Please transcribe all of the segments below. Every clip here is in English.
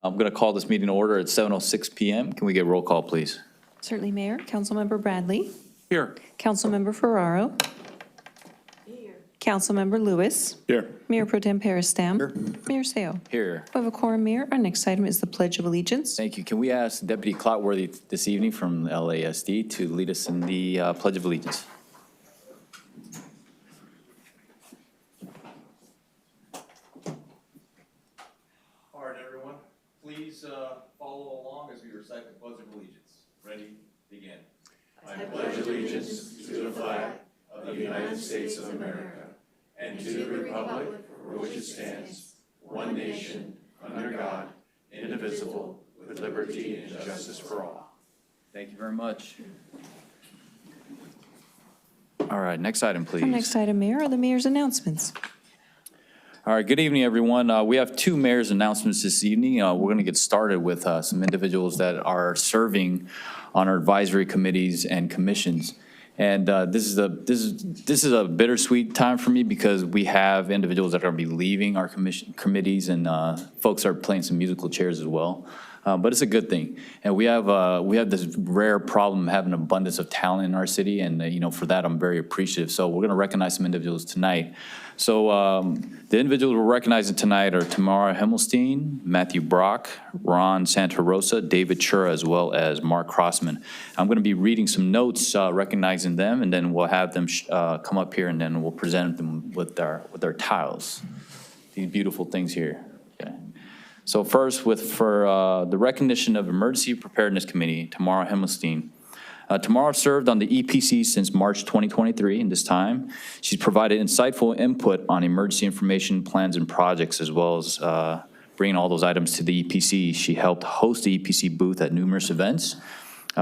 I'm going to call this meeting to order at 7:06 p.m. Can we get roll call, please? Certainly, Mayor. Councilmember Bradley. Here. Councilmember Ferraro. Here. Councilmember Lewis. Here. Mayor Pro Tem Peristam. Here. Mayor Seo. Here. We have a quorum, Mayor. Our next item is the Pledge of Allegiance. Thank you. Can we ask Deputy Cloutworthy this evening from LASD to lead us in the Pledge of Allegiance? All right, everyone, please follow along as we recite the Pledge of Allegiance. Ready? Begin. I pledge allegiance to the flag of the United States of America and to the republic for which it stands, one nation, under God, indivisible, with liberty and justice for all. Thank you very much. All right, next item, please. Our next item, Mayor, are the mayor's announcements. All right, good evening, everyone. We have two mayor's announcements this evening. We're going to get started with some individuals that are serving on our advisory committees and commissions. And this is a bittersweet time for me because we have individuals that are going to be leaving our committees, and folks are playing some musical chairs as well. But it's a good thing. And we have this rare problem of having an abundance of talent in our city, and for that I'm very appreciative. So we're going to recognize some individuals tonight. So the individuals we're recognizing tonight are Tamara Himmelstein, Matthew Brock, Ron Santarosa, David Chura, as well as Mark Crossman. I'm going to be reading some notes recognizing them, and then we'll have them come up here, and then we'll present them with their tiles. These beautiful things here. Okay. So first, for the recognition of Emergency Preparedness Committee, Tamara Himmelstein. Tamara served on the EPC since March 2023, and this time she's provided insightful input on emergency information plans and projects, as well as bringing all those items to the EPC. She helped host the EPC booth at numerous events,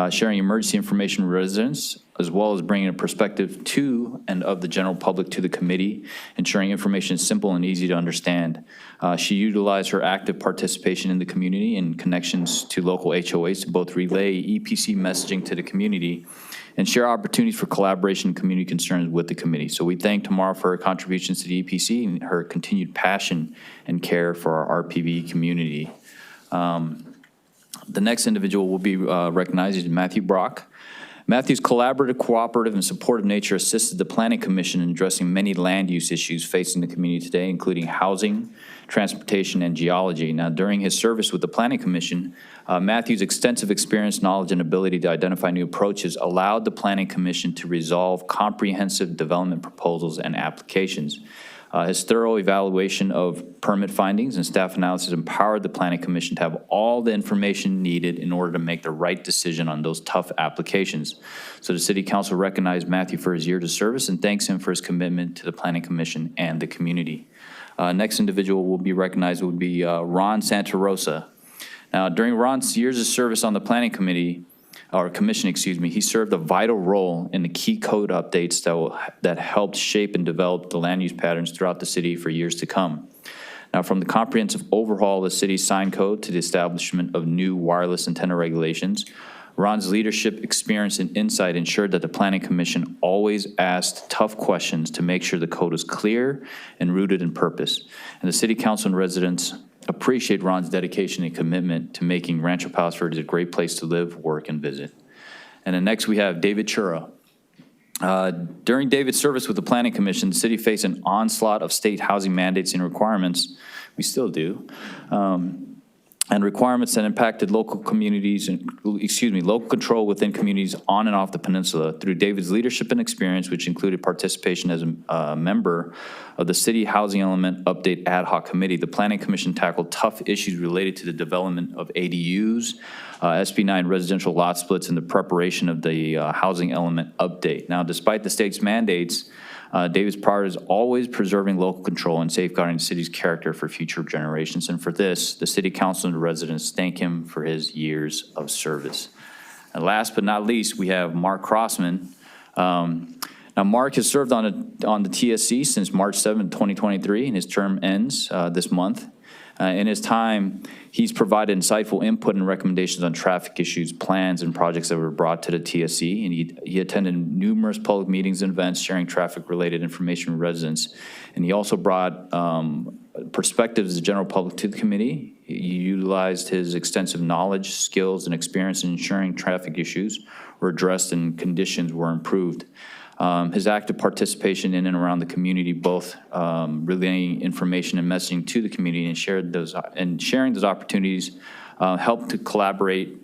sharing emergency information with residents, as well as bringing a perspective to and of the general public to the committee, ensuring information is simple and easy to understand. She utilized her active participation in the community and connections to local HOAs to both relay EPC messaging to the community and share opportunities for collaboration and community concerns with the committee. So we thank Tamara for her contributions to the EPC and her continued passion and care for our RPV community. The next individual will be recognized is Matthew Brock. Matthew's collaborative, cooperative, and supportive nature assisted the Planning Commission in addressing many land use issues facing the community today, including housing, transportation, and geology. Now, during his service with the Planning Commission, Matthew's extensive experience, knowledge, and ability to identify new approaches allowed the Planning Commission to resolve comprehensive development proposals and applications. His thorough evaluation of permit findings and staff analysis empowered the Planning Commission to have all the information needed in order to make the right decision on those tough applications. So the City Council recognized Matthew for his years of service and thanks him for his commitment to the Planning Commission and the community. Next individual will be recognized would be Ron Santarosa. Now, during Ron's years of service on the Planning Commission, he served a vital role in the key code updates that helped shape and develop the land use patterns throughout the city for years to come. Now, from the comprehensive overhaul of the city's sign code to the establishment of new wireless antenna regulations, Ron's leadership, experience, and insight ensured that the Planning Commission always asked tough questions to make sure the code was clear and rooted in purpose. And the City Council and residents appreciate Ron's dedication and commitment to making Rancho Palos Verdes a great place to live, work, and visit. And then next we have David Chura. During David's service with the Planning Commission, the city faced an onslaught of state housing mandates and requirements. We still do. And requirements that impacted local communities and, local control within communities on and off the peninsula. Through David's leadership and experience, which included participation as a member of the City Housing Element Update Ad Hoc Committee, the Planning Commission tackled tough issues related to the development of ADUs, SB9 residential lot splits, and the preparation of the Housing Element Update. Now, despite the state's mandates, David's priority is always preserving local control and safeguarding the city's character for future generations. And for this, the City Council and the residents thank him for his years of service. And last but not least, we have Mark Crossman. Now, Mark has served on the TSC since March 7, 2023, and his term ends this month. In his time, he's provided insightful input and recommendations on traffic issues, plans, and projects that were brought to the TSC. And he attended numerous public meetings and events sharing traffic-related information with residents. And he also brought perspectives of the general public to the committee. He utilized his extensive knowledge, skills, and experience in ensuring traffic issues were addressed and conditions were improved. His active participation in and around the community, both relaying information and messaging to the community and sharing those opportunities, helped to collaborate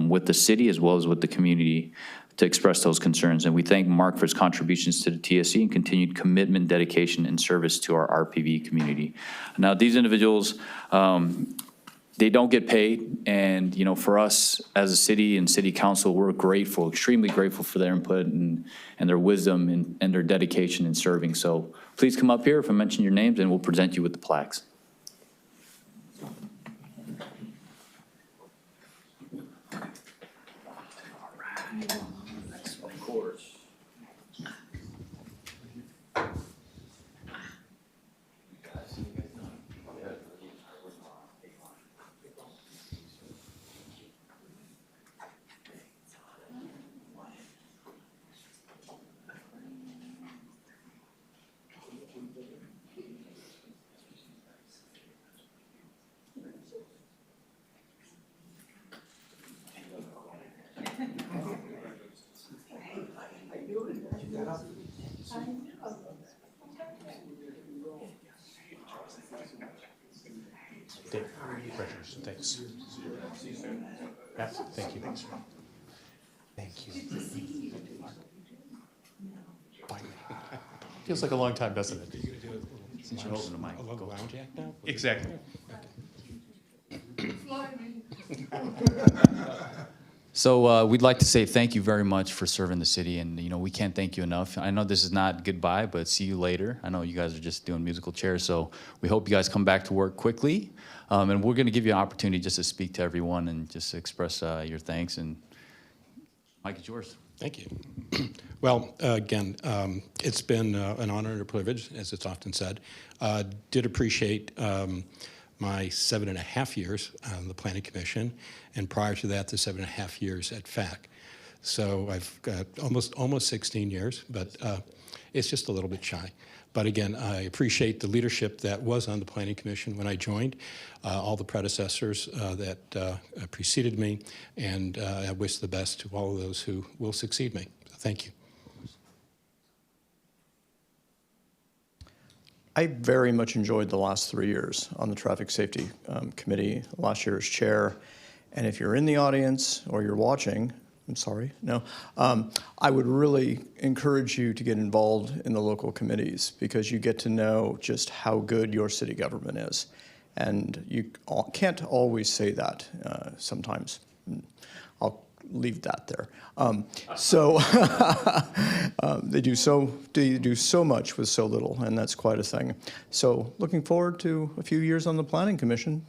with the city as well as with the community to express those concerns. And we thank Mark for his contributions to the TSC and continued commitment, dedication, and service to our RPV community. Now, these individuals, they don't get paid, and for us as a city and city council, we're grateful, extremely grateful for their input and their wisdom and their dedication in serving. So please come up here if I mention your names, and we'll present you with the plaques. Of course. Thanks. Yeah, thank you. Thank you. Feels like a long time, doesn't it? Since you're holding the mic. A lounge act now? Exactly. So we'd like to say thank you very much for serving the city, and we can't thank you enough. I know this is not goodbye, but see you later. I know you guys are just doing musical chairs, so we hope you guys come back to work quickly. And we're going to give you an opportunity just to speak to everyone and just express your thanks. And Mike, it's yours. Thank you. Well, again, it's been an honor and a privilege, as it's often said. Did appreciate my 7.5 years on the Planning Commission, and prior to that, the 7.5 years at FAC. So I've got almost 16 years, but it's just a little bit shy. But again, I appreciate the leadership that was on the Planning Commission when I joined, all the predecessors that preceded me, and I wish the best to all of those who will succeed me. Thank you. I very much enjoyed the last 3 years on the Traffic Safety Committee, last year as chair. And if you're in the audience or you're watching, I'm sorry, no, I would really encourage you to get involved in the local committees, because you get to know just how good your city government is. And you can't always say that sometimes. I'll leave that there. They do so much with so little, and that's quite a thing. So looking forward to a few years on the Planning Commission,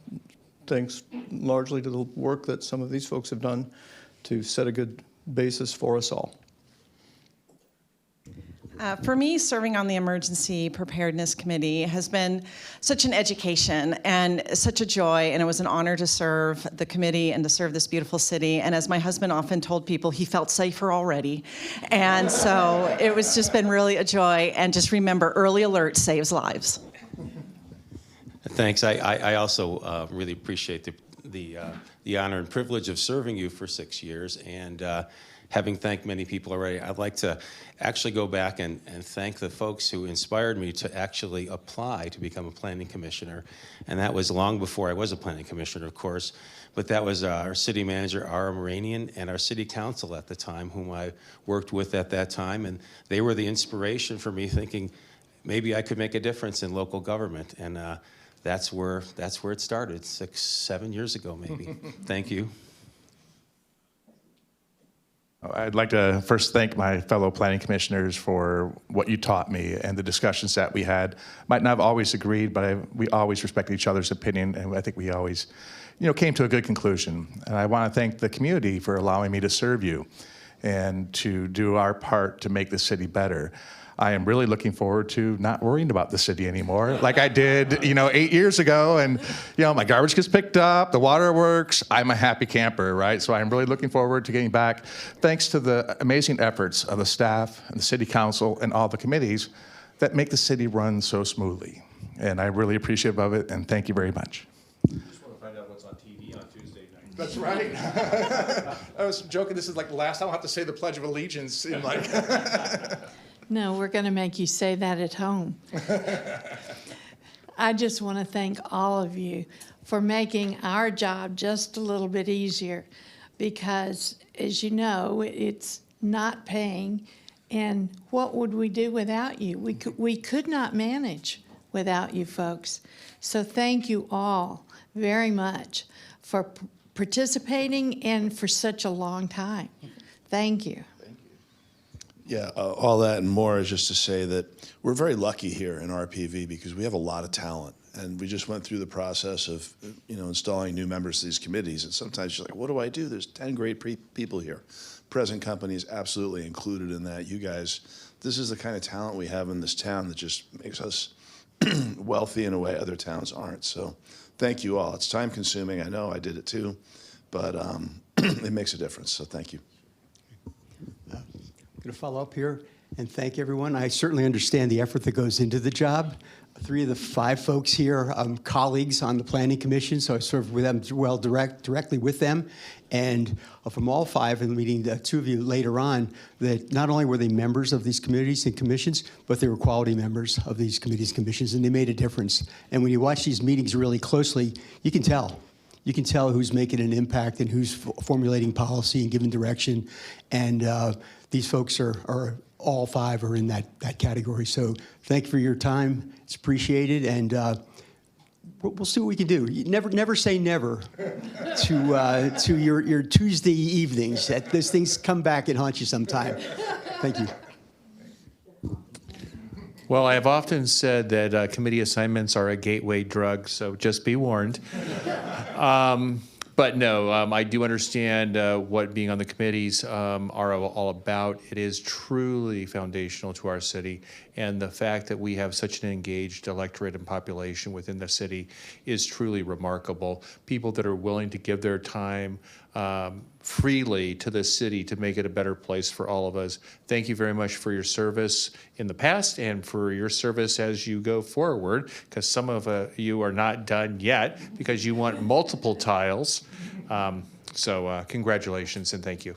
thanks largely to the work that some of these folks have done to set a good basis for us all. For me, serving on the Emergency Preparedness Committee has been such an education and such a joy, and it was an honor to serve the committee and to serve this beautiful city. And as my husband often told people, he felt safer already. And so it was just been really a joy. And just remember, early alert saves lives. Thanks. I also really appreciate the honor and privilege of serving you for 6 years, and having thanked many people already, I'd like to actually go back and thank the folks who inspired me to actually apply to become a planning commissioner. And that was long before I was a planning commissioner, of course, but that was our city manager, Ara Moranian, and our city council at the time, whom I worked with at that time. And they were the inspiration for me, thinking maybe I could make a difference in local government. And that's where it started 6, 7 years ago, maybe. Thank you. I'd like to first thank my fellow planning commissioners for what you taught me and the discussions that we had. Might not have always agreed, but we always respected each other's opinion, and I think we always, came to a good conclusion. And I want to thank the community for allowing me to serve you and to do our part to make the city better. I am really looking forward to not worrying about the city anymore like I did, 8 years ago. And, my garbage gets picked up, the water works. I'm a happy camper, right? So I'm really looking forward to getting back, thanks to the amazing efforts of the staff and the city council and all the committees that make the city run so smoothly. and I'm really appreciative of it, and thank you very much. Just want to find out what's on TV on Tuesday night. That's right. I was joking, this is like the last time I'll have to say the Pledge of Allegiance in like... No, we're going to make you say that at home. I just want to thank all of you for making our job just a little bit easier because, as you know, it's not paying. And what would we do without you? We could not manage without you folks. So thank you all very much for participating and for such a long time. Thank you. Yeah, all that and more is just to say that we're very lucky here in RPV because we have a lot of talent. And we just went through the process of, installing new members to these committees. And sometimes you're like, what do I do? There's 10 great people here. Present company is absolutely included in that. You guys, this is the kind of talent we have in this town that just makes us wealthy in a way other towns aren't. So thank you all. It's time consuming. I know I did it too, but it makes a difference. So thank you. Going to follow up here and thank everyone. I certainly understand the effort that goes into the job. 3 of the 5 folks here, colleagues on the Planning Commission, so I served with them directly with them. And from all 5, and meeting 2 of you later on, that not only were they members of these committees and commissions, but they were quality members of these committees and commissions, and they made a difference. And when you watch these meetings really closely, you can tell. You can tell who's making an impact and who's formulating policy and giving direction. And these folks are all 5 are in that category. So thank you for your time. It's appreciated. And we'll see what we can do. You never say never to your Tuesday evenings. That those things come back and haunt you sometime. Thank you. Well, I have often said that committee assignments are a gateway drug, so just be warned. But no, I do understand what being on the committees are all about. It is truly foundational to our city, and the fact that we have such an engaged electorate and population within the city is truly remarkable. People that are willing to give their time freely to the city to make it a better place for all of us. Thank you very much for your service in the past and for your service as you go forward, because some of you are not done yet because you want multiple tiles. So congratulations and thank you.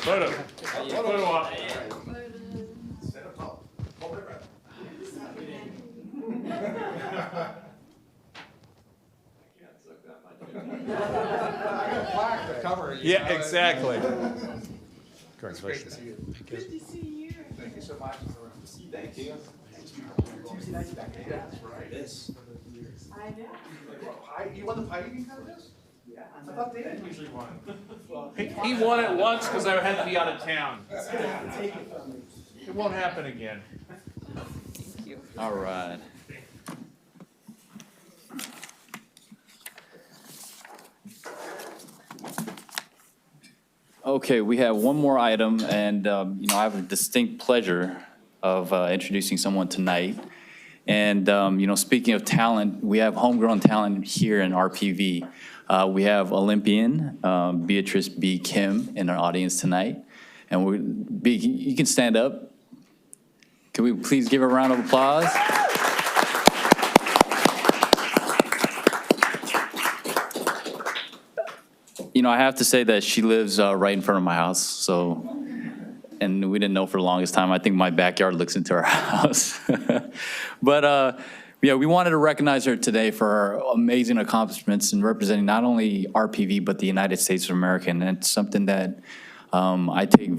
Photo. Photo op. Yeah, exactly. Congratulations. Good to see you. Thank you so much. Thank you. Tuesday nights back there. That's right. This. I know. You won the pie eating contest? Yeah. I thought David usually won. He won it once because I had to be out of town. It won't happen again. All right. Okay, we have one more item, and I have a distinct pleasure of introducing someone tonight. And speaking of talent, we have homegrown talent here in RPV. We have Olympian Beatrice B. Kim in our audience tonight, and you can stand up. Can we please give a round of applause? I have to say that she lives right in front of my house, and we didn't know for the longest time. I think my backyard looks into our house. But we wanted to recognize her today for her amazing accomplishments in representing not only RPV, but the United States of America. And it's something that I take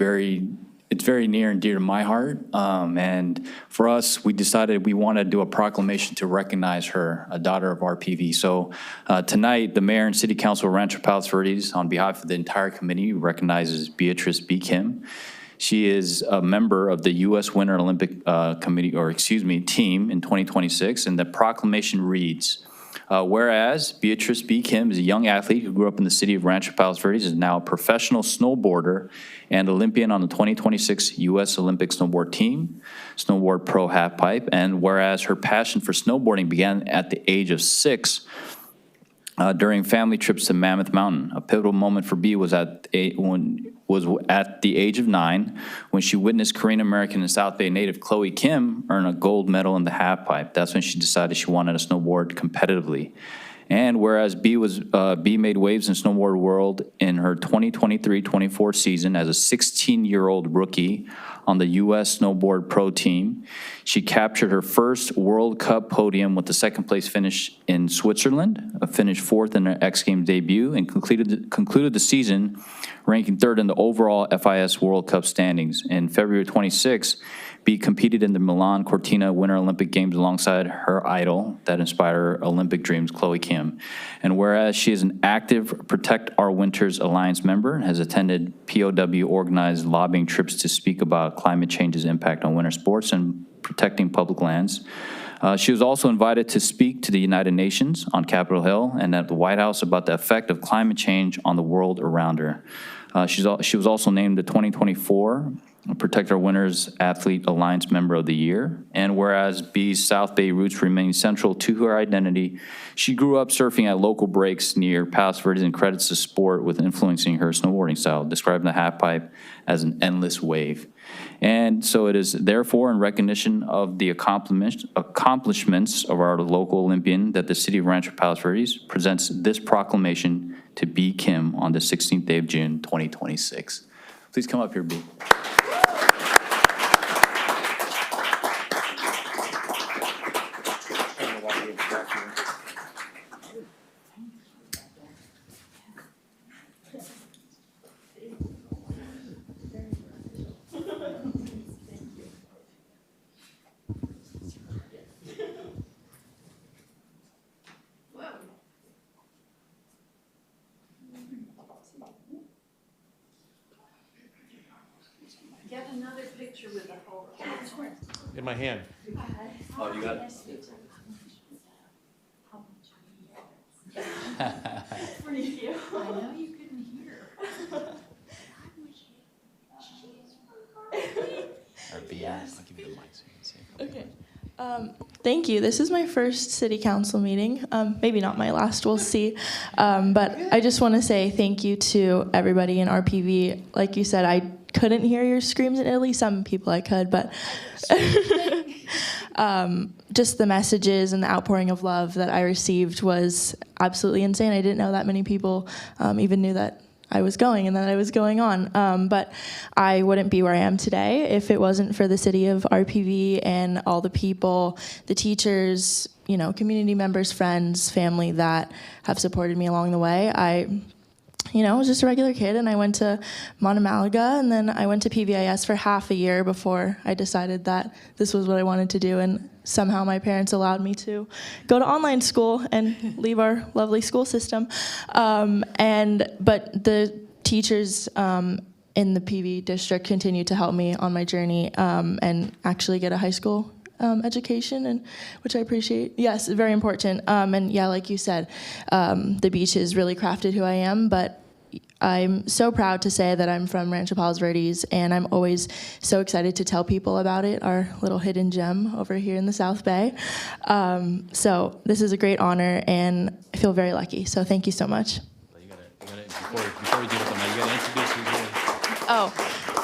it's very near and dear to my heart. And for us, we decided we want to do a proclamation to recognize her, a daughter of RPV. So tonight, the mayor and city council of Rancho Palos Verdes, on behalf of the entire committee, recognizes Beatrice B. Kim. She is a member of the U.S. Winter Olympic team in 2026, and the proclamation reads, whereas Beatrice B. Kim is a young athlete who grew up in the city of Rancho Palos Verdes, is now a professional snowboarder and Olympian on the 2026 U.S. Olympic snowboard team, snowboard pro halfpipe, and whereas her passion for snowboarding began at the age of 6 during family trips to Mammoth Mountain. A pivotal moment for B was when was at the age of 9 when she witnessed Korean-American and South Bay native Chloe Kim earn a gold medal in the halfpipe. That's when she decided she wanted to snowboard competitively. And whereas B made waves in snowboard world in her 2023-24 season as a 16-year-old rookie on the U.S. Snowboard Pro Team, she captured her first World Cup podium with the second-place finish in Switzerland, finished fourth in her X Games debut, and concluded the season ranking third in the overall FIS World Cup standings. In February 26, B competed in the Milan Cortina Winter Olympic Games alongside her idol that inspired her Olympic dreams, Chloe Kim. And whereas she is an active Protect Our Winters Alliance member and has attended POW-organized lobbying trips to speak about climate change's impact on winter sports and protecting public lands, she was also invited to speak to the United Nations on Capitol Hill and at the White House about the effect of climate change on the world around her. She was also named the 2024 Protect Our Winters Athlete Alliance Member of the Year. And whereas B's South Bay roots remain central to her identity, she grew up surfing at local breaks near Palos Verdes and credits the sport with influencing her snowboarding style, describing the halfpipe as an endless wave. And so it is therefore in recognition of the accomplishments of our local Olympian that the city of Rancho Palos Verdes presents this proclamation to B. Kim on the 16th day of June, 2026. Please come up here, B. Get another picture with a whole. In my hand. Oh, you got it? Thank you. I know you couldn't hear. Or B, I'll give you the mic so you can see. Okay. Thank you. This is my first city council meeting. Maybe not my last, we'll see. But I just want to say thank you to everybody in RPV. Like you said, I couldn't hear your screams in Italy. Some people I could, but just the messages and the outpouring of love that I received was absolutely insane. I didn't know that many people even knew that I was going and that I was going on. But I wouldn't be where I am today if it wasn't for the city of RPV and all the people, the teachers, you know, community members, friends, family that have supported me along the way. I was just a regular kid, and I went to Malaga, and then I went to PVIS for half a year before I decided that this was what I wanted to do, and somehow my parents allowed me to go to online school and leave our lovely school system. But the teachers in the PV district continued to help me on my journey and actually get a high school education, and which I appreciate. Yes, very important. And yeah, like you said, the beach has really crafted who I am, but I'm so proud to say that I'm from Rancho Palos Verdes, and I'm always so excited to tell people about it, our little hidden gem over here in the South Bay. So this is a great honor, and I feel very lucky. So thank you so much. Before we do that, you got to introduce who's here. Oh,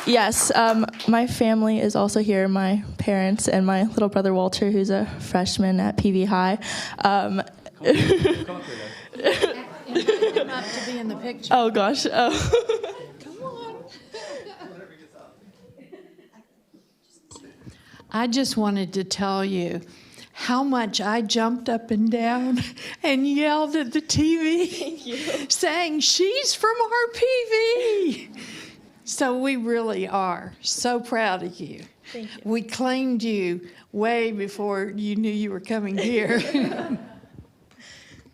yes. My family is also here, my parents and my little brother Walter, who's a freshman at PV High. Come up to be in the picture. Oh, gosh. Oh. Come on. I just wanted to tell you how much I jumped up and down and yelled at the TV saying, "She's from RPV." So we really are so proud of you. Thank you. We claimed you way before you knew you were coming here.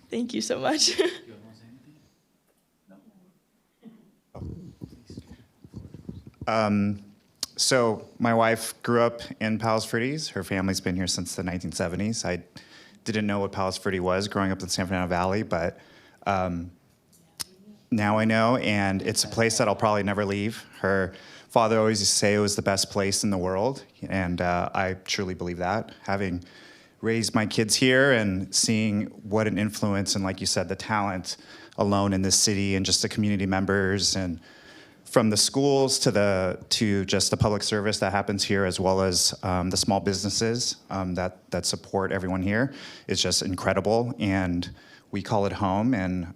Thank you so much. So my wife grew up in Palos Verdes. Her family's been here since the 1970s. I didn't know what Palos Verdes was growing up in the San Fernando Valley, but now I know, and it's a place that I'll probably never leave. Her father always used to say it was the best place in the world, and I truly believe that. Having raised my kids here and seeing what an influence and, like you said, the talent alone in this city and just the community members and from the schools to just the public service that happens here, as well as the small businesses that support everyone here, is just incredible. And we call it home, and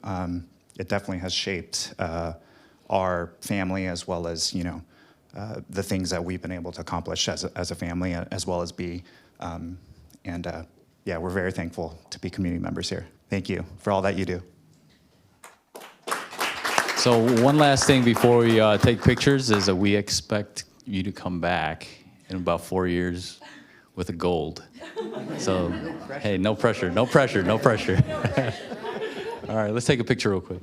it definitely has shaped our family, as well as the things that we've been able to accomplish as a family, as well as be. Yeah, we're very thankful to be community members here. Thank you for all that you do. So one last thing before we take pictures is that we expect you to come back in about 4 years with a gold. So, hey, no pressure, no pressure, no pressure. All right, let's take a picture real quick.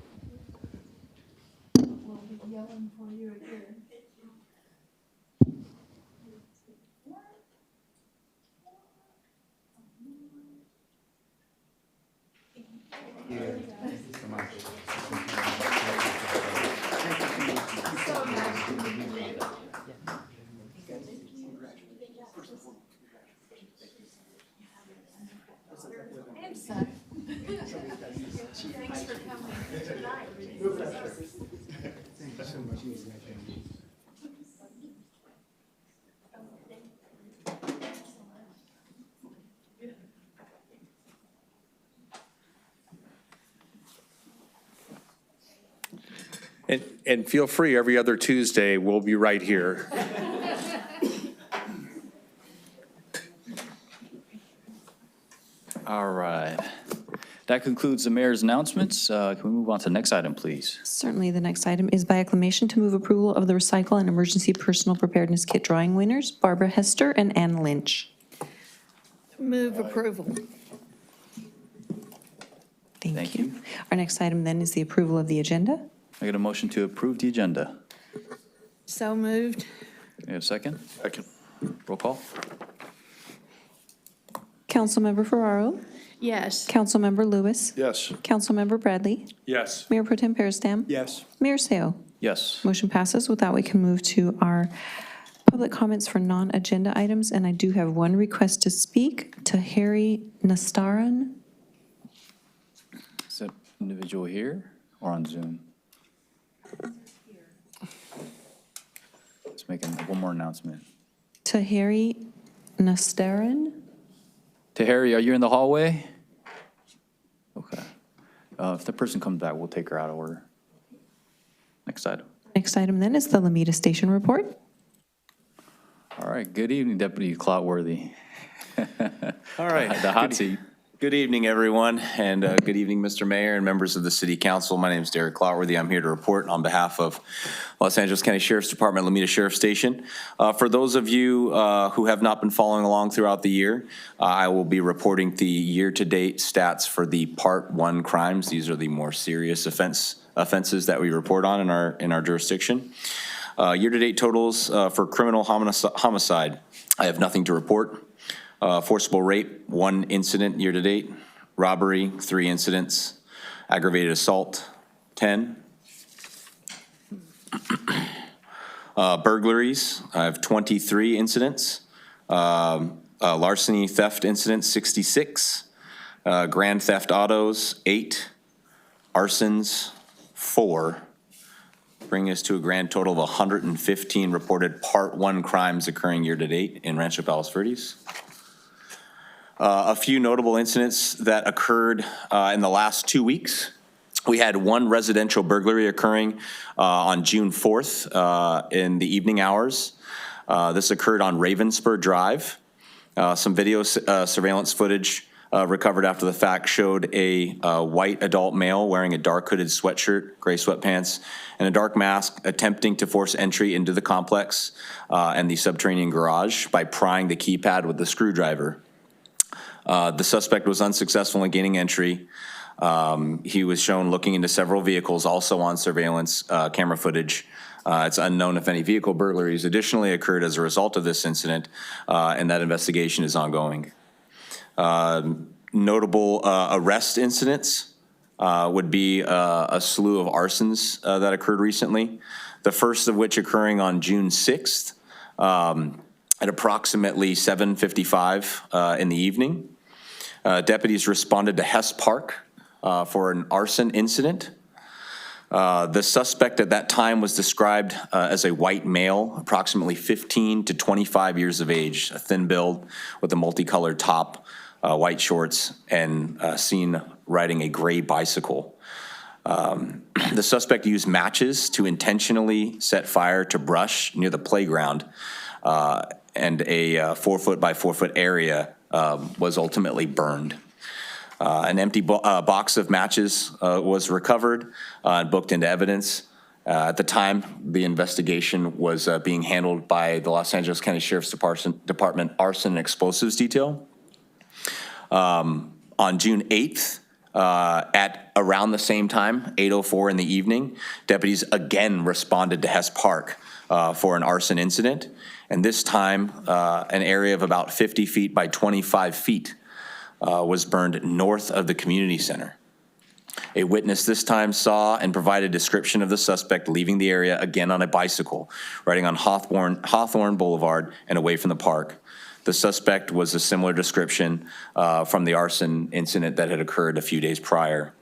Thanks for coming tonight. Thank you so much. And feel free, every other Tuesday, we'll be right here. All right. That concludes the mayor's announcements. Can we move on to the next item, please? Certainly, the next item is by acclamation to move approval of the recycle and emergency personal preparedness kit drawing winners, Barbara Hester and Ann Lynch. Move approval. Thank you. Our next item then is the approval of the agenda. I get a motion to approve the agenda. So moved. You have a second? Second. Roll call. Councilmember Ferraro, Yes. Councilmember Lewis, Yes. Councilmember Bradley, Yes. Mayor Pro Tem Peristam. Yes. Mayor Seo. Yes. Motion passes. With that, we can move to our public comments for non-agenda items, and I do have one request to speak to Harry Nastaran. Is that individual here or on Zoom? Let's make one more announcement. To Harry Nastaran. To Harry, are you in the hallway? Okay. If the person comes back, we'll take her out of order. Next item. Next item then is the LOMITA Station Report. All right. Good evening, Deputy Cloutworthy. All right. The hot seat. Good evening, everyone, and good evening, Mr. Mayor and members of the City Council. My name is Derek Cloutworthy. I'm here to report on behalf of Los Angeles County Sheriff's Department, LOMITA Sheriff Station. For those of you who have not been following along throughout the year, I will be reporting the year-to-date stats for the Part 1 crimes. These are the more serious offenses that we report on in our jurisdiction. Year-to-date totals for criminal homicide, I have nothing to report. Forcible rape, 1 incident year-to-date. Robbery, 3 incidents. Aggravated assault, 10. Burglaries, I have 23 incidents. Larceny theft incidents, 66. Grand theft autos, 8. Arsons, 4. Bringing us to a grand total of 115 reported Part 1 crimes occurring year-to-date in Rancho Palos Verdes. A few notable incidents that occurred in the last 2 weeks. We had 1 residential burglary occurring on June 4th in the evening hours. This occurred on Ravenspur Drive. Some video surveillance footage recovered after the fact showed a white adult male wearing a dark hooded sweatshirt, gray sweatpants, and a dark mask attempting to force entry into the complex and the subterranean garage by prying the keypad with the screwdriver. The suspect was unsuccessful in gaining entry. He was shown looking into several vehicles, also on surveillance camera footage. It's unknown if any vehicle burglaries additionally occurred as a result of this incident, and that investigation is ongoing. Notable arrest incidents would be a slew of arsons that occurred recently, the first of which occurring on June 6th at approximately 7:55 in the evening. Deputies responded to Hess Park for an arson incident. The suspect at that time was described as a white male, approximately 15 to 25 years of age, a thin build with a multicolored top, white shorts, and seen riding a gray bicycle. The suspect used matches to intentionally set fire to brush near the playground, and a 4 foot by 4 foot area was ultimately burned. An empty box of matches was recovered and booked into evidence. At the time, the investigation was being handled by the Los Angeles County Sheriff's Department Arson and Explosives Detail. On June 8th, at around the same time, 8:04 in the evening, deputies again responded to Hess Park for an arson incident, and this time an area of about 50 feet by 25 feet was burned north of the community center. A witness this time saw and provided a description of the suspect leaving the area again on a bicycle, riding on Hawthorne Boulevard and away from the park. The suspect was a similar description from the arson incident that had occurred a few days prior.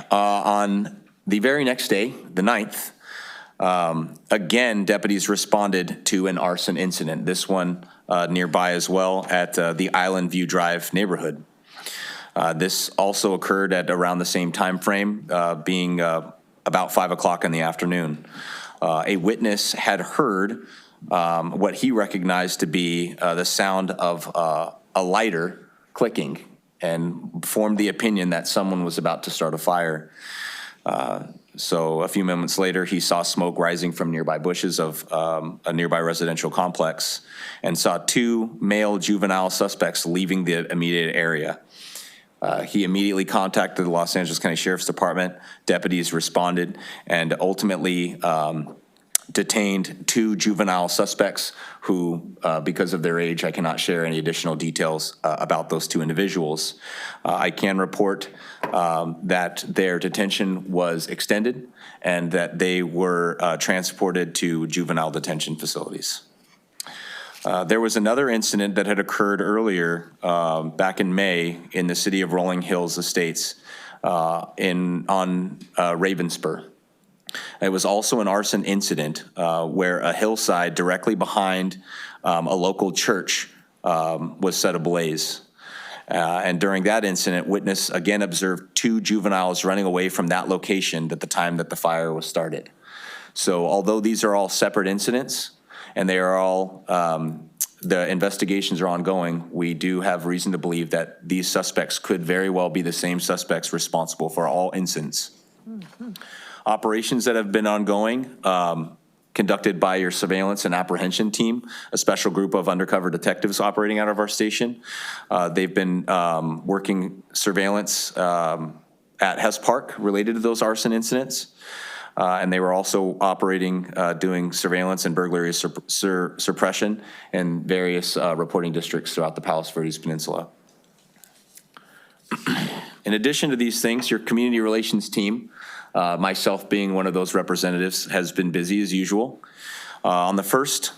On the very next day, the 9th, again, deputies responded to an arson incident, this one nearby as well at the Island View Drive neighborhood. This also occurred at around the same time frame, being about 5 o'clock in the afternoon. A witness had heard what he recognized to be the sound of a lighter clicking and formed the opinion that someone was about to start a fire. So a few moments later, he saw smoke rising from nearby bushes of a nearby residential complex and saw 2 male juvenile suspects leaving the immediate area. He immediately contacted the Los Angeles County Sheriff's Department. Deputies responded and ultimately detained 2 juvenile suspects who, because of their age, I cannot share any additional details about those 2 individuals. I can report that their detention was extended and that they were transported to juvenile detention facilities. There was another incident that had occurred earlier back in May in the city of Rolling Hills Estates on Ravenspur. It was also an arson incident where a hillside directly behind a local church was set ablaze. And during that incident, witness again observed 2 juveniles running away from that location at the time that the fire was started. So although these are all separate incidents and they are all, the investigations are ongoing, we do have reason to believe that these suspects could very well be the same suspects responsible for all incidents. Operations that have been ongoing, conducted by your surveillance and apprehension team, a special group of undercover detectives operating out of our station. They've been working surveillance at Hess Park related to those arson incidents. And they were also operating, doing surveillance and burglary suppression in various reporting districts throughout the Palos Verdes Peninsula. In addition to these things, your community relations team, myself being one of those representatives, has been busy as usual. On the 1st,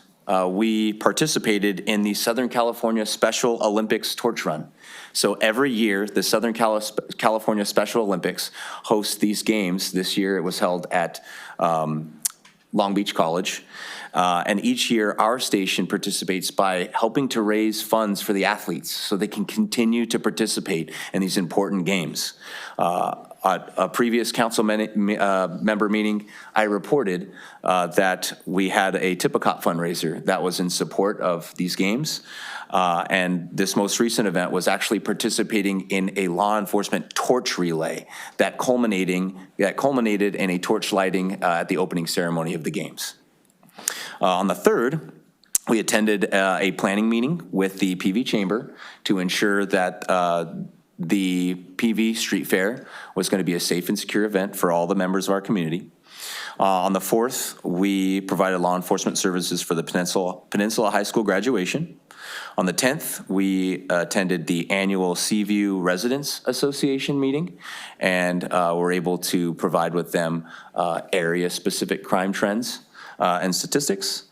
we participated in the Southern California Special Olympics torch run. So every year, the Southern California Special Olympics hosts these games. This year, it was held at Long Beach College. And each year, our station participates by helping to raise funds for the athletes so they can continue to participate in these important games. At a previous council member meeting, I reported that we had a Tippecott fundraiser that was in support of these games. And this most recent event was actually participating in a law enforcement torch relay that culminated in a torch lighting at the opening ceremony of the games. On the 3rd, we attended a planning meeting with the PV Chamber to ensure that the PV Street Fair was going to be a safe and secure event for all the members of our community. On the 4th, we provided law enforcement services for the Peninsula High School graduation. On the 10th, we attended the annual Seaview Residents Association meeting and were able to provide with them area-specific crime trends and statistics.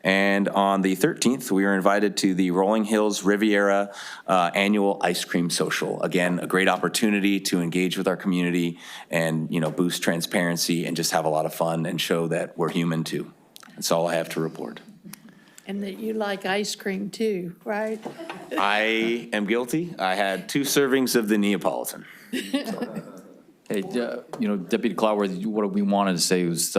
And on the 13th, we are invited to the Rolling Hills Riviera annual ice cream social. Again, a great opportunity to engage with our community and, boost transparency and just have a lot of fun and show that we're human too. That's all I have to report. And that you like ice cream too, right? I am guilty. I had 2 servings of the Neapolitan. Hey, Deputy Clotworthy, what we wanted to say was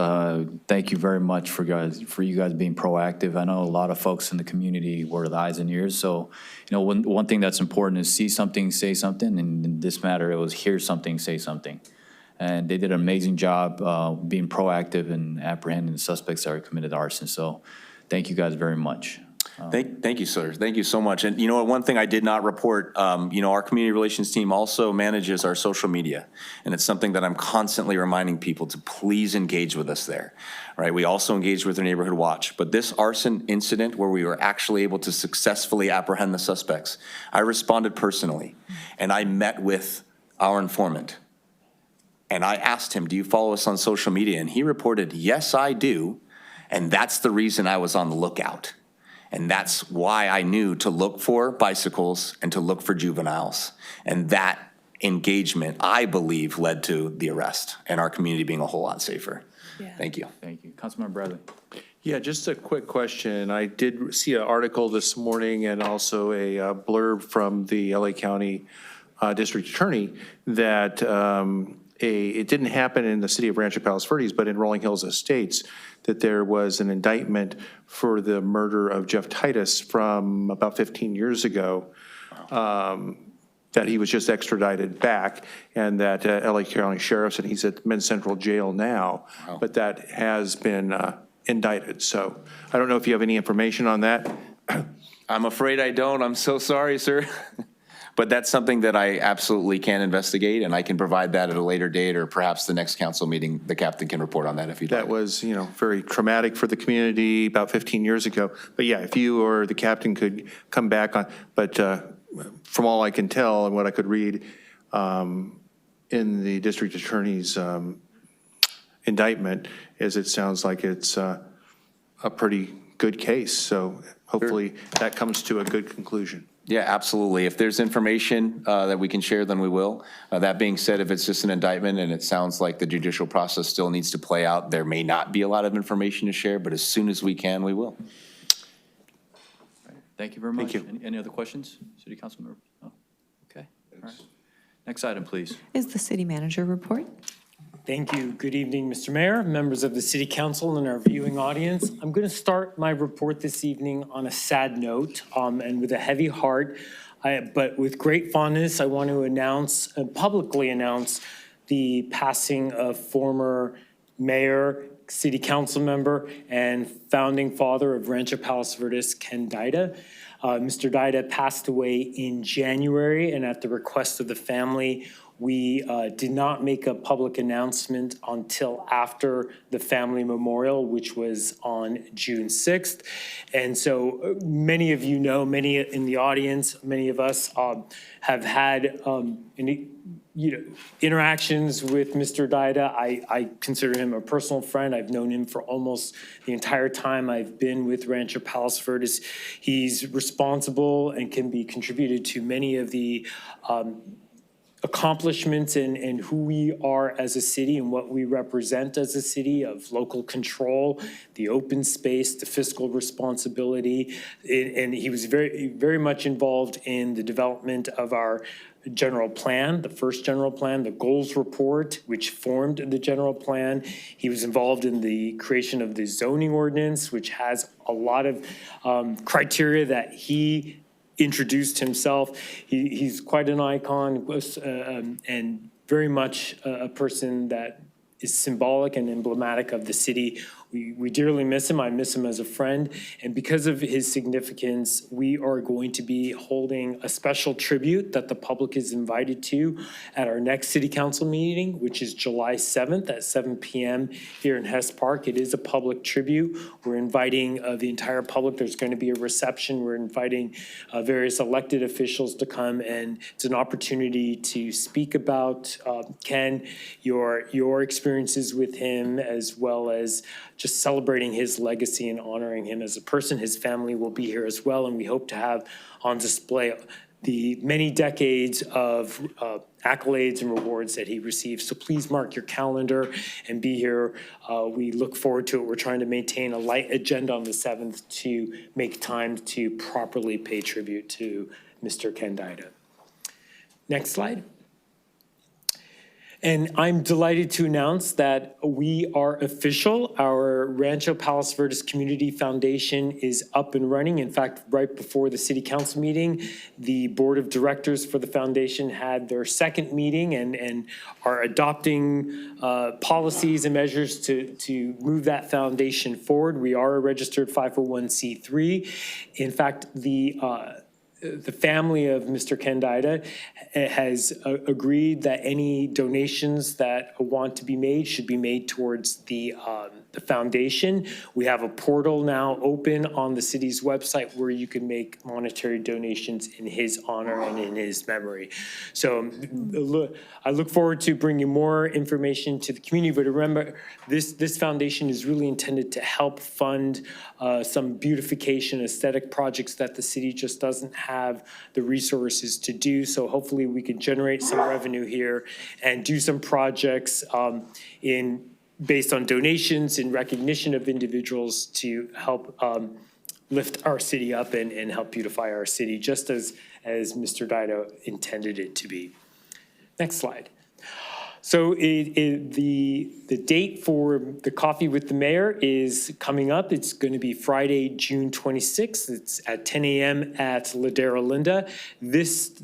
thank you very much for you guys being proactive. I know a lot of folks in the community were the eyes and ears. So, one thing that's important is see something, say something. And in this matter, it was hear something, say something. And they did an amazing job being proactive and apprehending the suspects that are committed arson. So, thank you guys very much. Thank you, sir. Thank you so much. And you know what, one thing I did not report, our community relations team also manages our social media. And it's something that I'm constantly reminding people to please engage with us there, right? We also engage with our neighborhood watch. But this arson incident where we were actually able to successfully apprehend the suspects, I responded personally. And I met with our informant. And I asked him, do you follow us on social media? And he reported, yes, I do. And that's the reason I was on the lookout. And that's why I knew to look for bicycles and to look for juveniles. And that engagement, I believe, led to the arrest and our community being a whole lot safer. Yeah. Thank you. Thank you. Councilmember Bradley. Yeah, just a quick question. I did see an article this morning and also a blurb from the LA County District Attorney that it didn't happen in the city of Rancho Palos Verdes, but in Rolling Hills Estates, that there was an indictment for the murder of Jeff Titus from about 15 years ago, that he was just extradited back, and that LA County Sheriff said he's at Men's Central Jail now, but that has been indicted. So I don't know if you have any information on that. I'm afraid I don't. I'm so sorry, sir. But that's something that I absolutely can investigate, and I can provide that at a later date, or perhaps the next council meeting, the captain can report on that if you'd like. That was, very traumatic for the community about 15 years ago. But yeah, if you or the captain could come back on, but from all I can tell and what I could read in the district attorney's indictment, is it sounds like it's a pretty good case. So hopefully that comes to a good conclusion. Yeah, absolutely. If there's information that we can share, then we will. That being said, if it's just an indictment and it sounds like the judicial process still needs to play out, there may not be a lot of information to share, but as soon as we can, we will. Thank you very much. Thank you. Any other questions, City Council member? Oh, okay. All right. Next item, please. Is the city manager report? Thank you. Good evening, Mr. Mayor, members of the City Council, and our viewing audience. I'm going to start my report this evening on a sad note and with a heavy heart, but with great fondness. I want to publicly announce the passing of former mayor, city council member, and founding father of Rancho Palos Verdes, Ken Dida. Mr. Dida passed away in January, and at the request of the family, we did not make a public announcement until after the family memorial, which was on June 6th. And so many of you know, many in the audience, many of us have had interactions with Mr. Dida. I consider him a personal friend. I've known him for almost the entire time I've been with Rancho Palos Verdes. He's responsible and can be contributed to many of the accomplishments and who we are as a city and what we represent as a city, of local control, the open space, the fiscal responsibility. And he was very, very much involved in the development of our general plan, the first general plan, the goals report, which formed the general plan. He was involved in the creation of the zoning ordinance, which has a lot of criteria that he introduced himself. He's quite an icon and very much a person that is symbolic and emblematic of the city. We dearly miss him. I miss him as a friend. And because of his significance, we are going to be holding a special tribute that the public is invited to at our next city council meeting, which is July 7th at 7 p.m. here in Hess Park. It is a public tribute. We're inviting the entire public. There's going to be a reception. We're inviting various elected officials to come, and it's an opportunity to speak about Ken, your experiences with him, as well as just celebrating his legacy and honoring him as a person. His family will be here as well, and we hope to have on display the many decades of accolades and rewards that he received. So please mark your calendar and be here. We look forward to it. We're trying to maintain a light agenda on the 7th to make time to properly pay tribute to Mr. Kendida. Next slide. And I'm delighted to announce that we are official. Our Rancho Palos Verdes Community Foundation is up and running. In fact, right before the city council meeting, the board of directors for the foundation had their second meeting and are adopting policies and measures to move that foundation forward. We are a registered 501c3. In fact, the family of Mr. Kendida has agreed that any donations that want to be made should be made towards the foundation. We have a portal now open on the city's website where you can make monetary donations in his honor and in his memory. So I look forward to bringing more information to the community, but remember, this foundation is really intended to help fund some beautification, aesthetic projects that the city just doesn't have the resources to do. So hopefully we can generate some revenue here and do some projects based on donations in recognition of individuals to help lift our city up and help beautify our city, just as Mr. Dido intended it to be. Next slide. So the date for the Coffee with the Mayor is coming up. It's going to be Friday, June 26th. It's at 10 a.m. at Ladera Linda. This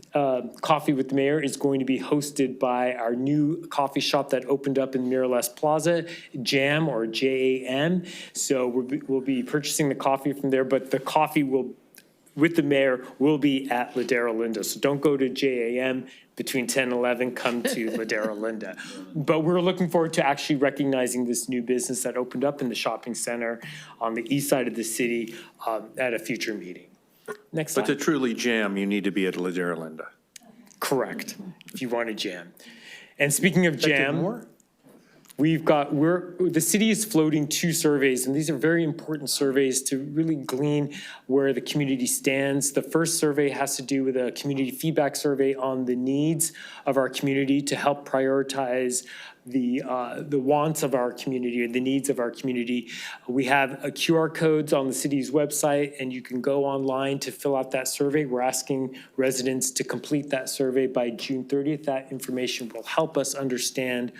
Coffee with the Mayor is going to be hosted by our new coffee shop that opened up in Miralles Plaza, JAM or JAM. So we'll be purchasing the coffee from there, but the coffee with the mayor will be at Ladera Linda. So don't go to JAM between 10 and 11, come to Ladera Linda. But we're looking forward to actually recognizing this new business that opened up in the shopping center on the east side of the city at a future meeting. Next slide. But to truly jam, you need to be at Ladera Linda. Correct, if you want to jam. And speaking of jam, the city is floating 2 surveys, and these are very important surveys to really glean where the community stands. The first survey has to do with a community feedback survey on the needs of our community to help prioritize the wants of our community or the needs of our community. We have QR codes on the city's website, and you can go online to fill out that survey. We're asking residents to complete that survey by June 30th. That information will help us understand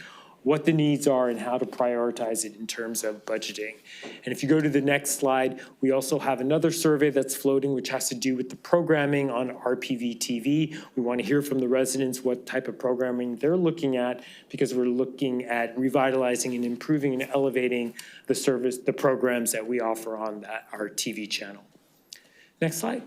what the needs are and how to prioritize it in terms of budgeting. And if you go to the next slide, we also have another survey that's floating, which has to do with the programming on RPV TV. We want to hear from the residents what type of programming they're looking at, because we're looking at revitalizing and improving and elevating the programs that we offer on our TV channel. Next slide.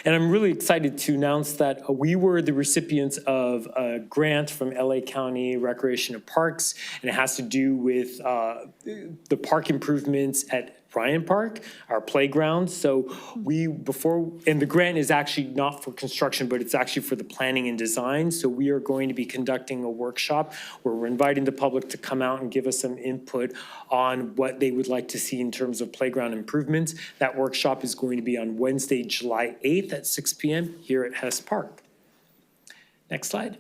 And I'm really excited to announce that we were the recipients of a grant from LA County Recreation and Parks, and it has to do with the park improvements at Ryan Park, our playground. So and the grant is actually not for construction, but it's actually for the planning and design. So we are going to be conducting a workshop where we're inviting the public to come out and give us some input on what they would like to see in terms of playground improvements. That workshop is going to be on Wednesday, July 8th at 6 p.m. here at Hess Park. Next slide.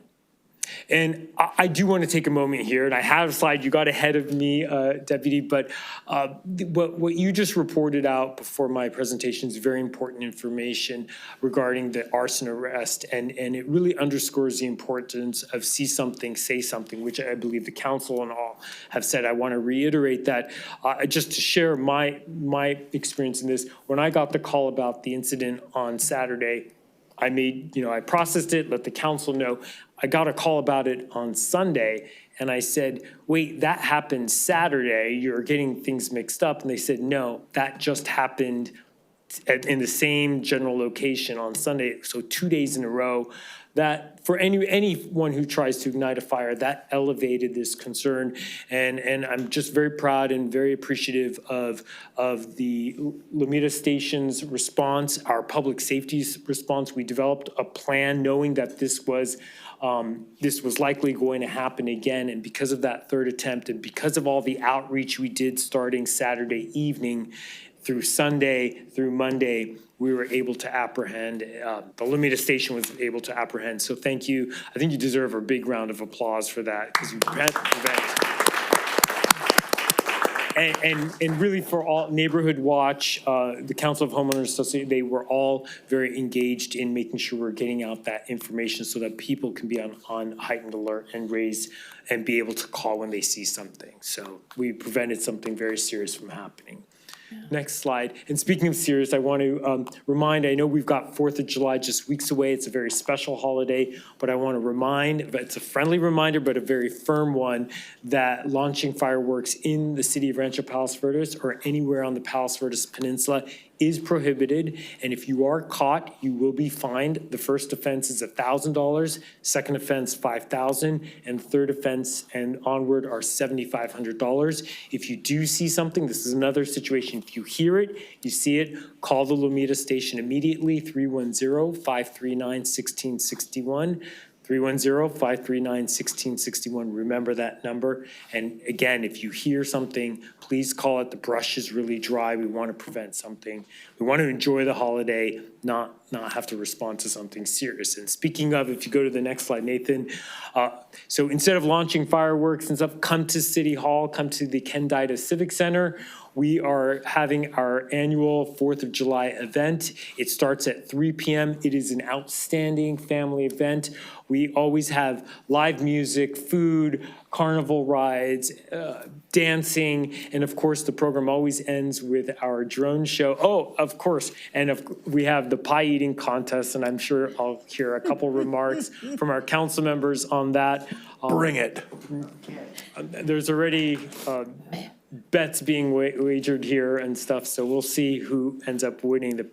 And I do want to take a moment here, and I have a slide. You got ahead of me, Deputy, but what you just reported out before my presentation is very important information regarding the arson arrest, and it really underscores the importance of see something, say something, which I believe the council and all have said. I want to reiterate that just to share my experience in this. When I got the call about the incident on Saturday, I processed it, let the council know. I got a call about it on Sunday, and I said, wait, that happened Saturday. You're getting things mixed up. And they said, no, that just happened in the same general location on Sunday, so 2 days in a row. That for anyone who tries to ignite a fire, that elevated this concern, and I'm just very proud and very appreciative of the LOMITA station's response, our public safety's response. We developed a plan knowing that this was likely going to happen again, and because of that third attempt, and because of all the outreach we did starting Saturday evening through Sunday, through Monday, we were able to apprehend, the LOMITA station was able to apprehend. So thank you. I think you deserve a big round of applause for that, because you and really for all Neighborhood Watch, the Council of Homeowners Association, they were all very engaged in making sure we're getting out that information so that people can be on heightened alert and raise and be able to call when they see something. So we prevented something very serious from happening. Next slide. And speaking of serious, I want to remind, I know we've got 4th of July just weeks away. It's a very special holiday, but I want to remind, but it's a friendly reminder, but a very firm one, that launching fireworks in the city of Rancho Palos Verdes or anywhere on the Palos Verdes Peninsula is prohibited, and if you are caught, you will be fined. The first offense is $1,000, second offense $5,000, and third offense and onward are $7,500. If you do see something, this is another situation. If you hear it, you see it, call the LOMITA station immediately, 310-539-1661. 310-539-1661. Remember that number. And again, if you hear something, please call it. The brush is really dry. We want to prevent something. We want to enjoy the holiday, not have to respond to something serious. And speaking of, if you go to the next slide, Nathan, so instead of launching fireworks and stuff, come to City Hall, come to the Kendida Civic Center. We are having our annual 4th of July event. It starts at 3 p.m. It is an outstanding family event. We always have live music, food, carnival rides, dancing, and of course the program always ends with our drone show. Oh, of course, and we have the pie eating contest, and I'm sure I'll hear a couple remarks from our council members on that. Bring it. There's already bets being wagered here and stuff, so we'll see who ends up winning the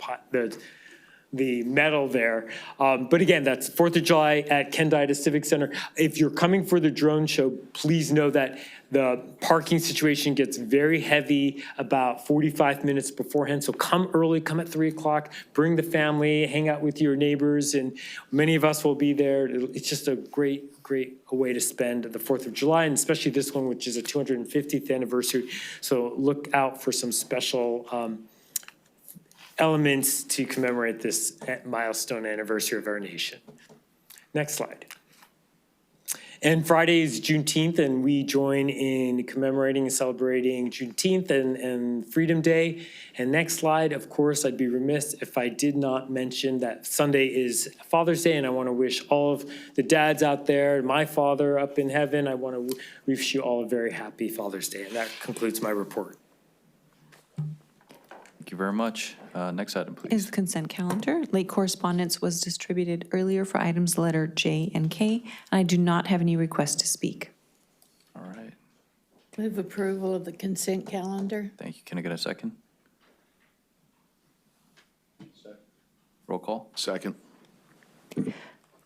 medal there. But again, that's 4th of July at Kendida Civic Center. If you're coming for the drone show, please know that the parking situation gets very heavy about 45 minutes beforehand. So come early, come at 3 o'clock, bring the family, hang out with your neighbors, and many of us will be there. It's just a great way to spend the 4th of July, and especially this one, which is a 250th anniversary. So look out for some special elements to commemorate this milestone anniversary of our nation. Next slide. And Friday is Juneteenth, and we join in commemorating and celebrating Juneteenth and Freedom Day. And next slide, of course, I'd be remiss if I did not mention that Sunday is Father's Day, and I want to wish all of the dads out there, my father up in heaven, I want to wish you all a very happy Father's Day. And that concludes my report. Thank you very much. Next item, please. Is the consent calendar. Late correspondence was distributed earlier for items letter J and K. And I do not have any requests to speak. All right. Move approval of the consent calendar. Thank you. Can I get a second? Roll call. Second.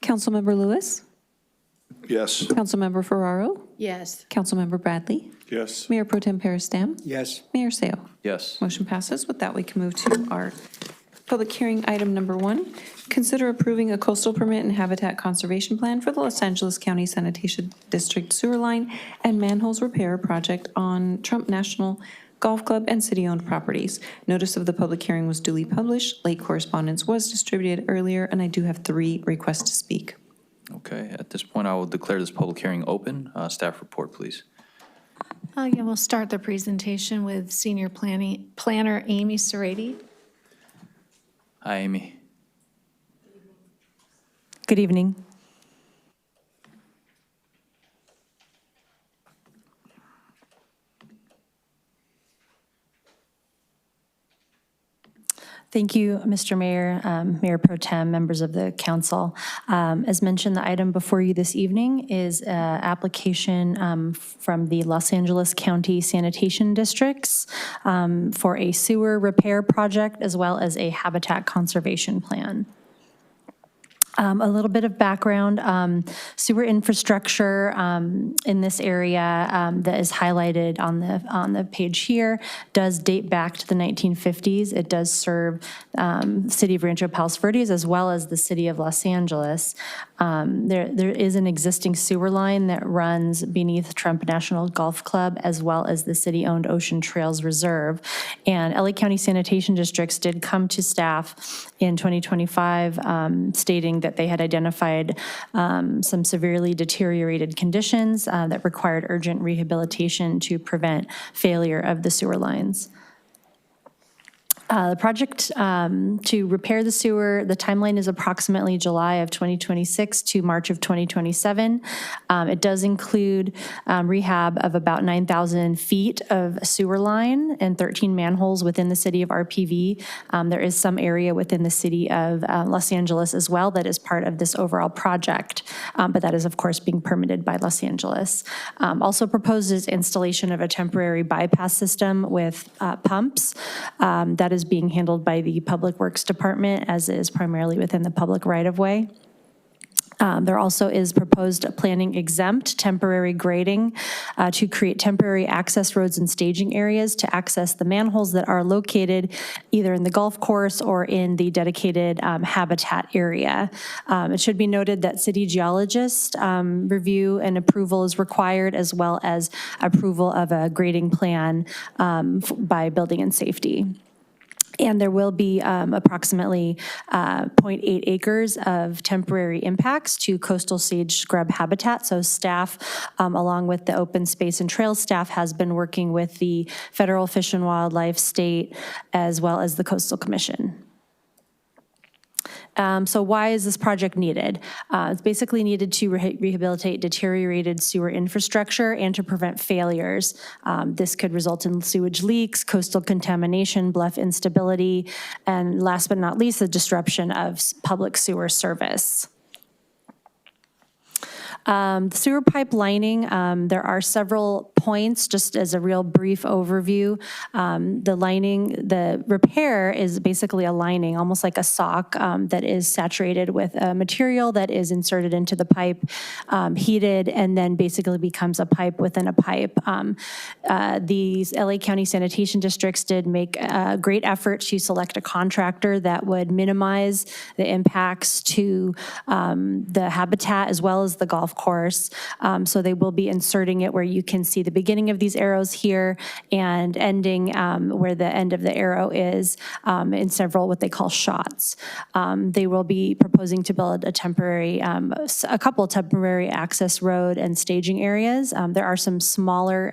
Councilmember Lewis? Yes. Councilmember Ferraro? Yes. Councilmember Bradley? Yes. Mayor Pro Tem Peristam? Yes. Mayor Seo? Yes. Motion passes. With that, we can move to our public hearing item number 1. Consider approving a coastal permit and habitat conservation plan for the Los Angeles County Sanitation District sewer line and manholes repair project on Trump National Golf Club and city-owned properties. Notice of the public hearing was duly published. Late correspondence was distributed earlier, and I do have 3 requests to speak. Okay. At this point, I will declare this public hearing open. Staff report, please. Yeah, we'll start the presentation with Senior Planner Amy Serrati. Hi, Amy. Good evening. Thank you, Mr. Mayor, Mayor Pro Tem, members of the council. As mentioned, the item before you this evening is an application from the Los Angeles County Sanitation Districts for a sewer repair project as well as a habitat conservation plan. A little bit of background, sewer infrastructure in this area that is highlighted on the page here does date back to the 1950s. It does serve the city of Rancho Palos Verdes as well as the city of Los Angeles. There is an existing sewer line that runs beneath Trump National Golf Club as well as the city-owned Ocean Trails Reserve. And LA County Sanitation Districts did come to staff in 2025 stating that they had identified some severely deteriorated conditions that required urgent rehabilitation to prevent failure of the sewer lines. The project to repair the sewer, the timeline is approximately July of 2026 to March of 2027. It does include rehab of about 9,000 feet of sewer line and 13 manholes within the city of RPV. There is some area within the city of Los Angeles as well that is part of this overall project, but that is of course being permitted by Los Angeles. Also proposes installation of a temporary bypass system with pumps that is being handled by the Public Works Department, as is primarily within the public right-of-way. There also is proposed planning exempt temporary grading to create temporary access roads and staging areas to access the manholes that are located either in the golf course or in the dedicated habitat area. It should be noted that city geologist review and approval is required, as well as approval of a grading plan by Building and Safety. And there will be approximately 0.8 acres of temporary impacts to coastal sage scrub habitat. So staff, along with the open space and trails staff, has been working with the Federal Fish and Wildlife, state, as well as the Coastal Commission. So why is this project needed? It's basically needed to rehabilitate deteriorated sewer infrastructure and to prevent failures. This could result in sewage leaks, coastal contamination, bluff instability, and last but not least, the disruption of public sewer service. The sewer pipe lining, there are several points, just as a real brief overview. The lining, the repair is basically a lining, almost like a sock that is saturated with a material that is inserted into the pipe, heated, and then basically becomes a pipe within a pipe. These LA County Sanitation Districts did make a great effort to select a contractor that would minimize the impacts to the habitat as well as the golf course. So they will be inserting it where you can see the beginning of these arrows here and ending where the end of the arrow is in several what they call shots. They will be proposing to build a temporary, a couple temporary access road and staging areas. There are some smaller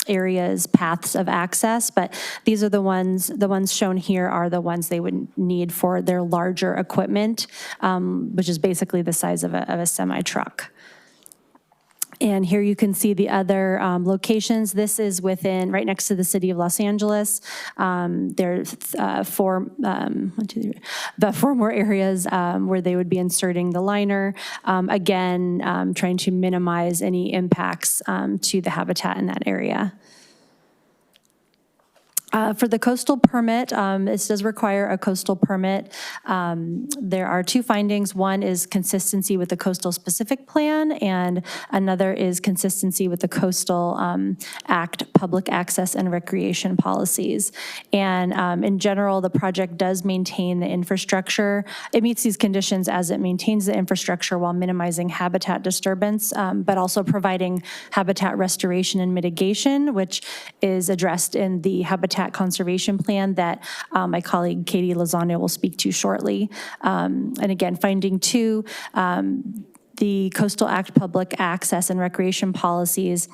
areas, paths of access, but these are the ones shown here are the ones they would need for their larger equipment, which is basically the size of a semi-truck. And here you can see the other locations. This is within, right next to the city of Los Angeles. There's four more areas where they would be inserting the liner. Again, trying to minimize any impacts to the habitat in that area. For the coastal permit, this does require a coastal permit. There are two findings. One is consistency with the coastal specific plan, and another is consistency with the Coastal Act public access and recreation policies. And in general, the project does maintain the infrastructure. It meets these conditions as it maintains the infrastructure while minimizing habitat disturbance, but also providing habitat restoration and mitigation, which is addressed in the habitat conservation plan that my colleague Katie Lozano will speak to shortly. And again, finding two, the Coastal Act public access and recreation policies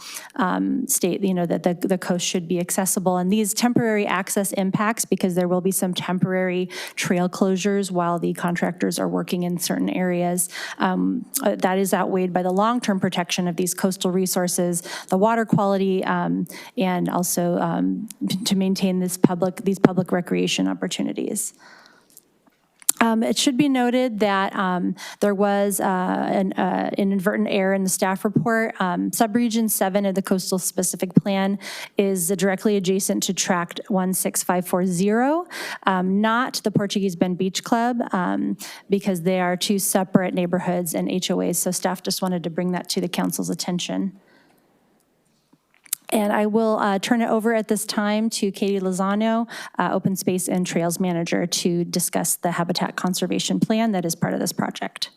state, that the coast should be accessible. And these temporary access impacts, because there will be some temporary trail closures while the contractors are working in certain areas, that is outweighed by the long-term protection of these coastal resources, the water quality, and also to maintain these public recreation opportunities. It should be noted that there was an inadvertent error in the staff report. Subregion 7 of the Coastal Specific Plan is directly adjacent to Tract 16540, not the Portuguese Bend Beach Club, because they are two separate neighborhoods and HOAs, so staff just wanted to bring that to the council's attention. And I will turn it over at this time to Katie Lozano, Open Space and Trails Manager, to discuss the habitat conservation plan that is part of this project.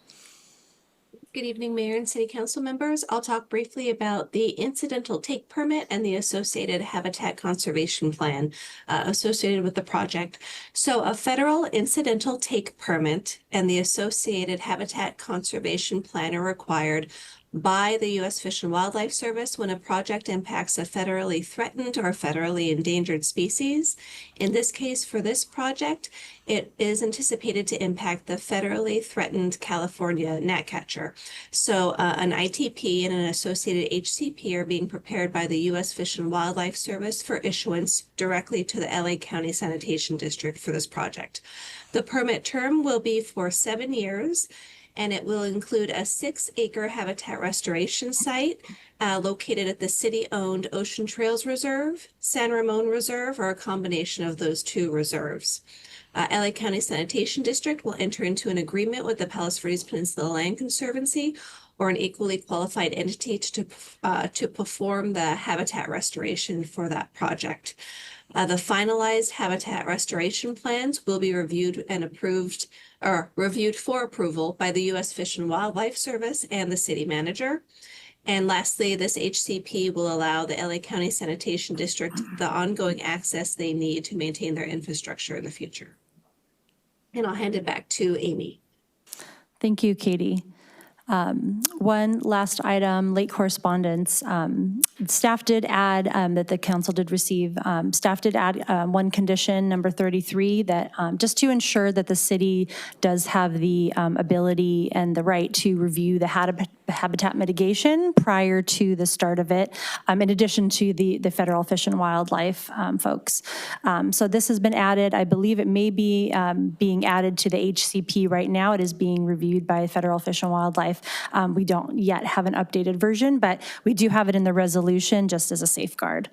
Good evening, Mayor and City Council members. I'll talk briefly about the incidental take permit and the associated habitat conservation plan associated with the project. So a federal incidental take permit and the associated habitat conservation plan are required by the U.S. Fish and Wildlife Service when a project impacts a federally threatened or federally endangered species. In this case, for this project, it is anticipated to impact the federally threatened California gnatcatcher. So an ITP and an associated HCP are being prepared by the U.S. Fish and Wildlife Service for issuance directly to the LA County Sanitation District for this project. The permit term will be for 7 years, and it will include a 6-acre habitat restoration site located at the city-owned Ocean Trails Reserve, San Ramon Reserve, or a combination of those two reserves. LA County Sanitation District will enter into an agreement with the Palos Verdes Peninsula Land Conservancy or an equally qualified entity to perform the habitat restoration for that project. The finalized habitat restoration plans will be reviewed and approved, or reviewed for approval by the U.S. Fish and Wildlife Service and the city manager. And lastly, this HCP will allow the LA County Sanitation District the ongoing access they need to maintain their infrastructure in the future. And I'll hand it back to Amy. Thank you, Katie. One last item, late correspondence. Staff did add, that the council did receive, staff did add one condition, number 33, that just to ensure that the city does have the ability and the right to review the habitat mitigation prior to the start of it, in addition to the federal Fish and Wildlife folks. So this has been added. I believe it may be being added to the HCP right now. It is being reviewed by federal Fish and Wildlife. We don't yet have an updated version, but we do have it in the resolution just as a safeguard.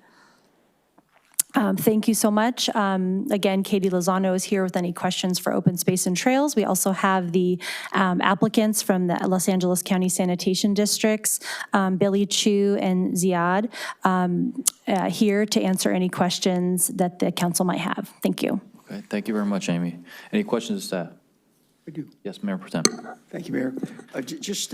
Thank you so much. Again, Katie Lozano is here with any questions for Open Space and Trails. We also have the applicants from the Los Angeles County Sanitation Districts, Billy Chu and Ziad, here to answer any questions that the council might have. Thank you. Okay, thank you very much, Amy. Any questions of staff? I do. Yes, Mayor Pro Tem. Thank you, Mayor. Just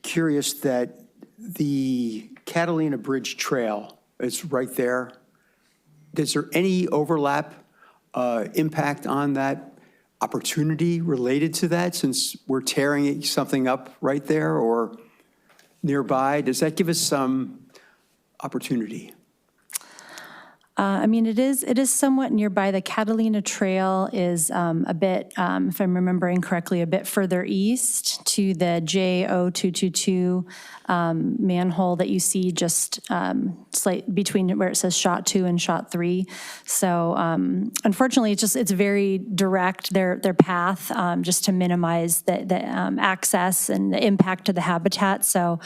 curious that the Catalina Bridge Trail is right there. Is there any overlap, impact on that opportunity related to that, since we're tearing something up right there or nearby? Does that give us some opportunity? I mean, it is somewhat nearby. The Catalina Trail is a bit, if I'm remembering correctly, a bit further east to the J0222 manhole that you see just between where it says shot 2 and shot 3. So unfortunately, it's very direct, their path, just to minimize the access and the impact to the habitat. So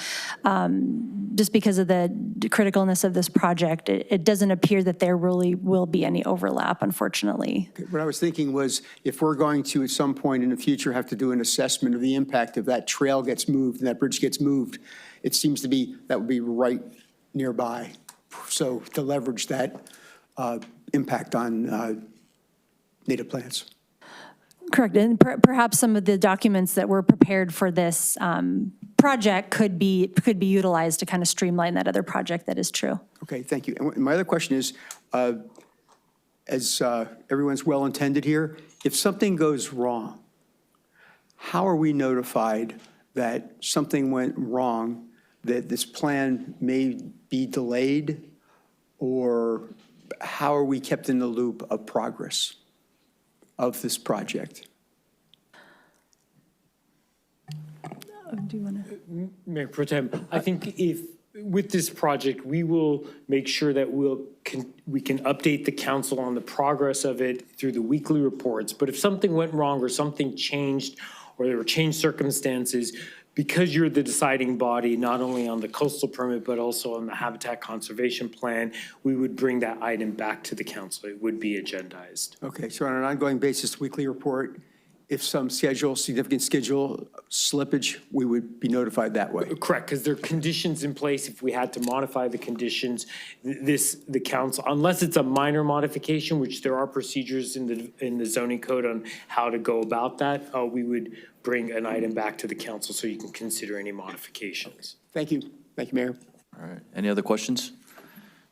just because of the criticalness of this project, it doesn't appear that there really will be any overlap, unfortunately. Okay. What I was thinking was, if we're going to, at some point in the future, have to do an assessment of the impact if that trail gets moved and that bridge gets moved, it seems to be that would be right nearby. So to leverage that impact on native plants. Correct, and perhaps some of the documents that were prepared for this project could be utilized to kind of streamline that other project. That is true. Okay, thank you. And my other question is, as everyone's well intended here, if something goes wrong, how are we notified that something went wrong, that this plan may be delayed, or how are we kept in the loop of progress of this project? Do you want to? Mayor Pro Tem, I think with this project, we will make sure that we can update the council on the progress of it through the weekly reports. But if something went wrong or something changed or there were changed circumstances, because you're the deciding body, not only on the coastal permit, but also on the habitat conservation plan, we would bring that item back to the council. It would be agendized. Okay, so on an ongoing basis, weekly report, if some significant schedule slippage, we would be notified that way. Correct, because there are conditions in place. If we had to modify the conditions, the council, unless it's a minor modification, which there are procedures in the zoning code on how to go about that, we would bring an item back to the council so you can consider any modifications. Thank you. Thank you, Mayor. All right. Any other questions?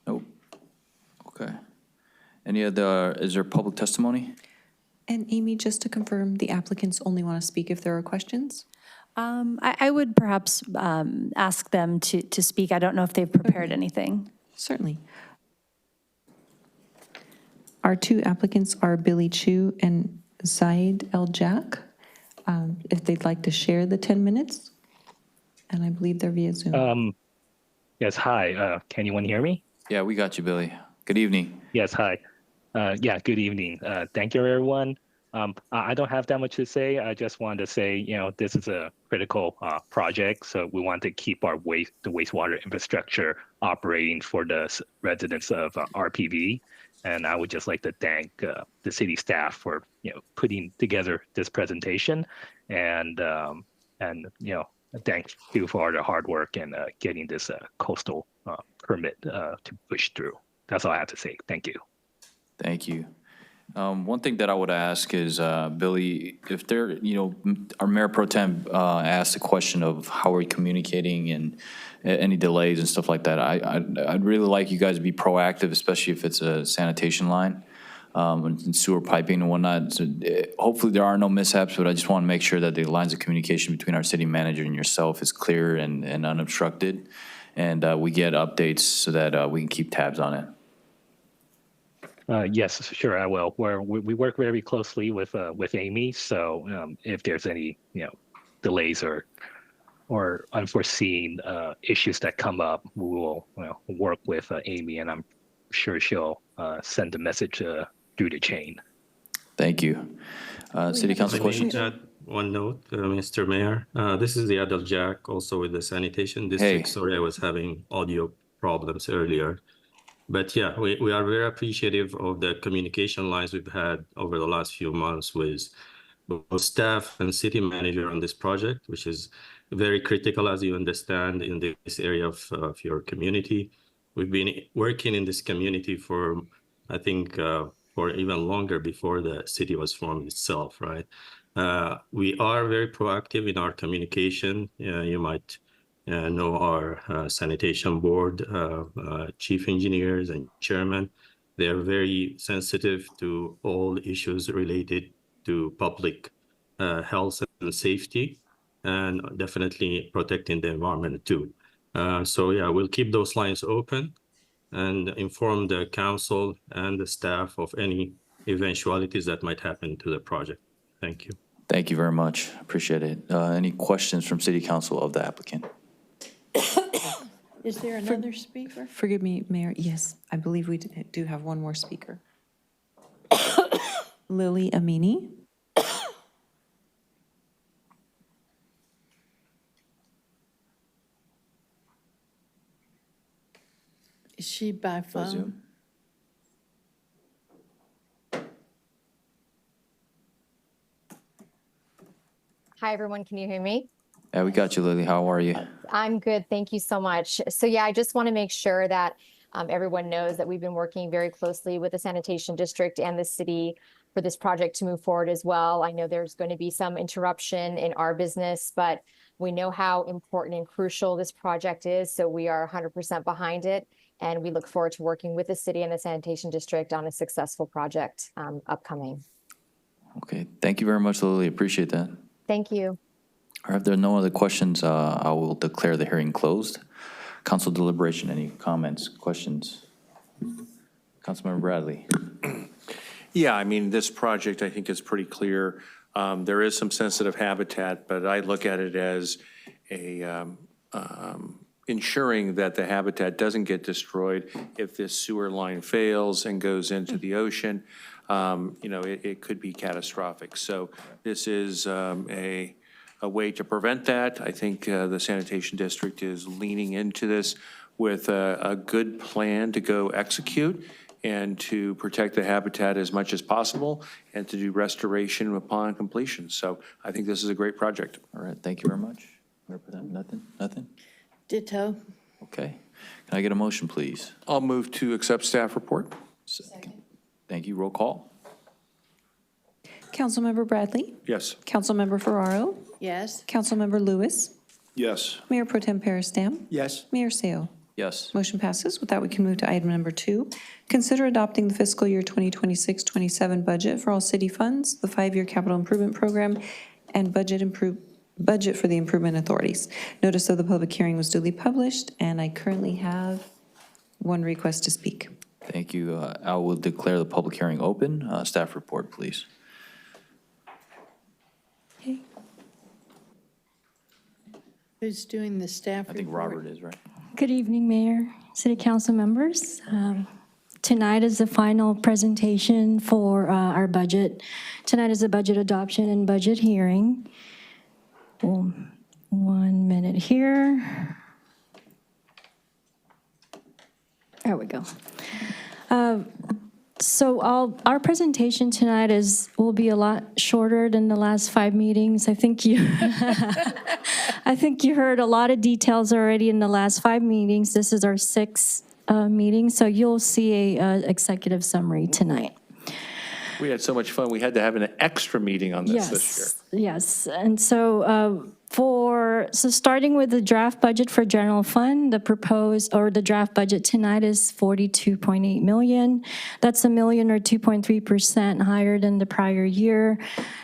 Nope. Okay. Is there public testimony? And Amy, just to confirm, the applicants only want to speak if there are questions? I would perhaps ask them to speak. I don't know if they've prepared anything. Certainly. Our two applicants are Billy Chu and Zaid El Jack. If they'd like to share the 10 minutes, and I believe they're via Zoom. Yes, hi. Can anyone hear me? Yeah, we got you, Billy. Good evening. Yes, hi. Yeah, good evening. Thank you, everyone. I don't have that much to say. I just wanted to say, this is a critical project, so we want to keep the wastewater infrastructure operating for the residents of RPV. And I would just like to thank the city staff for, putting together this presentation, and thank you for all the hard work and getting this coastal permit to push through. That's all I have to say. Thank you. Thank you. One thing that I would ask is, Billy, if there, our Mayor Pro Tem asked the question of how we're communicating and any delays and stuff like that. I'd really like you guys to be proactive, especially if it's a sanitation line and sewer piping and whatnot. So hopefully there are no mishaps, but I just want to make sure that the lines of communication between our city manager and yourself is clear and unobstructed, and we get updates so that we can keep tabs on it. Yes, sure, I will. We work very closely with Amy, so if there's any delays or unforeseen issues that come up, we will work with Amy, and I'm sure she'll send a message through the chain. Thank you. City Council questions? One note, Mr. Mayor. This is the Adel Jack, also with the Sanitation District. Hey. Sorry, I was having audio problems earlier. But yeah, we are very appreciative of the communication lines we've had over the last few months with both staff and city manager on this project, which is very critical, as you understand, in this area of your community. We've been working in this community for, I think, for even longer before the city was formed itself, right? We are very proactive in our communication. You might know our sanitation board, chief engineers and chairman. They're very sensitive to all issues related to public health and safety, and definitely protecting the environment too. So yeah, we'll keep those lines open and inform the council and the staff of any eventualities that might happen to the project. Thank you. Thank you very much. Appreciate it. Any questions from City Council of the applicant? Is there another speaker? Forgive me, Mayor. Yes, I believe we do have one more speaker. Lily Amini. Is she by phone? Zoom? Hi, everyone. Can you hear me? Yeah, we got you, Lily. How are you? I'm good. Thank you so much. So yeah, I just want to make sure that everyone knows that we've been working very closely with the sanitation district and the city for this project to move forward as well. I know there's going to be some interruption in our business, but we know how important and crucial this project is. So we are 100% behind it. And we look forward to working with the city and the sanitation district on a successful project upcoming. Okay. Thank you very much, Lily. Appreciate that. Thank you. All right, if there are no other questions, I will declare the hearing closed. Council deliberation, any comments, questions? Councilmember Bradley. Yeah, I mean, this project, I think, is pretty clear. There is some sensitive habitat, but I look at it as ensuring that the habitat doesn't get destroyed if this sewer line fails and goes into the ocean. It could be catastrophic. So this is a way to prevent that. I think the sanitation district is leaning into this with a good plan to go execute and to protect the habitat as much as possible and to do restoration upon completion. So I think this is a great project. All right, thank you very much. Nothing? Ditto. Okay. Can I get a motion, please? I'll move to accept staff report. Second. Thank you. Roll call. Councilmember Bradley? Yes. Councilmember Ferraro? Yes. Councilmember Lewis? Yes. Mayor Pro Tem Peristam? Yes. Mayor Seo? Yes. Motion passes. With that, we can move to item number 2. Consider adopting the fiscal year 2026-27 budget for all city funds, the 5-year capital improvement program, and budget for the improvement authorities. Notice of the public hearing was duly published, and I currently have one request to speak. Thank you. I will declare the public hearing open. Staff report, please. Okay. Who's doing the staff I think report? Robert is, right? Good evening, Mayor, City Council members. Tonight is the final presentation for our budget. Tonight is the budget adoption and budget hearing. 1 minute here. There we go. So our presentation tonight will be a lot shorter than the last 5 meetings. I think you heard a lot of details already in the last 5 meetings. This is our 6th meeting, so you'll see a executive summary tonight. We had so much fun. We had to have an extra meeting on this year. Yes, and so starting with the draft budget for general fund, the draft budget tonight is $42.8 million. That's $1 million or 2.3% higher than the prior year.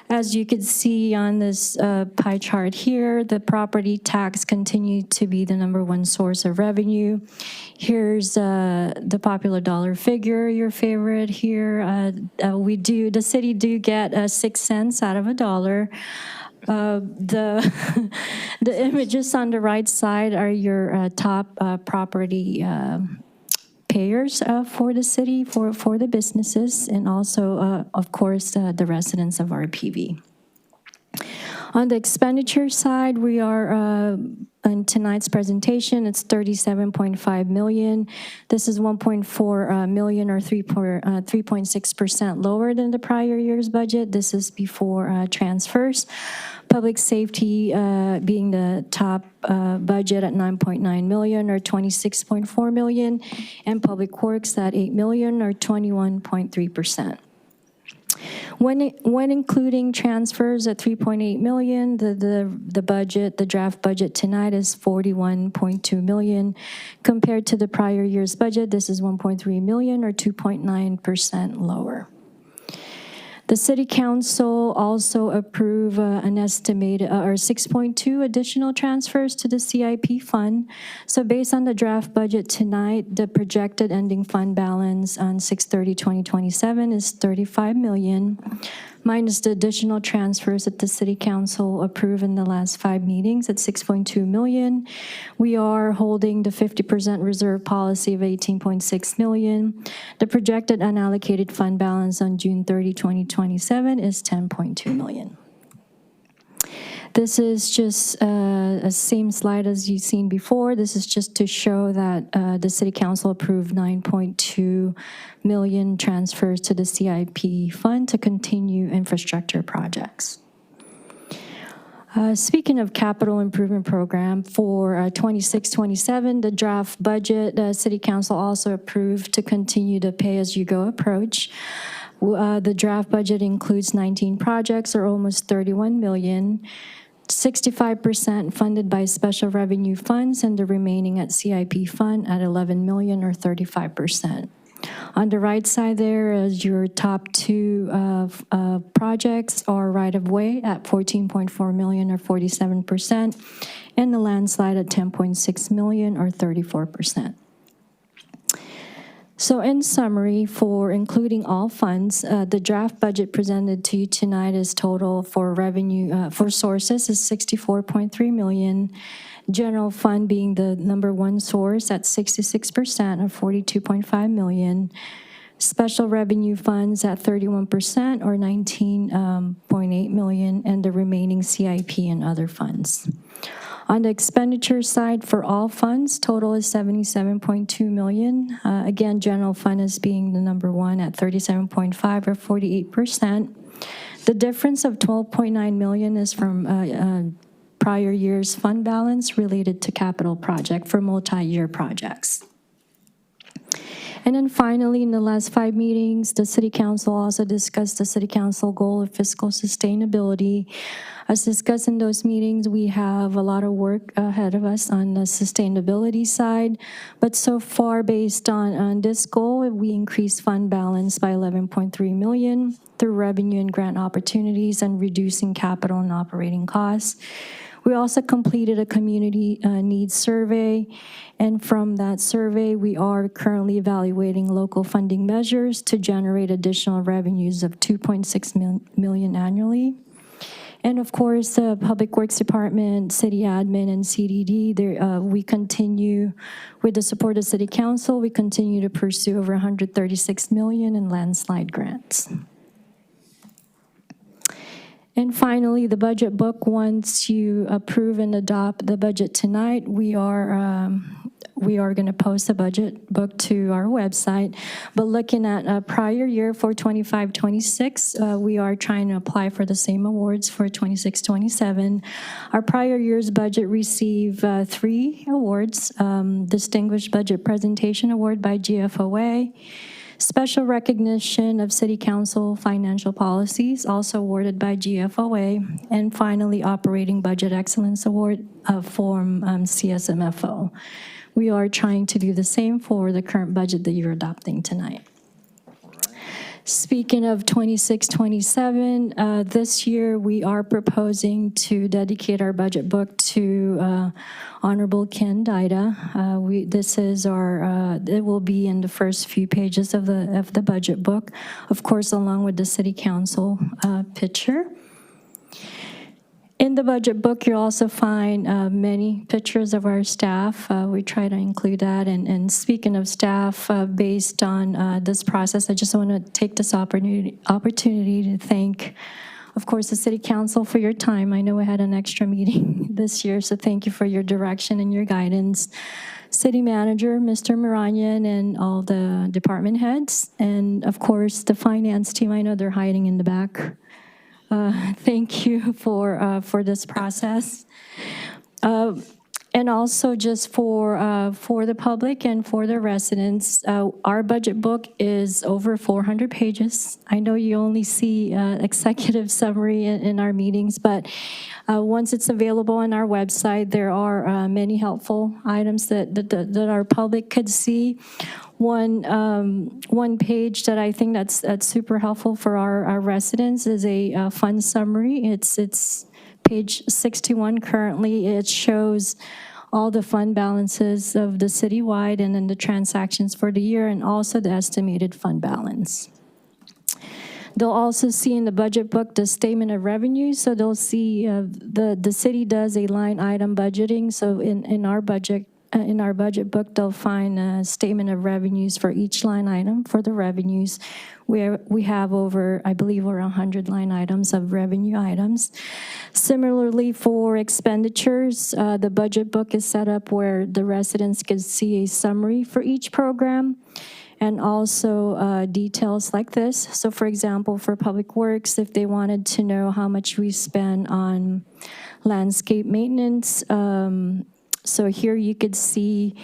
As you can see on this pie chart here, the property tax continued to be the #1 source of revenue. Here's the popular dollar figure, your favorite here. The city do get 6 cents out of a dollar. The images on the right side are your top property payers for the city, for the businesses, and also, of course, the residents of RPV. On the expenditure side, we are, in tonight's presentation, it's $37.5 million. This is $1.4 million or 3.6% lower than the prior year's budget. This is before transfers. Public safety being the top budget at $9.9 million or 26.4 million, and public works at $8 million or 21.3%. When including transfers at $3.8 million, the draft budget tonight is $41.2 million. Compared to the prior year's budget, this is $1.3 million or 2.9% lower. The City Council also approved an estimated 6.2 additional transfers to the CIP fund. So based on the draft budget tonight, the projected ending fund balance on 6/30/2027 is $35 million, minus the additional transfers that the City Council approved in the last 5 meetings at $6.2 million. We are holding the 50% reserve policy of $18.6 million. The projected unallocated fund balance on June 30, 2027 is $10.2 million. This is just a same slide as you've seen before. This is just to show that the City Council approved 9.2 million transfers to the CIP fund to continue infrastructure projects. Speaking of capital improvement program for 26-27, the draft budget, the City Council also approved to continue the pay-as-you-go approach. The draft budget includes 19 projects or almost 31 million. 65% funded by special revenue funds and the remaining at CIP fund at 11 million or 35%. On the right side there, your top two projects are right-of-way at 14.4 million or 47%, and the landslide at 10.6 million or 34%. So in summary, for including all funds, the draft budget presented to you tonight is total for revenue, for sources is 64.3 million. General fund being the number one source at 66% of 42.5 million. Special revenue funds at 31% or 19.8 million, and the remaining CIP and other funds. On the expenditure side, for all funds, total is 77.2 million. Again, general fund is being the number one at 37.5 or 48%. The difference of 12.9 million is from prior year's fund balance related to capital project for multi-year projects. And then finally, in the last 5 meetings, the City Council also discussed the City Council goal of fiscal sustainability. As discussed in those meetings, we have a lot of work ahead of us on the sustainability side. But so far, based on this goal, we increased fund balance by 11.3 million through revenue and grant opportunities and reducing capital and operating costs. We also completed a community needs survey, and from that survey, we are currently evaluating local funding measures to generate additional revenues of 2.6 million annually. And of course, the Public Works Department, City Admin, and CDD, we continue, with the support of City Council, we continue to pursue over 136 million in landslide grants. And finally, the budget book, once you approve and adopt the budget tonight, we are going to post the budget book to our website. But looking at a prior year for 25-26, we are trying to apply for the same awards for 26-27. Our prior year's budget received 3 awards: Distinguished Budget Presentation Award by GFOA, Special Recognition of City Council Financial Policies, also awarded by GFOA, and finally, Operating Budget Excellence Award from CSMFO. We are trying to do the same for the current budget that you're adopting tonight. Speaking of 26-27, this year we are proposing to dedicate our budget book to Honorable Ken Dida. This is our, it will be in the first few pages of the budget book, of course, along with the City Council picture. In the budget book, you'll also find many pictures of our staff. We try to include that. And speaking of staff, based on this process, I just want to take this opportunity to thank, of course, the City Council for your time. I know we had an extra meeting this year, so thank you for your direction and your guidance. City Manager, Mr. Miranyan, and all the department heads. And of course, the finance team, I know they're hiding in the back. Thank you for this process. And also just for the public and for the residents, our budget book is over 400 pages. I know you only see executive summary in our meetings, but once it's available on our website, there are many helpful items that our public could see. One page that I think that's super helpful for our residents is a fund summary. It's page 61 currently. It shows all the fund balances of the citywide and then the transactions for the year and also the estimated fund balance. They'll also see in the budget book the statement of revenue. So they'll see the city does a line item budgeting. So in our budget book, they'll find a statement of revenues for each line item for the revenues. We have over, I believe, over 100 line items of revenue items. Similarly, for expenditures, the budget book is set up where the residents can see a summary for each program and also details like this. So for example, for Public Works, if they wanted to know how much we spend on landscape maintenance, so here you could see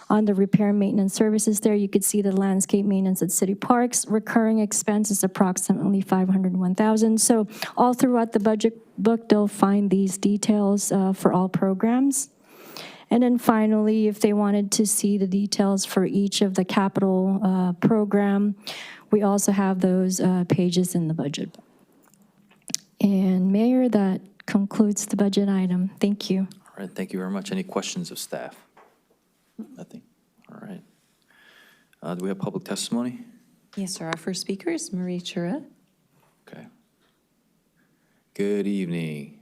on the repair and maintenance services there, you could see the landscape maintenance at city parks. Recurring expense is approximately $501,000. So all throughout the budget book, they'll find these details for all programs. And then finally, if they wanted to see the details for each of the capital program, we also have those pages in the budget. And Mayor, that concludes the budget item. Thank you. All right, thank you very much. Any questions of staff? Nothing? All right. Do we have public testimony? Yes, sir. Our first speaker is Marie Chura. Okay. Good evening.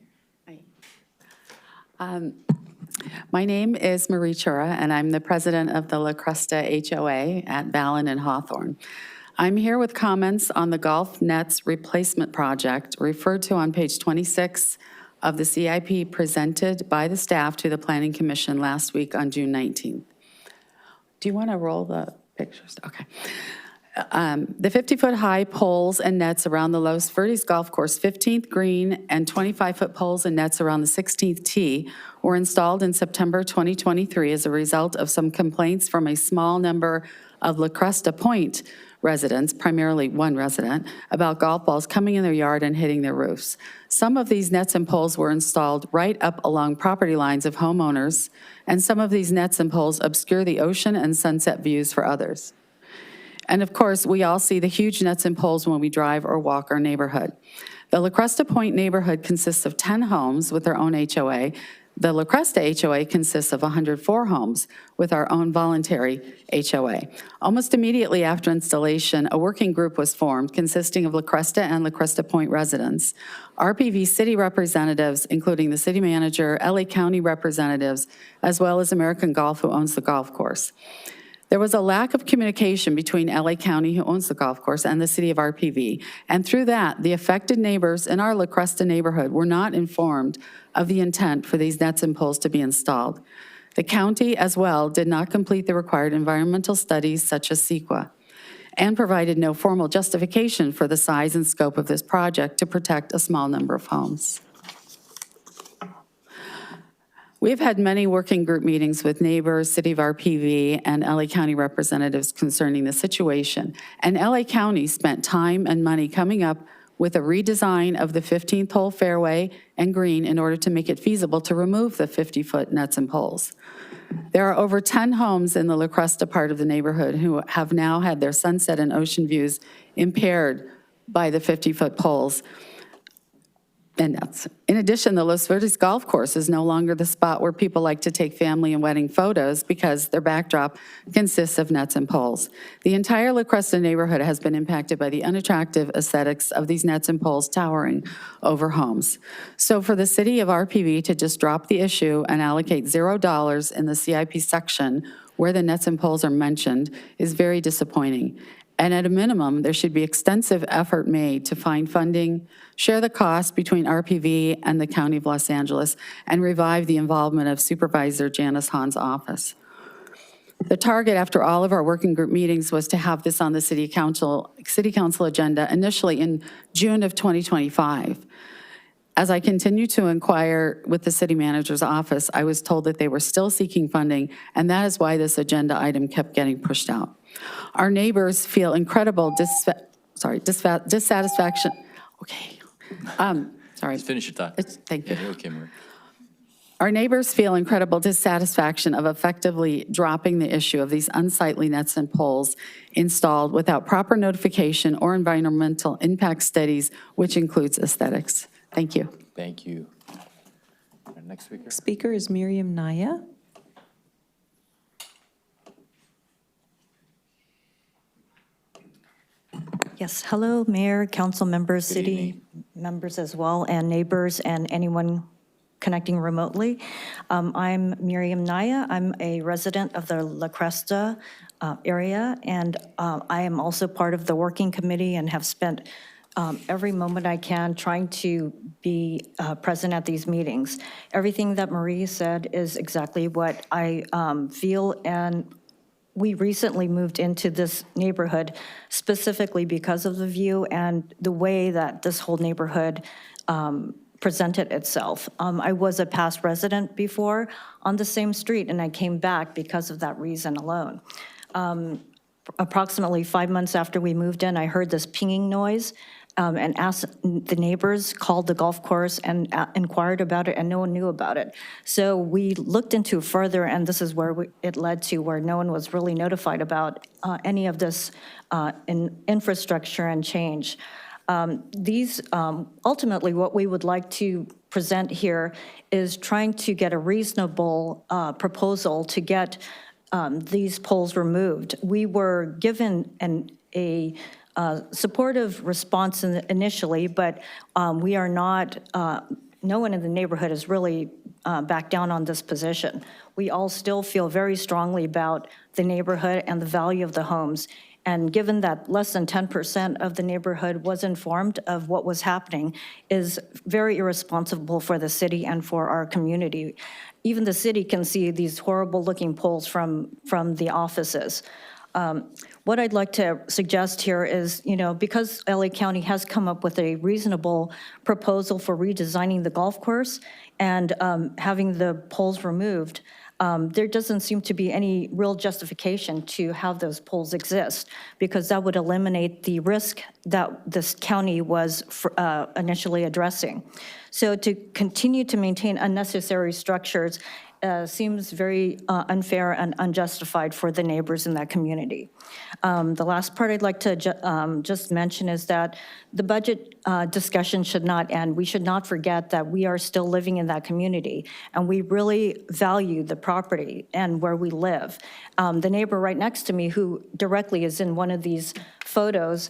My name is Marie Chura, and I'm the president of the La Cresta HOA at Ballin and Hawthorne. I'm here with comments on the golf nets replacement project referred to on page 26 of the CIP presented by the staff to the Planning Commission last week on June 19th. Do you want to roll the pictures? Okay. The 50-foot high poles and nets around the Los Verdes Golf Course 15th green and 25-foot poles and nets around the 16th tee were installed in September 2023 as a result of some complaints from a small number of La Cresta Point residents, primarily one resident, about golf balls coming in their yard and hitting their roofs. Some of these nets and poles were installed right up along property lines of homeowners, and some of these nets and poles obscure the ocean and sunset views for others. And of course, we all see the huge nets and poles when we drive or walk our neighborhood. The La Cresta Point neighborhood consists of 10 homes with their own HOA. The La Cresta HOA consists of 104 homes with our own voluntary HOA. Almost immediately after installation, a working group was formed consisting of La Cresta and La Cresta Point residents, RPV city representatives, including the city manager, LA County representatives, as well as American Golf, who owns the golf course. There was a lack of communication between LA County, who owns the golf course, and the city of RPV. And through that, the affected neighbors in our La Cresta neighborhood were not informed of the intent for these nets and poles to be installed. The county, as well, did not complete the required environmental studies, such as CEQA, and provided no formal justification for the size and scope of this project to protect a small number of homes. We've had many working group meetings with neighbors, City of RPV, and LA County representatives concerning the situation. And LA County spent time and money coming up with a redesign of the 15th hole fairway and green in order to make it feasible to remove the 50-foot nets and poles. There are over 10 homes in the La Cresta part of the neighborhood who have now had their sunset and ocean views impaired by the 50-foot poles. And that's, in addition, the Los Verdes Golf Course is no longer the spot where people like to take family and wedding photos because their backdrop consists of nets and poles. The entire La Cresta neighborhood has been impacted by the unattractive aesthetics of these nets and poles towering over homes. So for the city of RPV to just drop the issue and allocate $0 in the CIP section where the nets and poles are mentioned is very disappointing. And at a minimum, there should be extensive effort made to find funding, share the cost between RPV and the County of Los Angeles, and revive the involvement of Supervisor Janice Hahn's office. The target after all of our working group meetings was to have this on the City Council agenda initially in June of 2025. As I continued to inquire with the city manager's office, I was told that they were still seeking funding, and that is why this agenda item kept getting pushed out. Our neighbors feel incredible dissatisfaction. Okay. Sorry. Just finish your thought. Thank you. Yeah, okay, Marie. Our neighbors feel incredible dissatisfaction of effectively dropping the issue of these unsightly nets and poles installed without proper notification or environmental impact studies, which includes aesthetics. Thank you. Thank you. Our next speaker. Speaker is Miriam Naya. Yes, hello, Mayor, council members, city members as well, and neighbors, and anyone connecting remotely. I'm Miriam Naya. I'm a resident of the La Cresta area, and I am also part of the working committee and have spent every moment I can trying to be present at these meetings. Everything that Marie said is exactly what I feel, and we recently moved into this neighborhood specifically because of the view and the way that this whole neighborhood presented itself. I was a past resident before on the same street, and I came back because of that reason alone. Approximately 5 months after we moved in, I heard this pinging noise, and asked the neighbors, called the golf course and inquired about it, and no one knew about it. So we looked into further, and this is where it led to where no one was really notified about any of this infrastructure and change. Ultimately, what we would like to present here is trying to get a reasonable proposal to get these poles removed. We were given a supportive response initially, but we are not, no one in the neighborhood has really backed down on this position. We all still feel very strongly about the neighborhood and the value of the homes. And given that less than 10% of the neighborhood was informed of what was happening is very irresponsible for the city and for our community. Even the city can see these horrible looking poles from the offices. What I'd like to suggest here is, because LA County has come up with a reasonable proposal for redesigning the golf course and having the poles removed, there doesn't seem to be any real justification to have those poles exist, because that would eliminate the risk that this county was initially addressing. So to continue to maintain unnecessary structures seems very unfair and unjustified for the neighbors in that community. The last part I'd like to just mention is that the budget discussion should not end. We should not forget that we are still living in that community, and we really value the property and where we live. The neighbor right next to me, who directly is in one of these photos,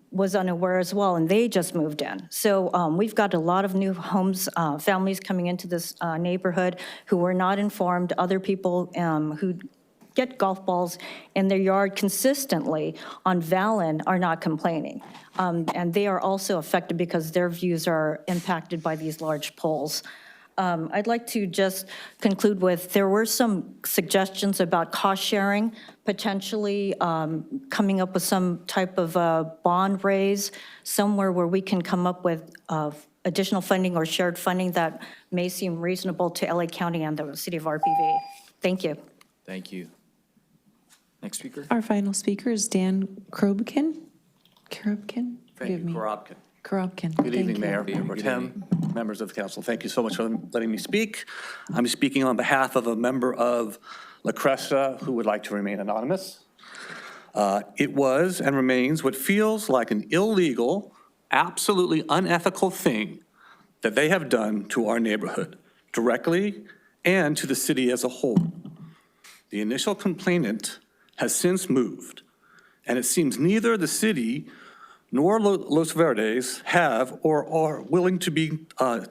was unaware as well, and they just moved in. So we've got a lot of new homes, families coming into this neighborhood who were not informed, other people who get golf balls in their yard consistently on Vallon are not complaining. And they are also affected because their views are impacted by these large poles. I'd like to just conclude with, there were some suggestions about cost sharing, potentially coming up with some type of a bond raise, somewhere where we can come up with additional funding or shared funding that may seem reasonable to LA County and the city of RPV. Thank you. Thank you. Next speaker. Our final speaker is Dan Korobkin. Forgive me. Korobkin. Good evening, Mayor, Pro Tem, members of the council. Thank you so much for letting me speak. I'm speaking on behalf of a member of La Cresta who would like to remain anonymous. It was and remains what feels like an illegal, absolutely unethical thing that they have done to our neighborhood, directly and to the city as a whole. The initial complainant has since moved, and it seems neither the city nor Los Verdes have or are willing to be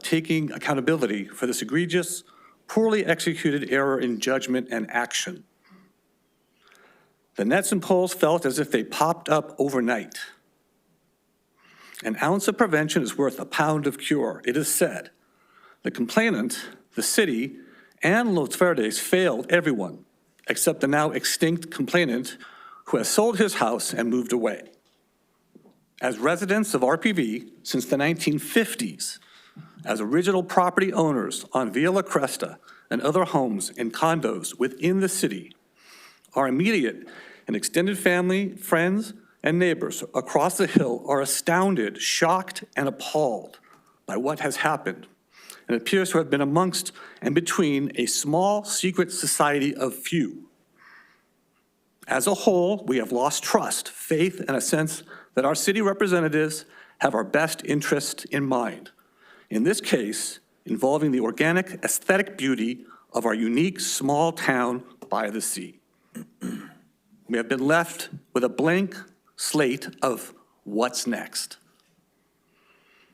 taking accountability for this egregious, poorly executed error in judgment and action. The nets and poles felt as if they popped up overnight. An ounce of prevention is worth a pound of cure, it is said. The complainant, the city, and Los Verdes failed everyone, except the now extinct complainant who has sold his house and moved away. As residents of RPV since the 1950s, as original property owners on Via La Cresta and other homes and condos within the city, our immediate and extended family, friends, and neighbors across the hill are astounded, shocked, and appalled by what has happened, and appears to have been amongst and between a small secret society of few. As a whole, we have lost trust, faith, and a sense that our city representatives have our best interest in mind. In this case, involving the organic aesthetic beauty of our unique small town by the sea. We have been left with a blank slate of what's next.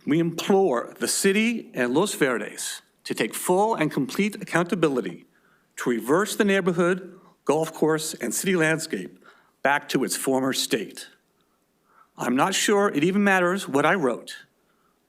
We implore the city and Los Verdes to take full and complete accountability to reverse the neighborhood, golf course, and city landscape back to its former state. I'm not sure it even matters what I wrote,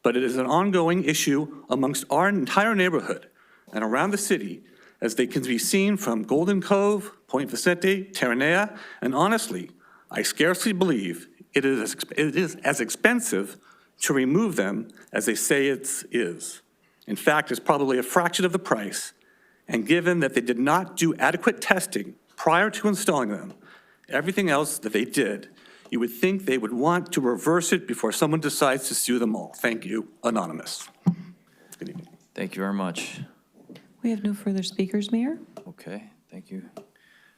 but it is an ongoing issue amongst our entire neighborhood and around the city, as they can be seen from Golden Cove, Point Vicente, Terranea, and honestly, I scarcely believe it is as expensive to remove them as they say it is. In fact, it's probably a fraction of the price, and given that they did not do adequate testing prior to installing them, everything else that they did, You would think they would want to reverse it before someone decides to sue them all. Thank you, Anonymous. Good evening. Thank you very much. We have no further speakers, Mayor. Okay, thank you.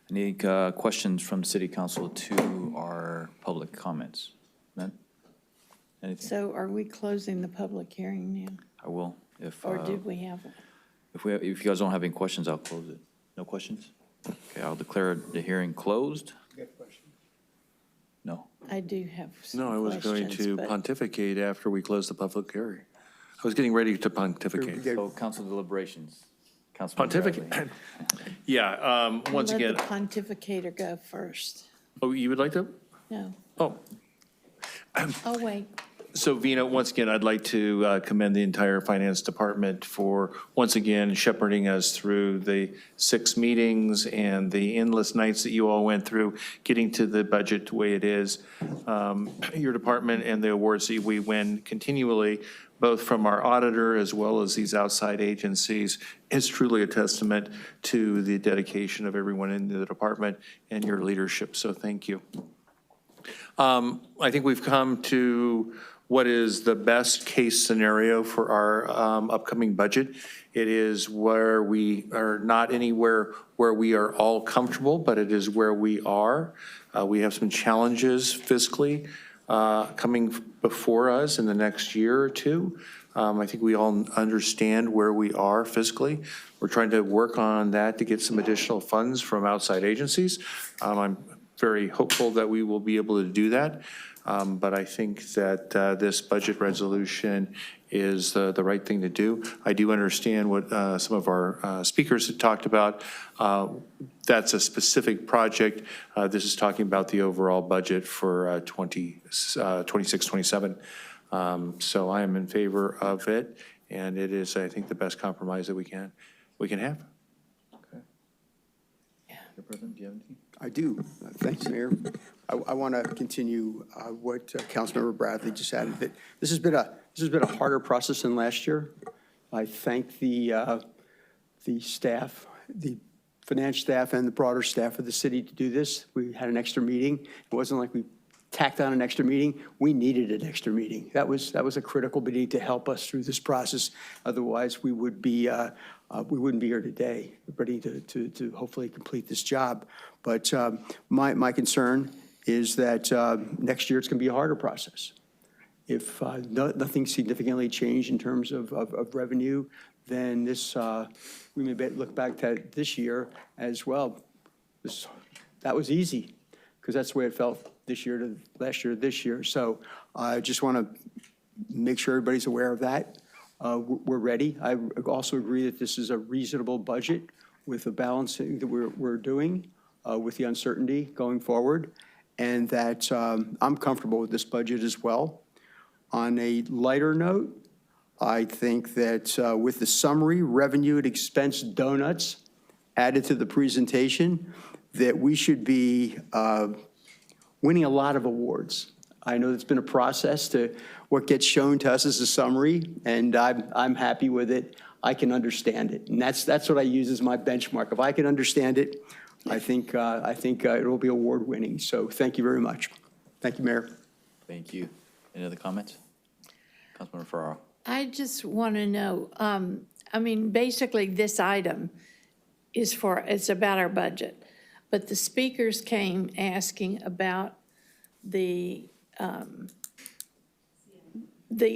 Any questions from City Council to our public comments? None? Anything? So are we closing the public hearing now? I will. If Or did we have one? if you guys don't have any questions, I'll close it. No questions? Okay, I'll declare the hearing closed. No. I do have some No, I was going questions, to but- pontificate after we close the public hearing. I was getting ready to pontificate. So council deliberations. Councilman Pontificate? Bradley. Yeah, once Let again, the pontificator go first. oh, you would like to? No. Oh, Oh, wait. so Vina, once again, I'd like to commend the entire finance department for, once again, shepherding us through the 6 meetings and the endless nights that you all went through, getting to the budget the way it is. Your department and the awards that we win continually, both from our auditor as well as these outside agencies, is truly a testament to the dedication of everyone in the department and your leadership, so thank you. I think we've come to what is the best case scenario for our upcoming budget. It is where we are not anywhere where we are all comfortable, but it is where we are. We have some challenges fiscally coming before us in the next year or two. I think we all understand where we are fiscally. We're trying to work on that to get some additional funds from outside agencies. I'm very hopeful that we will be able to do that. But I think that this budget resolution is the right thing to do. I do understand what some of our speakers have talked about. That's a specific project. This is talking about the overall budget for 26, 27. So I am in favor of it, and it is, I think, the best compromise that we can have. Okay. Mr. President, do you have anything? I do. Thanks, Mayor. I want to continue what Councilmember Bradley just added, that this has been a harder process than last year. I thank the staff, the finance staff and the broader staff of the city to do this. We had an extra meeting. It wasn't like we tacked on an extra meeting. We needed an extra meeting. That was a critical meeting to help us through this process. Otherwise, we wouldn't be here today, ready to hopefully complete this job. But my concern is that next year it's going to be a harder process. If nothing significantly changed in terms of revenue, then we may look back to this year as well. That was easy, because that's the way it felt this year to last year to this year. So I just want to make sure everybody's aware of that. We're ready. I also agree that this is a reasonable budget with the balancing that we're doing with the uncertainty going forward, and that I'm comfortable with this budget as well. On a lighter note, I think that with the summary revenue and expense donuts added to the presentation, that we should be winning a lot of awards. I know it's been a process to what gets shown to us as a summary, and I'm happy with it. I can understand it, and that's what I use as my benchmark. If I can understand it, I think it will be award-winning. So thank you very much. Thank you, Mayor. Thank you. Any other comments? Councilmember Ferraro. I just want to know, I mean, basically this item it's about our budget, but the speakers came asking about the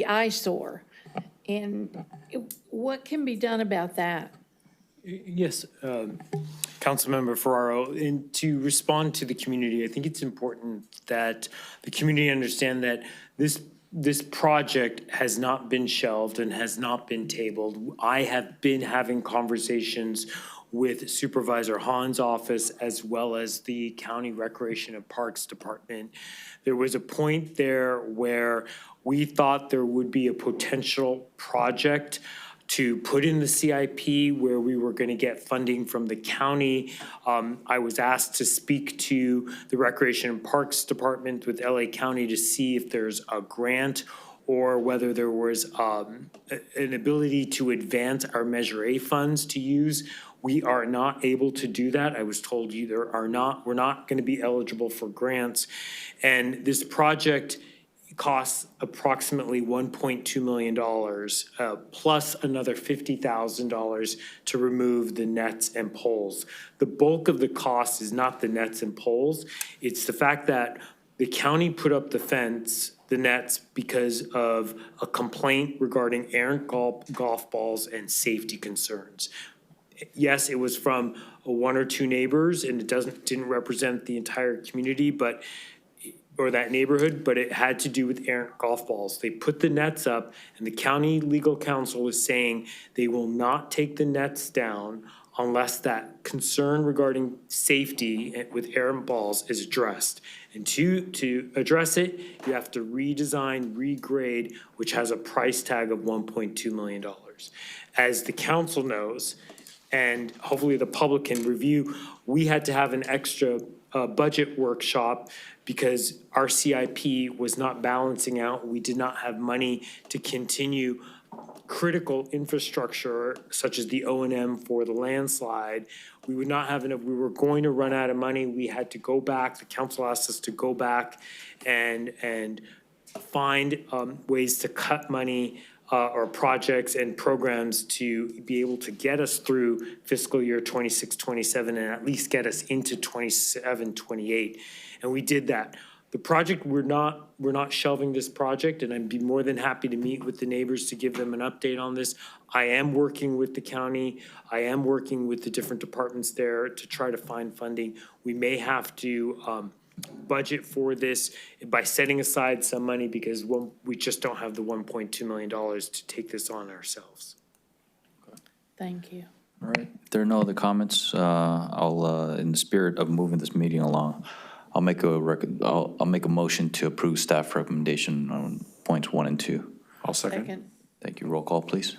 eyesore, and what can be done about that? Yes, Councilmember Ferraro, and to respond to the community, I think it's important that the community understand that this project has not been shelved and has not been tabled. I have been having conversations with Supervisor Hahn's office as well as the County Recreation and Parks Department. There was a point there where we thought there would be a potential project to put in the CIP where we were going to get funding from the county. I was asked to speak to the Recreation and Parks Department with LA County to see if there's a grant or whether there was an ability to advance our Measure A funds to use. We are not able to do that. I was told we're not going to be eligible for grants. And this project costs approximately $1.2 million, plus another $50,000 to remove the nets and poles. The bulk of the cost is not the nets and poles. It's the fact that the county put up the nets, because of a complaint regarding errant golf balls and safety concerns. Yes, it was from one or two neighbors, and it didn't represent the entire community, or that neighborhood, but it had to do with errant golf balls. They put the nets up, and the county legal counsel is saying they will not take the nets down unless that concern regarding safety with errant balls is addressed. And to address it, you have to redesign, regrade, which has a price tag of $1.2 million. As the council knows, and hopefully the public can review, we had to have an extra budget workshop because our CIP was not balancing out. We did not have money to continue critical infrastructure such as the O&M for the landslide. We would not have enough. We were going to run out of money. We had to go back. The council asked us to go back and find ways to cut money or projects and programs to be able to get us through fiscal year 26, 27, and at least get us into 27, 28. And we did that. The project, we're not shelving this project, and I'd be more than happy to meet with the neighbors to give them an update on this. I am working with the county. I am working with the different departments there to try to find funding. We may have to budget for this by setting aside some money because we just don't have the $1.2 million to take this on ourselves. Thank you. All right. If there are no other comments, I'll, in the spirit of moving this meeting along, I'll make a motion to approve staff recommendation on points 1 and 2. I'll second. Thank you. Roll call, please.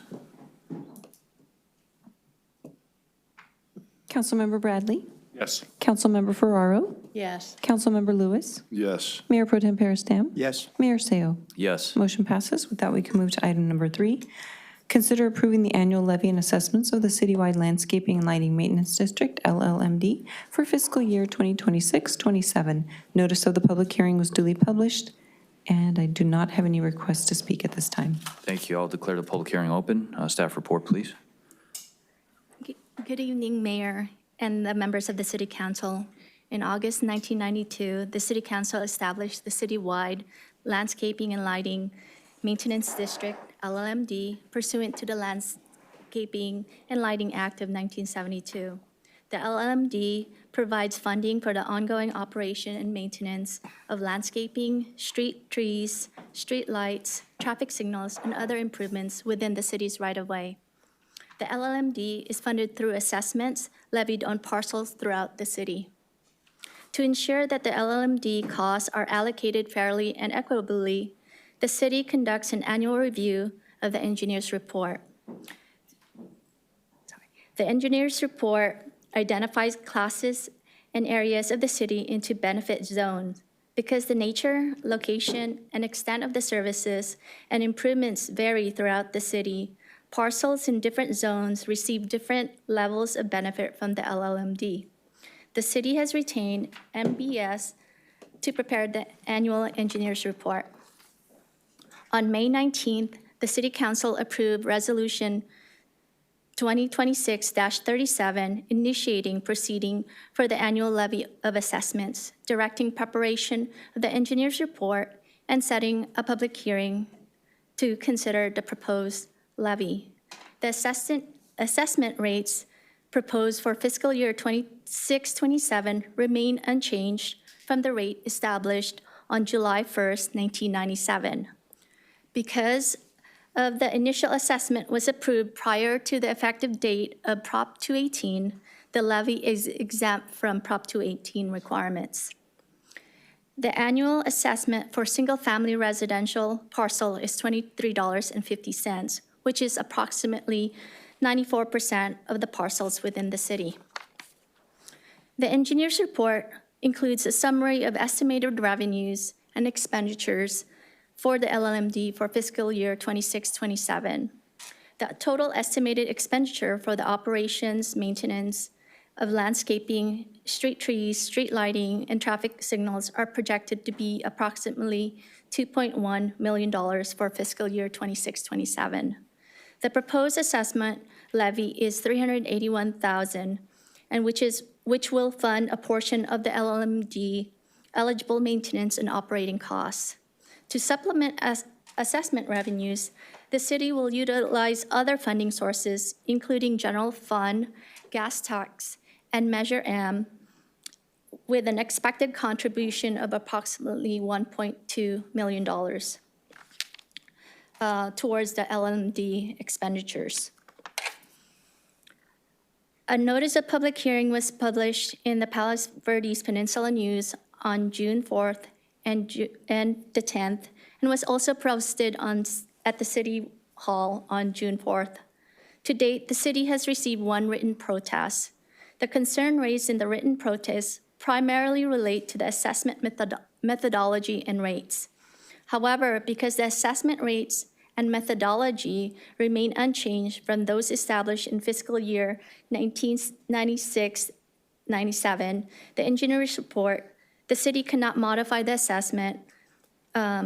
Councilmember Bradley? Yes. Councilmember Ferraro? Yes. Councilmember Lewis? Yes. Mayor Pro Tem Peristam? Yes. Mayor Seo? Yes. Motion passes. With that, we can move to item number 3. Consider approving the annual levy and assessments of the Citywide Landscaping and Lighting Maintenance District, LLMD, for fiscal year 2026-27. Notice of the public hearing was duly published, and I do not have any requests to speak at this time. Thank you. I'll declare the public hearing open. Staff report, please. Good evening, Mayor and the members of the City Council. In August 1992, the City Council established the Citywide Landscaping and Lighting Maintenance District, LLMD, pursuant to the Landscaping and Lighting Act of 1972. The LLMD provides funding for the ongoing operation and maintenance of landscaping, street trees, street lights, traffic signals, and other improvements within the city's right-of-way. The LLMD is funded through assessments levied on parcels throughout the city. To ensure that the LLMD costs are allocated fairly and equitably, the city conducts an annual review of the engineer's report. The engineer's report identifies classes and areas of the city into benefit zones. Because the nature, location, and extent of the services and improvements vary throughout the city, parcels in different zones receive different levels of benefit from the LLMD. The city has retained MBS to prepare the annual engineer's report. On May 19th, the City Council approved Resolution 2026-37, initiating proceeding for the annual levy of assessments, directing preparation of the engineer's report, and setting a public hearing to consider the proposed levy. The assessment rates proposed for fiscal year 26-27 remain unchanged from the rate established on July 1st, 1997. Because of the initial assessment was approved prior to the effective date of Prop 218, the levy is exempt from Prop 218 requirements. The annual assessment for single-family residential parcel is $23.50, which is approximately 94% of the parcels within the city. The engineer's report includes a summary of estimated revenues and expenditures for the LLMD for fiscal year 26-27. The total estimated expenditure for the operations, maintenance of landscaping, street trees, street lighting, and traffic signals are projected to be approximately $2.1 million for fiscal year 26-27. The proposed assessment levy is $381,000, and which will fund a portion of the LLMD eligible maintenance and operating costs. To supplement assessment revenues, the city will utilize other funding sources, including general fund, gas tax, and Measure M, with an expected contribution of approximately $1.2 million towards the LMD expenditures. A notice of public hearing was published in the Palos Verdes Peninsula News on June 4th and the 10th, and was also posted at the City Hall on June 4th. To date, the city has received one written protest. The concern raised in the written protest primarily relate to the assessment methodology and rates. However, because the assessment rates and methodology remain unchanged from those established in fiscal year 1996-97, the engineer's report, the city cannot modify the assessment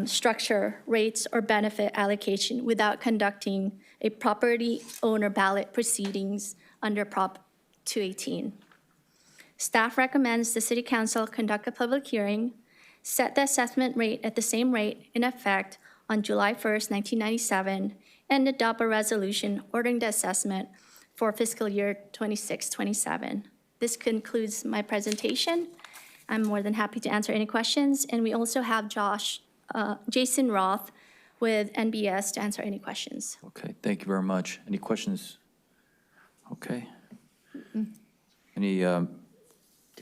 structure, rates, or benefit allocation without conducting a property owner ballot proceedings under Prop 218. Staff recommends the City Council conduct a public hearing, set the assessment rate at the same rate in effect on July 1st, 1997, and adopt a resolution ordering the assessment for fiscal year 26-27. This concludes my presentation. I'm more than happy to answer any questions, and we also have Jason Roth with NBS to answer any questions. Okay, thank you very much. Any questions? Okay. Any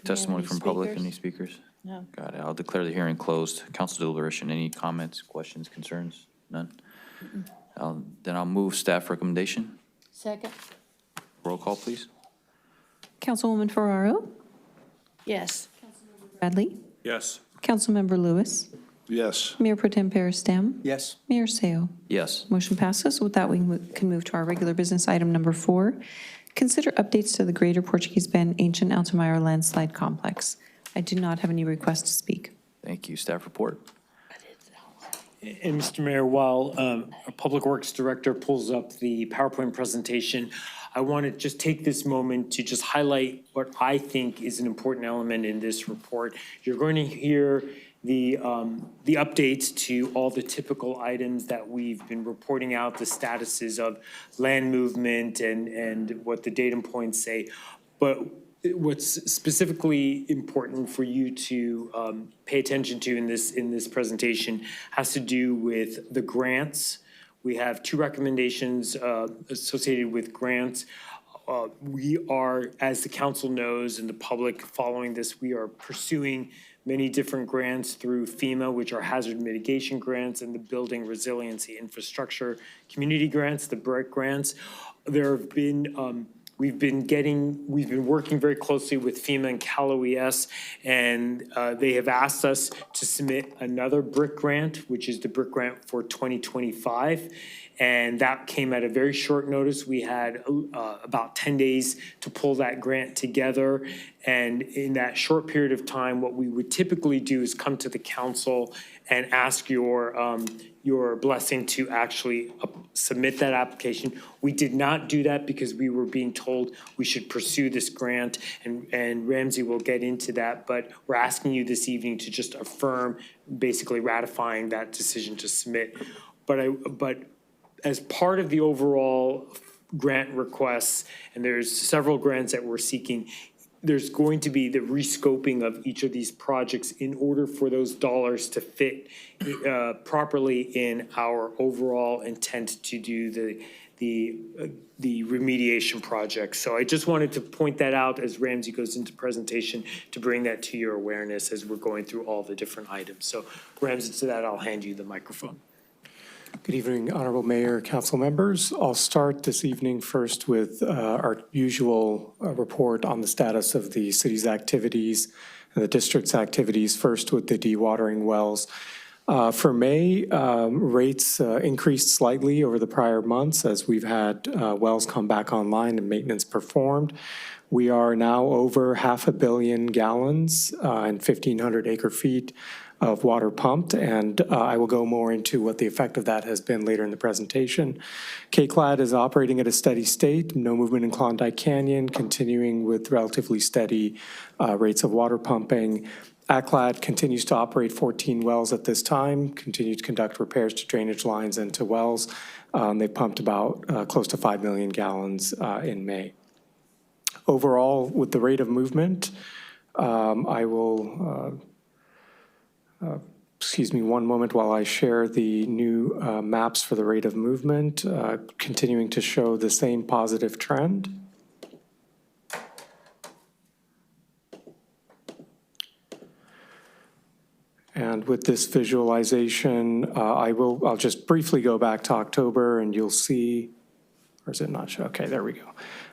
testimony from public? Any speakers? No. Got it. I'll declare the hearing closed. Council deliberation. Any comments, questions, concerns? None? Then I'll move staff recommendation. Second. Roll call, please. Councilwoman Ferraro? Yes. Bradley? Yes. Councilmember Lewis? Yes. Mayor Pro Tem Peristem? Yes. Mayor Seo? Yes. Motion passes. With that, we can move to our regular business item number 4. Consider updates to the Greater Portuguese Bend Ancient Altamira Landslide Complex. I do not have any requests to speak. Thank you. Staff report. And Mr. Mayor, while our Public Works Director pulls up the PowerPoint presentation, I want to just take this moment to just highlight what I think is an important element in this report. You're going to hear the updates to all the typical items that we've been reporting out, the statuses of land movement and what the datum points say. But what's specifically important for you to pay attention to in this presentation has to do with the grants. We have 2 recommendations associated with grants. We are, as the council knows and the public following this, we are pursuing many different grants through FEMA, which are hazard mitigation grants, and the Building Resiliency Infrastructure Community Grants, the BRIC grants. There have been we've been working very closely with FEMA and Cal OES, and they have asked us to submit another BRIC grant, which is the BRIC grant for 2025. And that came at a very short notice. We had about 10 days to pull that grant together. And in that short period of time, what we would typically do is come to the council and ask your blessing to actually submit that application. We did not do that because we were being told we should pursue this grant, and Ramsey will get into that. But we're asking you this evening to just affirm, basically ratifying that decision to submit. But as part of the overall grant requests, and there's several grants that we're seeking, there's going to be the rescoping of each of these projects in order for those dollars to fit properly in our overall intent to do the remediation project. So I just wanted to point that out as Ramsey goes into presentation to bring that to your awareness as we're going through all the different items. So Ramsey, to that, I'll hand you the microphone. Good evening, Honorable Mayor, council members. I'll start this evening first with our usual report on the status of the city's activities and the district's activities, first with the dewatering wells. For May, rates increased slightly over the prior months as we've had wells come back online and maintenance performed. We are now over 500 million gallons and 1,500 acre-feet of water pumped, and I will go more into what the effect of that has been later in the presentation. KCLAD is operating at a steady state, no movement in Klondike Canyon, continuing with relatively steady rates of water pumping. ACLAD continues to operate 14 wells at this time, continue to conduct repairs to drainage lines and to wells. They pumped about close to 5 million gallons in May. Overall, with the rate of movement, I will, excuse me one moment while I share the new maps for the rate of movement, continuing to show the same positive trend. And with this visualization, I'll just briefly go back to October and you'll see, or is it not? Okay, there we go.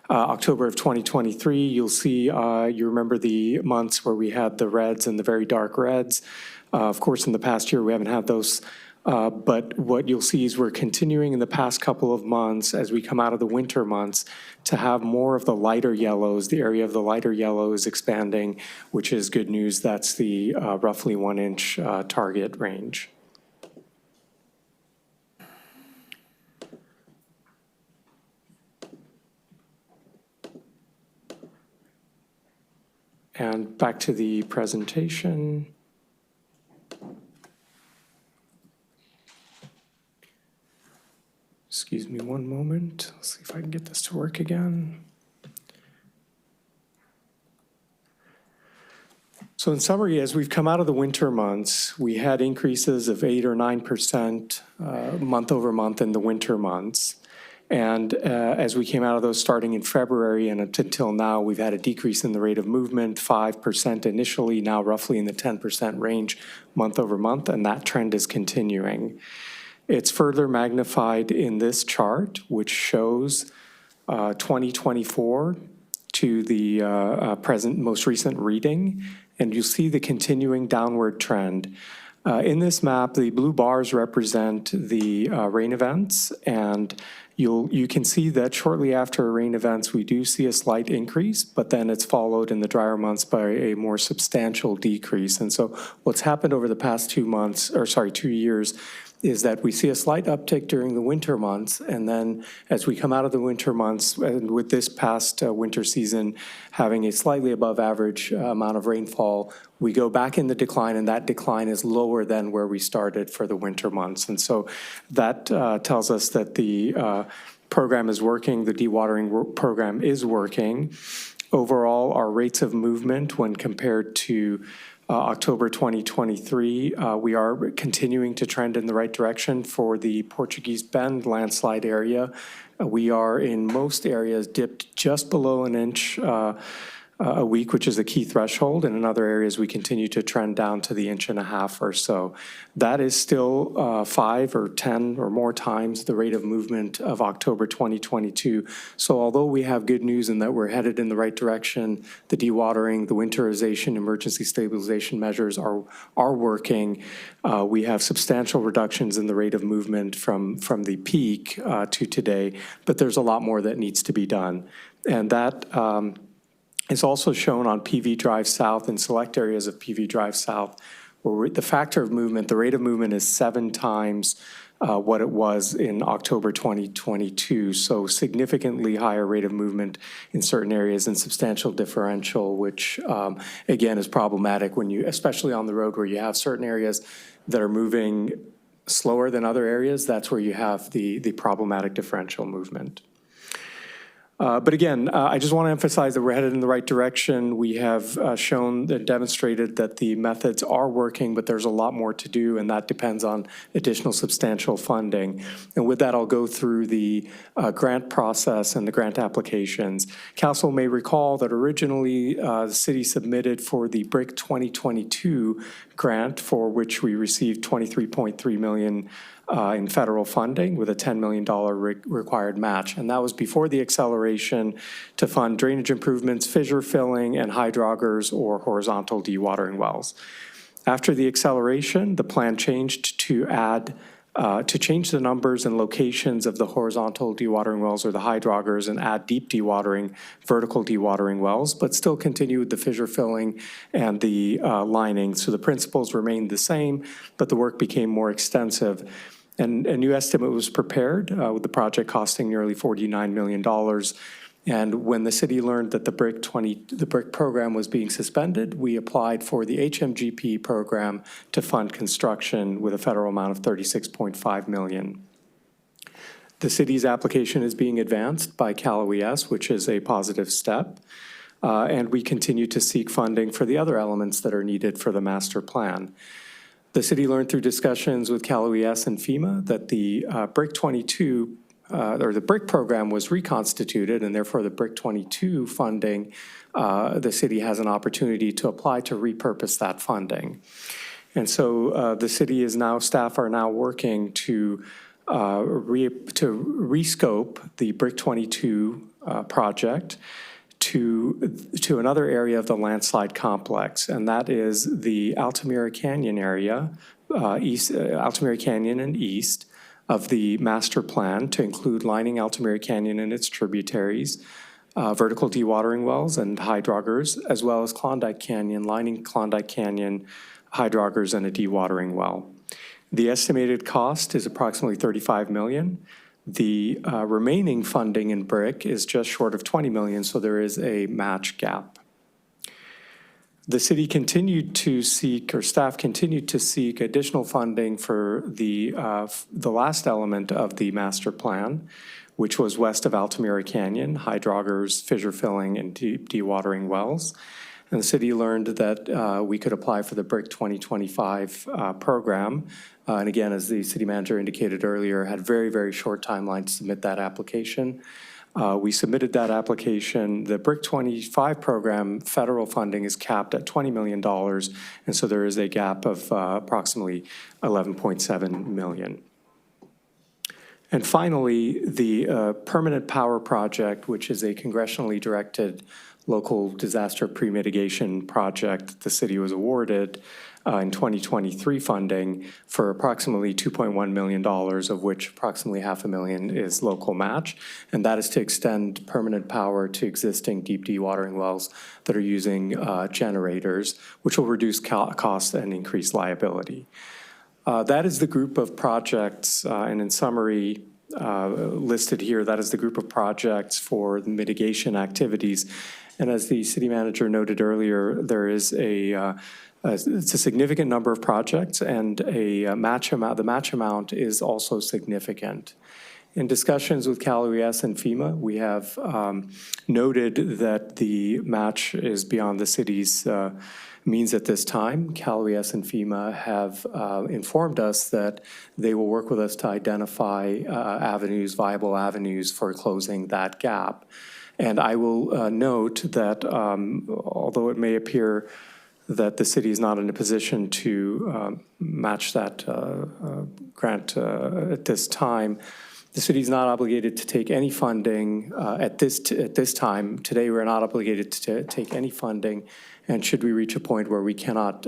October of 2023, you'll see, you remember the months where we had the reds and the very dark reds. Of course, in the past year, we haven't had those. But what you'll see is we're continuing in the past couple of months as we come out of the winter months to have more of the lighter yellows. The area of the lighter yellow is expanding, which is good news. That's the roughly 1 inch target range. And back to the presentation. Excuse me one moment. Let's see if I can get this to work again. So in summary, as we've come out of the winter months, we had increases of 8 or 9% month over month in the winter months. And as we came out of those starting in February and until now, we've had a decrease in the rate of movement, 5% initially, now roughly in the 10% range month over month, and that trend is continuing. It's further magnified in this chart, which shows 2024 to the present most recent reading, and you'll see the continuing downward trend. In this map, the blue bars represent the rain events, and you can see that shortly after rain events, we do see a slight increase, but then it's followed in the drier months by a more substantial decrease. And so what's happened over the past 2 years is that we see a slight uptick during the winter months, and then as we come out of the winter months, and with this past winter season having a slightly above average amount of rainfall, we go back in the decline, and that decline is lower than where we started for the winter months. And so that tells us that the program is working, the dewatering program is working. Overall, our rates of movement when compared to October 2023, we are continuing to trend in the right direction for the Portuguese Bend landslide area. We are in most areas dipped just below an inch a week, which is a key threshold, and in other areas we continue to trend down to the 1.5 inches or so. That is still 5 or 10 or more times the rate of movement of October 2022. So although we have good news in that we're headed in the right direction, the dewatering, the winterization, emergency stabilization measures are working. We have substantial reductions in the rate of movement from the peak to today, but there's a lot more that needs to be done. And that is also shown on PV Drive South and select areas of PV Drive South, where the factor of movement, the rate of movement is 7 times what it was in October 2022. So significantly higher rate of movement in certain areas and substantial differential, which again is problematic when you, especially on the road where you have certain areas that are moving slower than other areas, that's where you have the problematic differential movement. But again, I just want to emphasize that we're headed in the right direction. We have shown and demonstrated that the methods are working, but there's a lot more to do, and that depends on additional substantial funding. And with that, I'll go through the grant process and the grant applications. Council may recall that originally the city submitted for the BRIC 2022 grant, for which we received $23.3 million in federal funding with a $10 million required match. And that was before the acceleration to fund drainage improvements, fissure filling, and hydroggers or horizontal dewatering wells. After the acceleration, the plan changed to change the numbers and locations of the horizontal dewatering wells or the hydroggers and add deep dewatering, vertical dewatering wells, but still continue with the fissure filling and the lining. So the principles remained the same, but the work became more extensive. And a new estimate was prepared with the project costing nearly $49 million. And when the city learned that the BRIC program was being suspended, we applied for the HMGP program to fund construction with a federal amount of $36.5 million. The city's application is being advanced by Cal OES, which is a positive step. And we continue to seek funding for the other elements that are needed for the master plan. The city learned through discussions with Cal OES and FEMA that the BRIC 22 or the BRIC program was reconstituted, and therefore the BRIC 22 funding, the city has an opportunity to apply to repurpose that funding. And so the city is now, staff are now working to rescope the BRIC 22 project to another area of the landslide complex, and that is the Altamira Canyon area, Altamira Canyon and east, of the master plan to include lining Altamira Canyon and its tributaries, vertical dewatering wells and hydroggers, as well as Klondike Canyon, lining Klondike Canyon, hydroggers, and a dewatering well. The estimated cost is approximately $35 million. The remaining funding in BRIC is just short of $20 million, so there is a match gap. The city continued to seek, or staff continued to seek, additional funding for the last element of the master plan, which was west of Altamira Canyon, hydroggers, fissure filling, and dewatering wells. And the city learned that we could apply for the BRIC 2025 program. And again, as the city manager indicated earlier, had very, very short timeline to submit that application. We submitted that application. The BRIC 25 program federal funding is capped at $20 million, and so there is a gap of approximately $11.7 million. And finally, the Permanent Power Project, which is a congressionally directed local disaster pre-mitigation project the city was awarded in 2023 funding for approximately $2.1 million, of which approximately $500,000 is local match. And that is to extend permanent power to existing deep dewatering wells that are using generators, which will reduce costs and increase liability. That is the group of projects, and in summary, listed here, that is the group of projects for the mitigation activities. And as the city manager noted earlier, there is it's a significant number of projects, and a match amount. The match amount is also significant. In discussions with Cal OES and FEMA, we have noted that the match is beyond the city's means at this time. Cal OES and FEMA have informed us that they will work with us to identify viable avenues for closing that gap. And I will note that although it may appear that the city is not in a position to match that grant at this time, the city is not obligated to take any funding at this time. Today, we're not obligated to take any funding, and should we reach a point where we cannot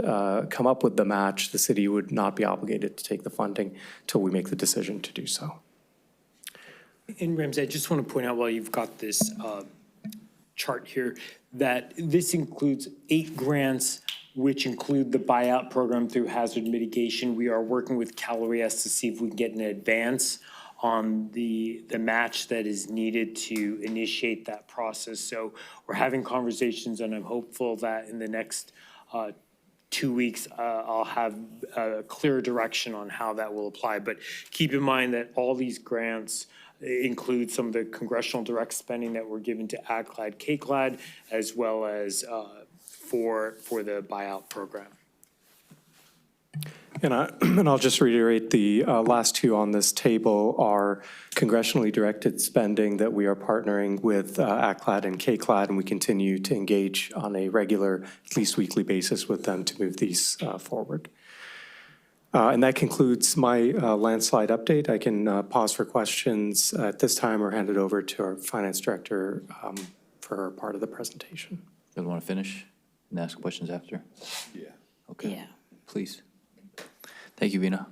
come up with the match, the city would not be obligated to take the funding until we make the decision to do so. And Ramsey, I just want to point out while you've got this chart here, that this includes 8 grants, which include the buyout program through hazard mitigation. We are working with Cal OES to see if we can get an advance on the match that is needed to initiate that process. So we're having conversations, and I'm hopeful that in the next 2 weeks, I'll have a clear direction on how that will apply. But keep in mind that all these grants include some of the congressional direct spending that were given to ADCLAD, KCLAD, as well as for the buyout program. And I'll just reiterate the last 2 on this table are congressionally directed spending that we are partnering with ADCLAD and KCLAD, and we continue to engage on a regular, at least weekly basis with them to move these forward. And that concludes my landslide update. I can pause for questions at this time or hand it over to our finance director for her part of the presentation. You want to finish and ask questions after? Yeah. Okay. Yeah. please. Thank you, Vina.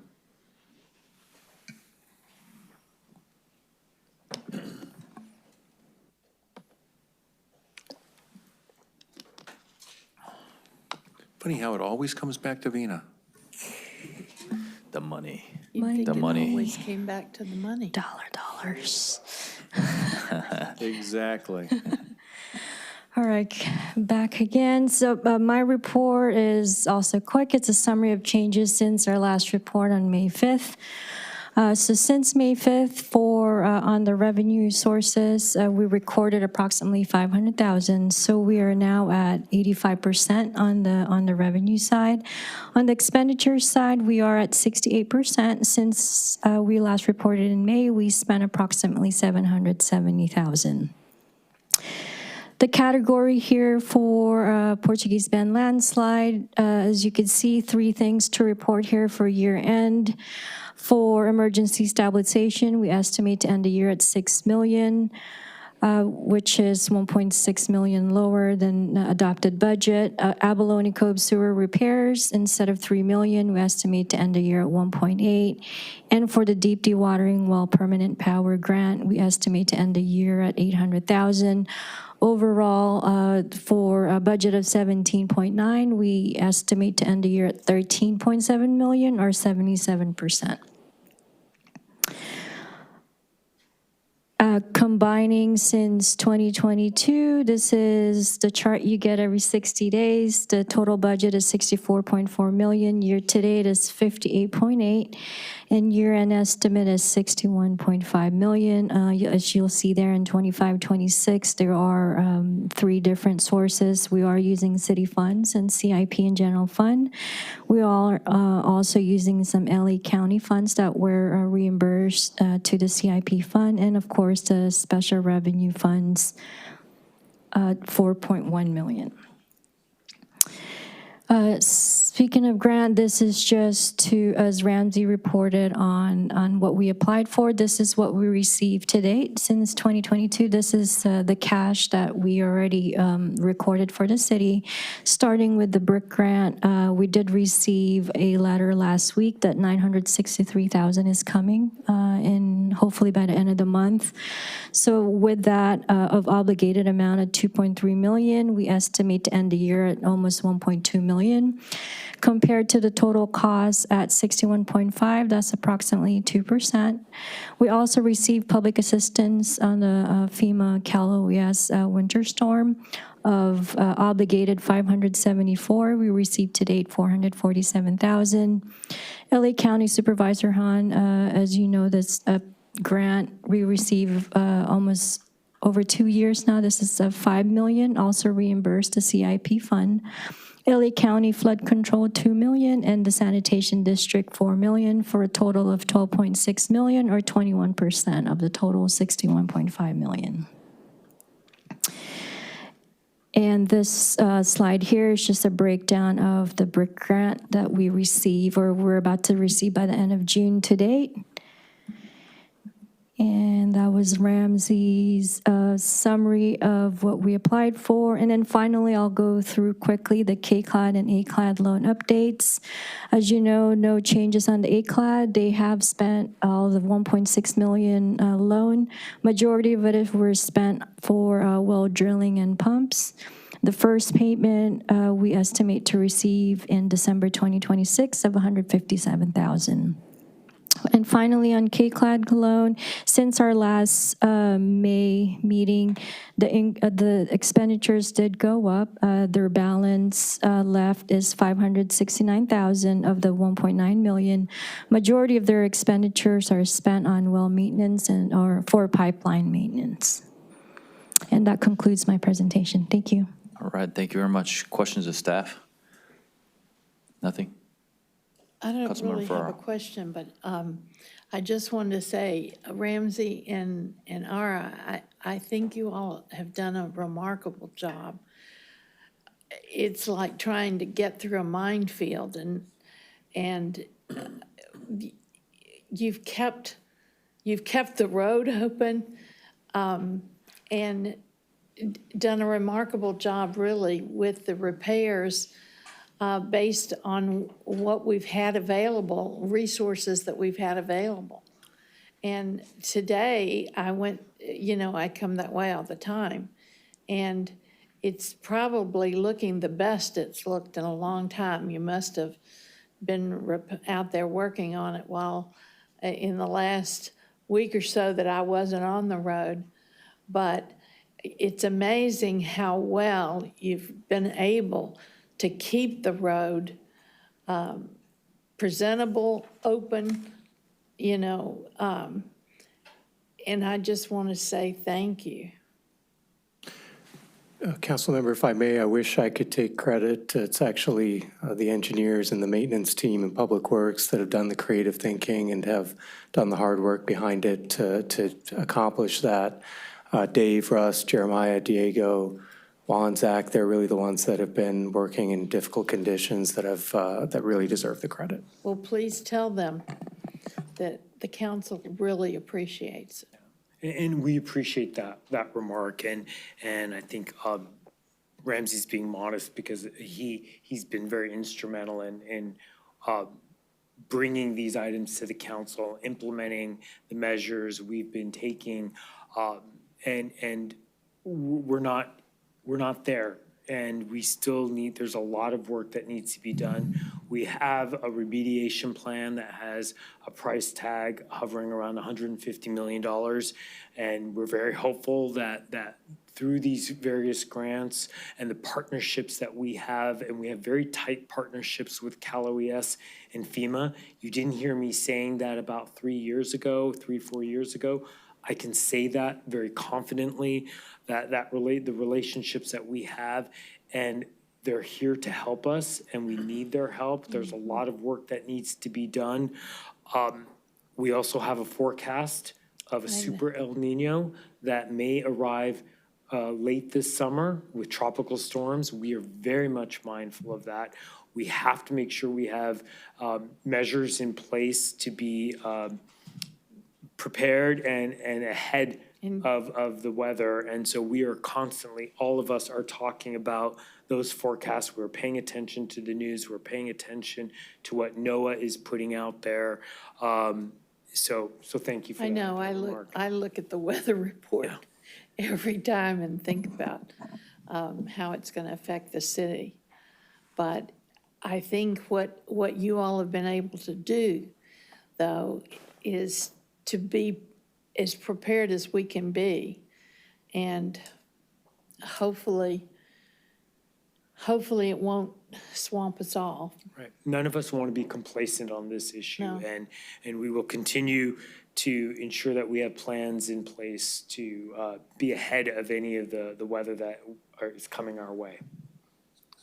Funny how it always comes back to Vina. The money. You'd think The it money. always came back to the money. Dollars. Exactly. All right, back again. So my report is also quick. It's a summary of changes since our last report on May 5th. So since May 5th, on the revenue sources, we recorded approximately 500,000. So we are now at 85% on the revenue side. On the expenditure side, we are at 68%. Since we last reported in May, we spent approximately 770,000. The category here for Portuguese Bend landslide, as you can see, 3 things to report here for year end. For emergency stabilization, we estimate to end the year at 6 million, which is 1.6 million lower than adopted budget. Abalone Cove sewer repairs, instead of 3 million, we estimate to end the year at 1.8. And for the deep dewatering well permanent power grant, we estimate to end the year at 800,000. Overall, for a budget of 17.9, we estimate to end the year at 13.7 million, or 77%. Combining since 2022, this is the chart you get every 60 days. The total budget is 64.4 million. Year to date is 58.8, and year-end estimate is 61.5 million. As you'll see there in 25-26, there are 3 different sources. We are using city funds and CIP and general fund. We are also using some LA County funds that were reimbursed to the CIP fund, and of course the special revenue funds, 4.1 million. Speaking of grant, this is just to, as Ramsey reported on what we applied for, this is what we received to date since 2022. This is the cash that we already recorded for the city. Starting with the brick grant, we did receive a letter last week that 963,000 is coming in hopefully by the end of the month. So with that of obligated amount of 2.3 million, we estimate to end the year at almost 1.2 million. Compared to the total cost at 61.5, that's approximately 2%. We also received public assistance on the FEMA Cal OES winter storm of obligated 574. We received to date 447,000. LA County Supervisor Han, as you know, this grant we receive almost over 2 years now. This is $5 million, also reimbursed the CIP fund. LA County Flood Control, 2 million, and the Sanitation District, 4 million, for a total of 12.6 million, or 21% of the total 61.5 million. And this slide here is just a breakdown of the brick grant that we receive, or we're about to receive by the end of June to date. And that was Ramsey's summary of what we applied for. And then finally, I'll go through quickly the KCLAD and ACLAD loan updates. As you know, no changes on the ACLAD. They have spent all the 1.6 million loan. Majority of it were spent for well drilling and pumps. The first payment we estimate to receive in December 2026 of 157,000. And finally, on KCLAD loan, since our last May meeting, the expenditures did go up. Their balance left is 569,000 of the 1.9 million. Majority of their expenditures are spent on well maintenance or for pipeline maintenance. And that concludes my presentation. Thank you. All right, thank you very much. Questions of staff? Nothing? I don't Councilmember really have a Ferraro. question, but I just wanted to say, Ramsey and Ara, I think you all have done a remarkable job. It's like trying to get through a minefield, and you've kept the road open, and done a remarkable job really with the repairs based on what we've had available, resources that we've had available. And today, I went, I come that way all the time, and it's probably looking the best it's looked in a long time. You must have been out there working on it while in the last week or so that I wasn't on the road. But it's amazing how well you've been able to keep the road presentable, open, and I just want to say thank you. Councilmember, if I may, I wish I could take credit. It's actually the engineers and the maintenance team in Public Works that have done the creative thinking and have done the hard work behind it to accomplish that. Dave, Russ, Jeremiah, Diego, Juan, Zach, they're really the ones that have been working in difficult conditions that really deserve the credit. Well, please tell them that the council really appreciates it. And we appreciate that remark, and I think Ramsey's being modest because he's been very instrumental in bringing these items to the council, implementing the measures we've been taking, and we're not there. And we still there's a lot of work that needs to be done. We have a remediation plan that has a price tag hovering around $150 million. And we're very hopeful that through these various grants and the partnerships that we have, and we have very tight partnerships with Cal OES and FEMA. You didn't hear me saying that about 4 years ago. I can say that very confidently, the relationships that we have, and they're here to help us, and we need their help. There's a lot of work that needs to be done. We also have a forecast of a super El Nino that may arrive late this summer with tropical storms. We are very much mindful of that. We have to make sure we have measures in place to be prepared and ahead of the weather. And so we are constantly, all of us are talking about those forecasts. We're paying attention to the news. We're paying attention to what NOAA is putting out there. So thank you for that. I know, I look at the weather report every time and think about how it's going to affect the city. But I think what you all have been able to do, though, is to be as prepared as we can be, and hopefully it won't swamp us all. Right. None of us want to be complacent on this issue, and we will continue to ensure that we have plans in place to be ahead of any of the weather that is coming our way.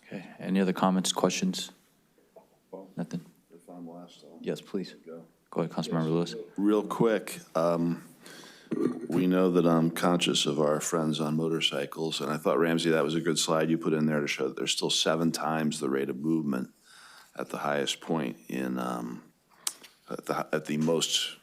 Okay, any other comments, questions? Nothing? If I'm last, Yes, please. Go ahead, Councilmember Lewis. real quick, we know that I'm conscious of our friends on motorcycles, and I thought, Ramsey, that was a good slide you put in there to show that there's still 7 times the rate of movement at the highest point in, at the most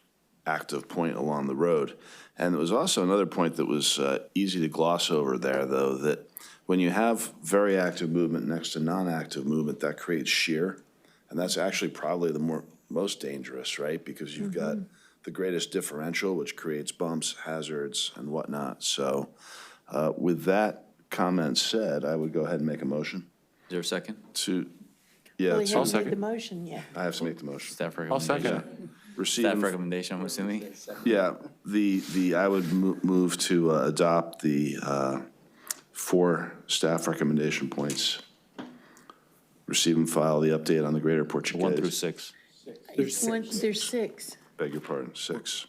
active point along the road. And there was also another point that was easy to gloss over there, though, that when you have very active movement next to non-active movement, that creates shear, and that's actually probably the most dangerous, right? Because you've got the greatest differential, which creates bumps, hazards, and whatnot. So with that comment said, I would go ahead and make a motion. Is there a second? Well, he hasn't made the motion yet. I have to make the motion. Staff recommendation. I'll second it. Staff recommendation, I'm assuming? Yeah, I would move to adopt the 4 staff recommendation points. Receive and file the update on the Greater Portuguese. 1 through 6. There's 6. There's 6. Beg your pardon, 6.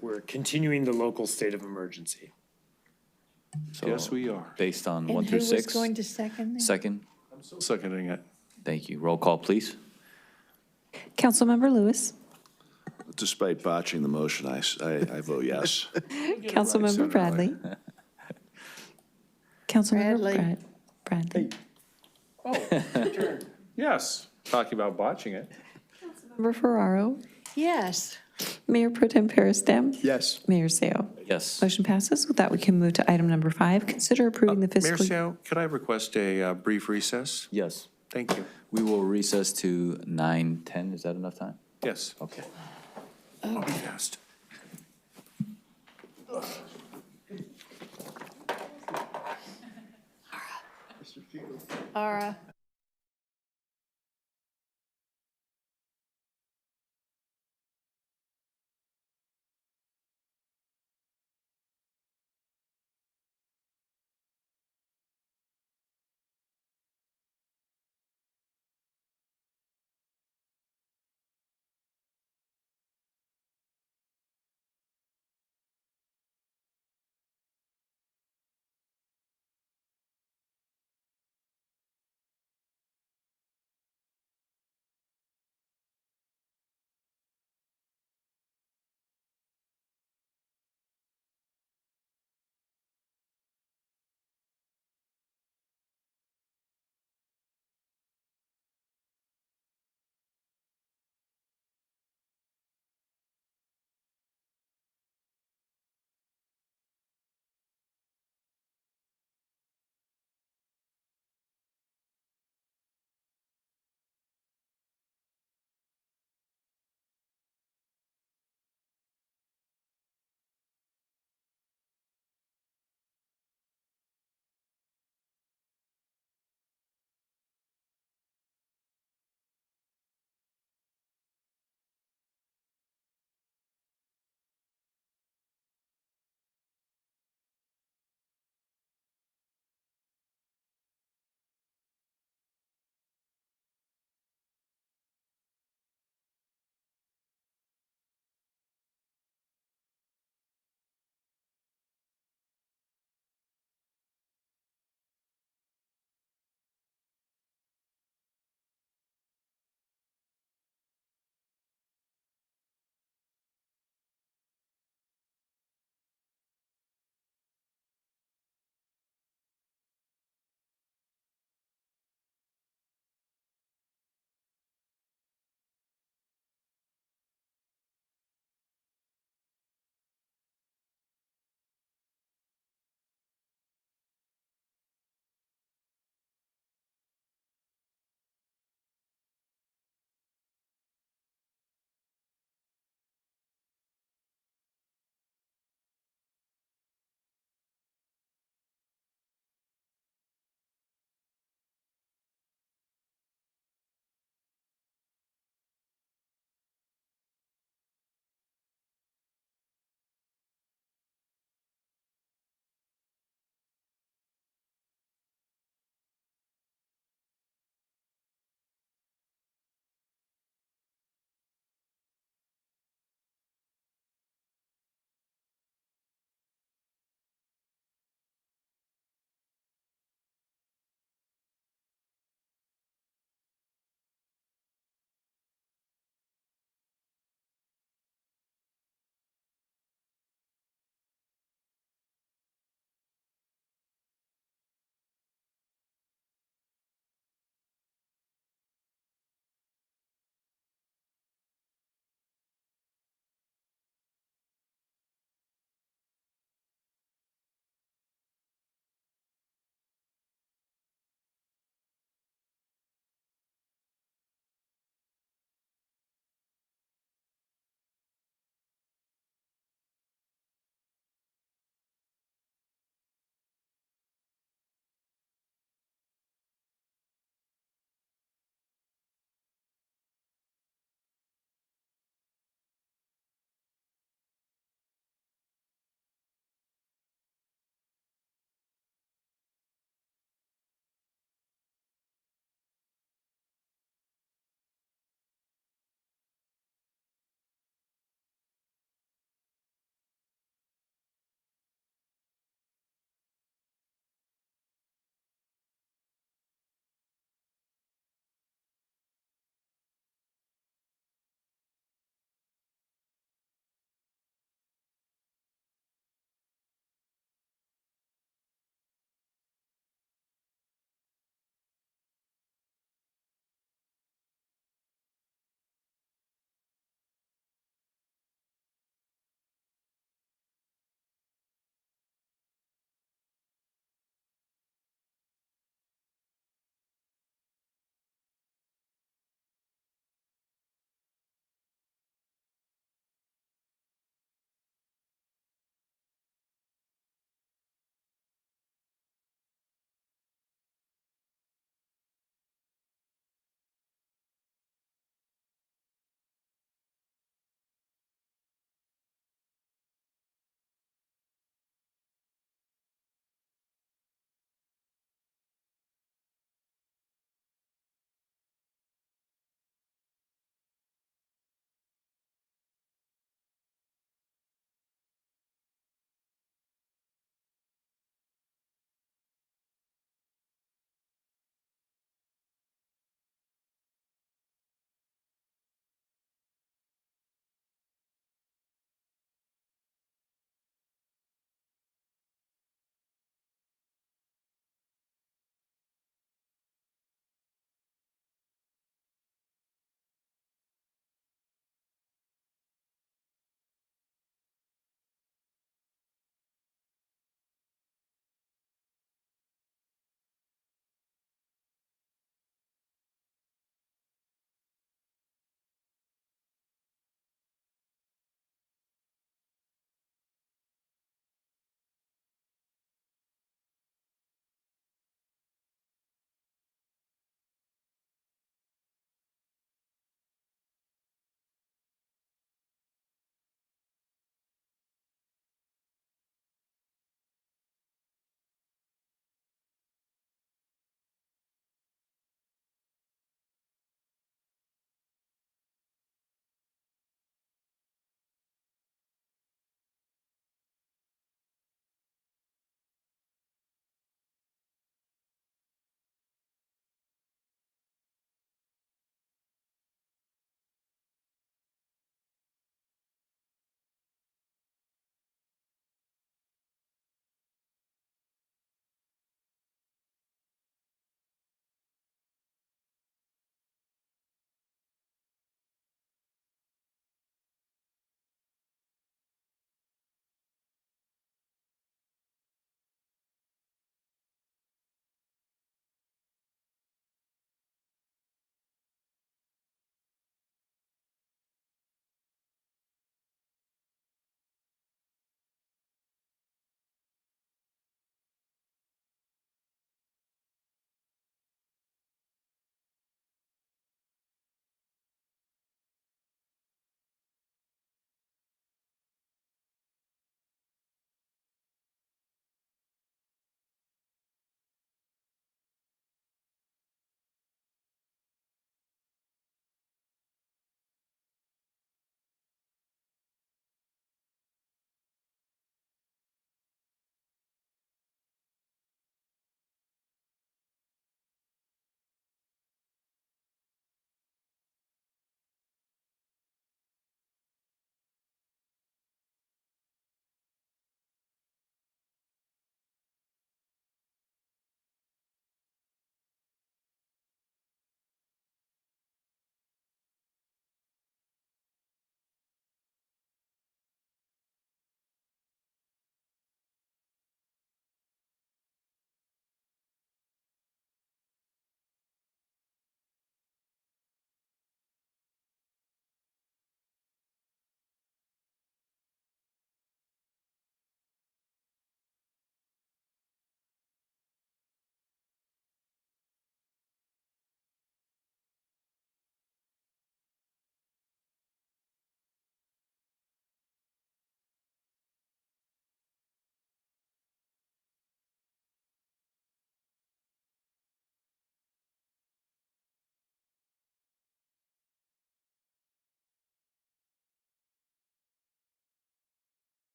We're continuing the local state of emergency. So Yes, we are. based on And 1 who through was 6. going to second that? Second, I'm still seconding it. thank you. Roll call, please. Councilmember Lewis. Despite botching the motion, I vote yes. Councilmember Bradley. Councilmember Bradley. Oh, your turn. Yes, talking about botching it. Councilmember Ferraro. Yes. Mayor Pro Tem Peristem. Yes. Mayor Seo. Yes. Motion passes. With that, we can move to item number 5. Consider approving the Mayor fiscal. Seo, could I request a brief recess? Yes. Thank you. We will recess to 9:10. Is that enough time? Yes. Okay. I'll be fast. Ara.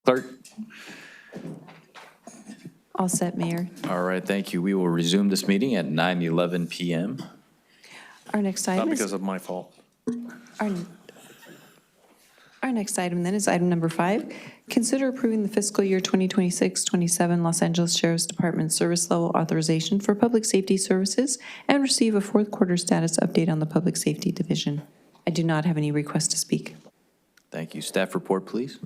Clerk? All set, Mayor. All right, thank you. We will resume this meeting at 9:11 PM. Our next Not item because is, of my fault. our next item then is item number 5. Consider approving the fiscal year 2026-27 Los Angeles Sheriff's Department service level authorization for public safety services and receive a fourth quarter status update on the Public Safety Division. I do not have any requests to speak. Thank you. Staff report, please.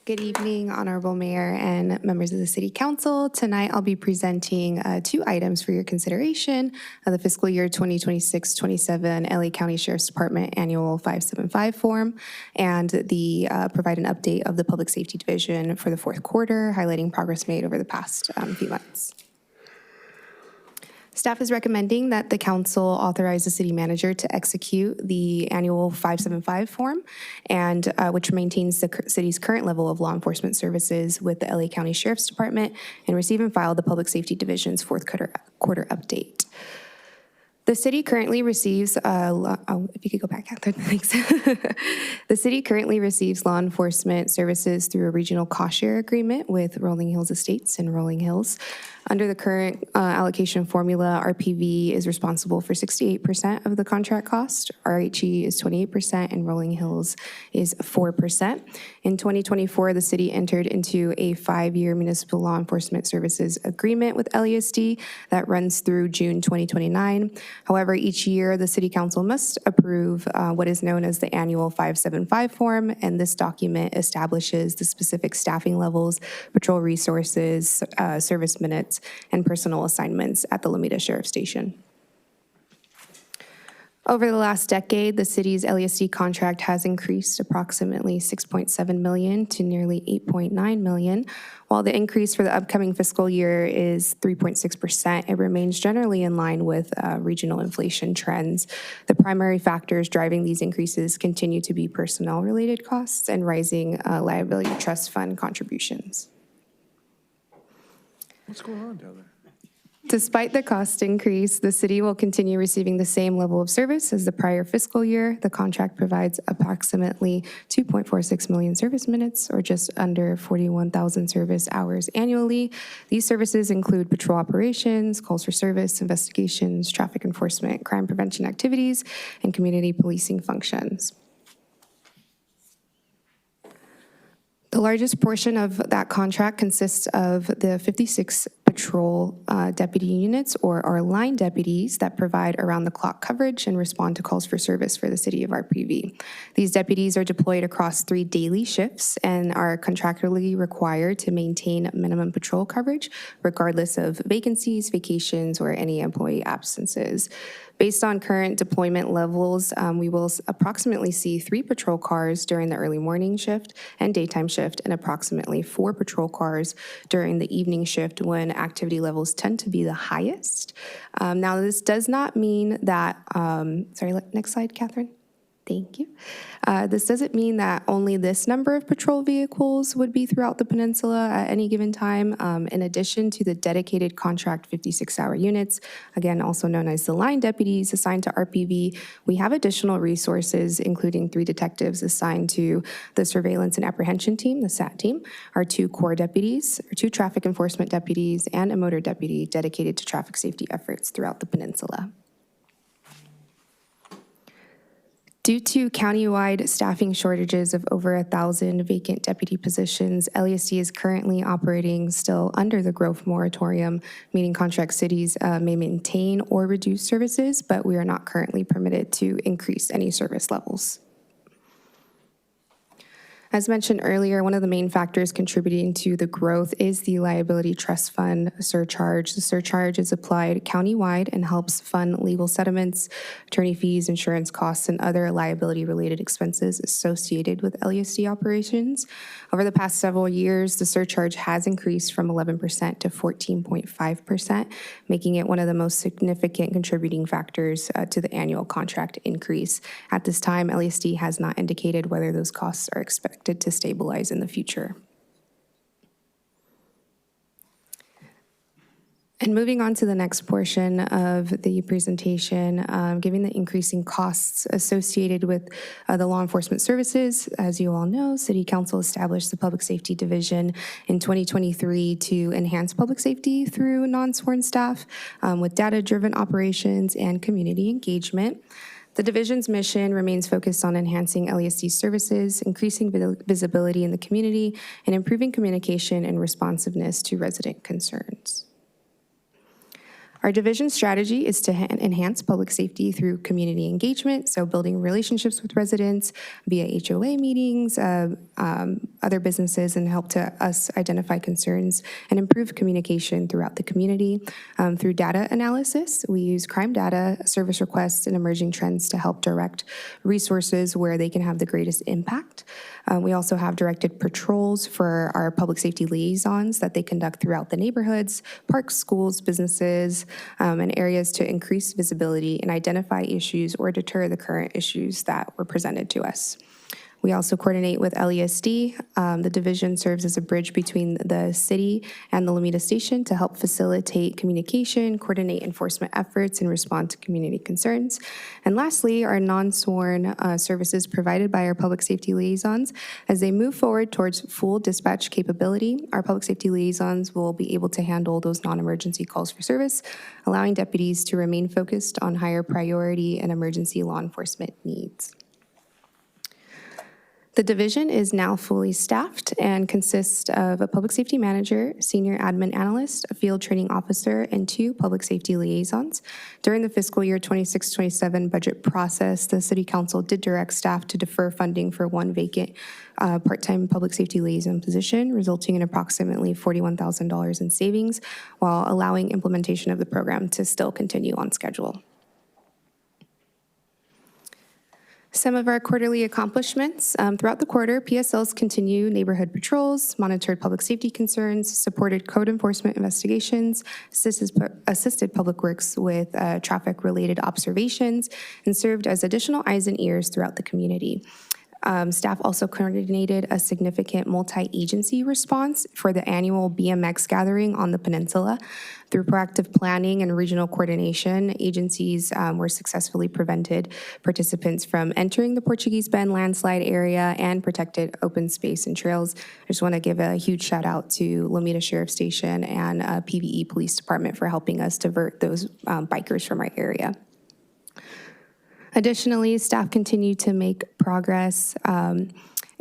Good evening, Honorable Mayor and members of the City Council. Tonight, I'll be presenting 2 items for your consideration of the fiscal year 2026-27 LA County Sheriff's Department Annual 575 form and provide an update of the Public Safety Division for the fourth quarter, highlighting progress made over the past few months. Staff is recommending that the council authorize the city manager to execute the annual 575 form, and which maintains the city's current level of law enforcement services with the LA County Sheriff's Department, and receive and file the Public Safety Division's fourth quarter update. The city currently receives, if you could go back, Catherine, thanks. The city currently receives law enforcement services through a regional cost share agreement with Rolling Hills Estates in Rolling Hills. Under the current allocation formula, RPV is responsible for 68% of the contract cost, RHE is 28%, and Rolling Hills is 4%. In 2024, the city entered into a 5-year municipal law enforcement services agreement with LASD that runs through June 2029. However, each year, the City Council must approve what is known as the annual 575 form, and this document establishes the specific staffing levels, patrol resources, service minutes, and personal assignments at the LOMITA Sheriff Station. Over the last decade, the city's LASD contract has increased approximately $6.7 million to nearly $8.9 million. While the increase for the upcoming fiscal year is 3.6%, it remains generally in line with regional inflation trends. The primary factors driving these increases continue to be personnel-related costs and rising liability trust fund contributions. What's going on down there? Despite the cost increase, the city will continue receiving the same level of service as the prior fiscal year. The contract provides approximately 2.46 million service minutes, or just under 41,000 service hours annually. These services include patrol operations, calls for service, investigations, traffic enforcement, crime prevention activities, and community policing functions. The largest portion of that contract consists of the 56 patrol deputy units, or our line deputies, that provide around-the-clock coverage and respond to calls for service for the city of RPV. These deputies are deployed across 3 daily shifts and are contractually required to maintain minimum patrol coverage, regardless of vacancies, vacations, or any employee absences. Based on current deployment levels, we will approximately see 3 patrol cars during the early morning shift and daytime shift, and approximately 4 patrol cars during the evening shift when activity levels tend to be the highest. Now, this does not mean that, next slide, Catherine. Thank you. This doesn't mean that only this number of patrol vehicles would be throughout the peninsula at any given time. In addition to the dedicated contract 56-hour units, again, also known as the line deputies assigned to RPV, we have additional resources, including 3 detectives assigned to the surveillance and apprehension team, the SAT team, our 2 core deputies, our 2 traffic enforcement deputies, and a motor deputy dedicated to traffic safety efforts throughout the peninsula. Due to countywide staffing shortages of over 1,000 vacant deputy positions, LASD is currently operating still under the growth moratorium, meaning contract cities may maintain or reduce services, but we are not currently permitted to increase any service levels. As mentioned earlier, one of the main factors contributing to the growth is the liability trust fund surcharge. The surcharge is applied countywide and helps fund legal settlements, attorney fees, insurance costs, and other liability-related expenses associated with LASD operations. Over the past several years, the surcharge has increased from 11% to 14.5%, making it one of the most significant contributing factors to the annual contract increase. At this time, LASD has not indicated whether those costs are expected to stabilize in the future. And moving on to the next portion of the presentation, given the increasing costs associated with the law enforcement services, as you all know, City Council established the Public Safety Division in 2023 to enhance public safety through non-sworn staff with data-driven operations and community engagement. The division's mission remains focused on enhancing LESD services, increasing visibility in the community, and improving communication and responsiveness to resident concerns. Our division strategy is to enhance public safety through community engagement, so building relationships with residents via HOA meetings, other businesses, and help to us identify concerns and improve communication throughout the community. Through data analysis, we use crime data, service requests, and emerging trends to help direct resources where they can have the greatest impact. We also have directed patrols for our public safety liaisons that they conduct throughout the neighborhoods, parks, schools, businesses, and areas to increase visibility and identify issues or deter the current issues that were presented to us. We also coordinate with LESD. The division serves as a bridge between the city and the LOMITA station to help facilitate communication, coordinate enforcement efforts, and respond to community concerns. And lastly, our non-sworn services provided by our public safety liaisons. As they move forward towards full dispatch capability, our public safety liaisons will be able to handle those non-emergency calls for service, allowing deputies to remain focused on higher priority and emergency law enforcement needs. The division is now fully staffed and consists of a public safety manager, senior admin analyst, a field training officer, and 2 public safety liaisons. During the fiscal year 26-27 budget process, the City Council did direct staff to defer funding for 1 vacant part-time public safety liaison position, resulting in approximately $41,000 in savings, while allowing implementation of the program to still continue on schedule. Some of our quarterly accomplishments. Throughout the quarter, PSLs continue neighborhood patrols, monitored public safety concerns, supported code enforcement investigations, assisted public works with traffic-related observations, and served as additional eyes and ears throughout the community. Staff also coordinated a significant multi-agency response for the annual BMX gathering on the peninsula. Through proactive planning and regional coordination, agencies were successfully prevented participants from entering the Portuguese Bend landslide area and protected open space and trails. I just want to give a huge shout out to LOMITA Sheriff Station and PVE Police Department for helping us divert those bikers from our area. Additionally, staff continue to make progress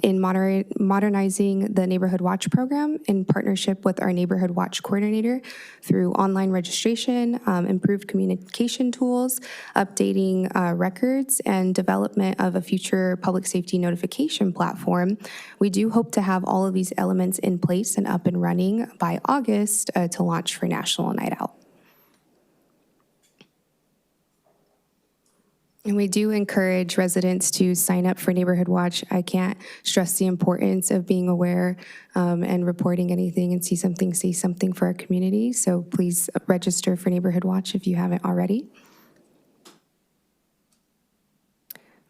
in modernizing the Neighborhood Watch program in partnership with our Neighborhood Watch coordinator through online registration, improved communication tools, updating records, and development of a future public safety notification platform. We do hope to have all of these elements in place and up and running by August to launch for National Night Out. And we do encourage residents to sign up for Neighborhood Watch. I can't stress the importance of being aware and reporting anything and see something, say something for our community. So please register for Neighborhood Watch if you haven't already.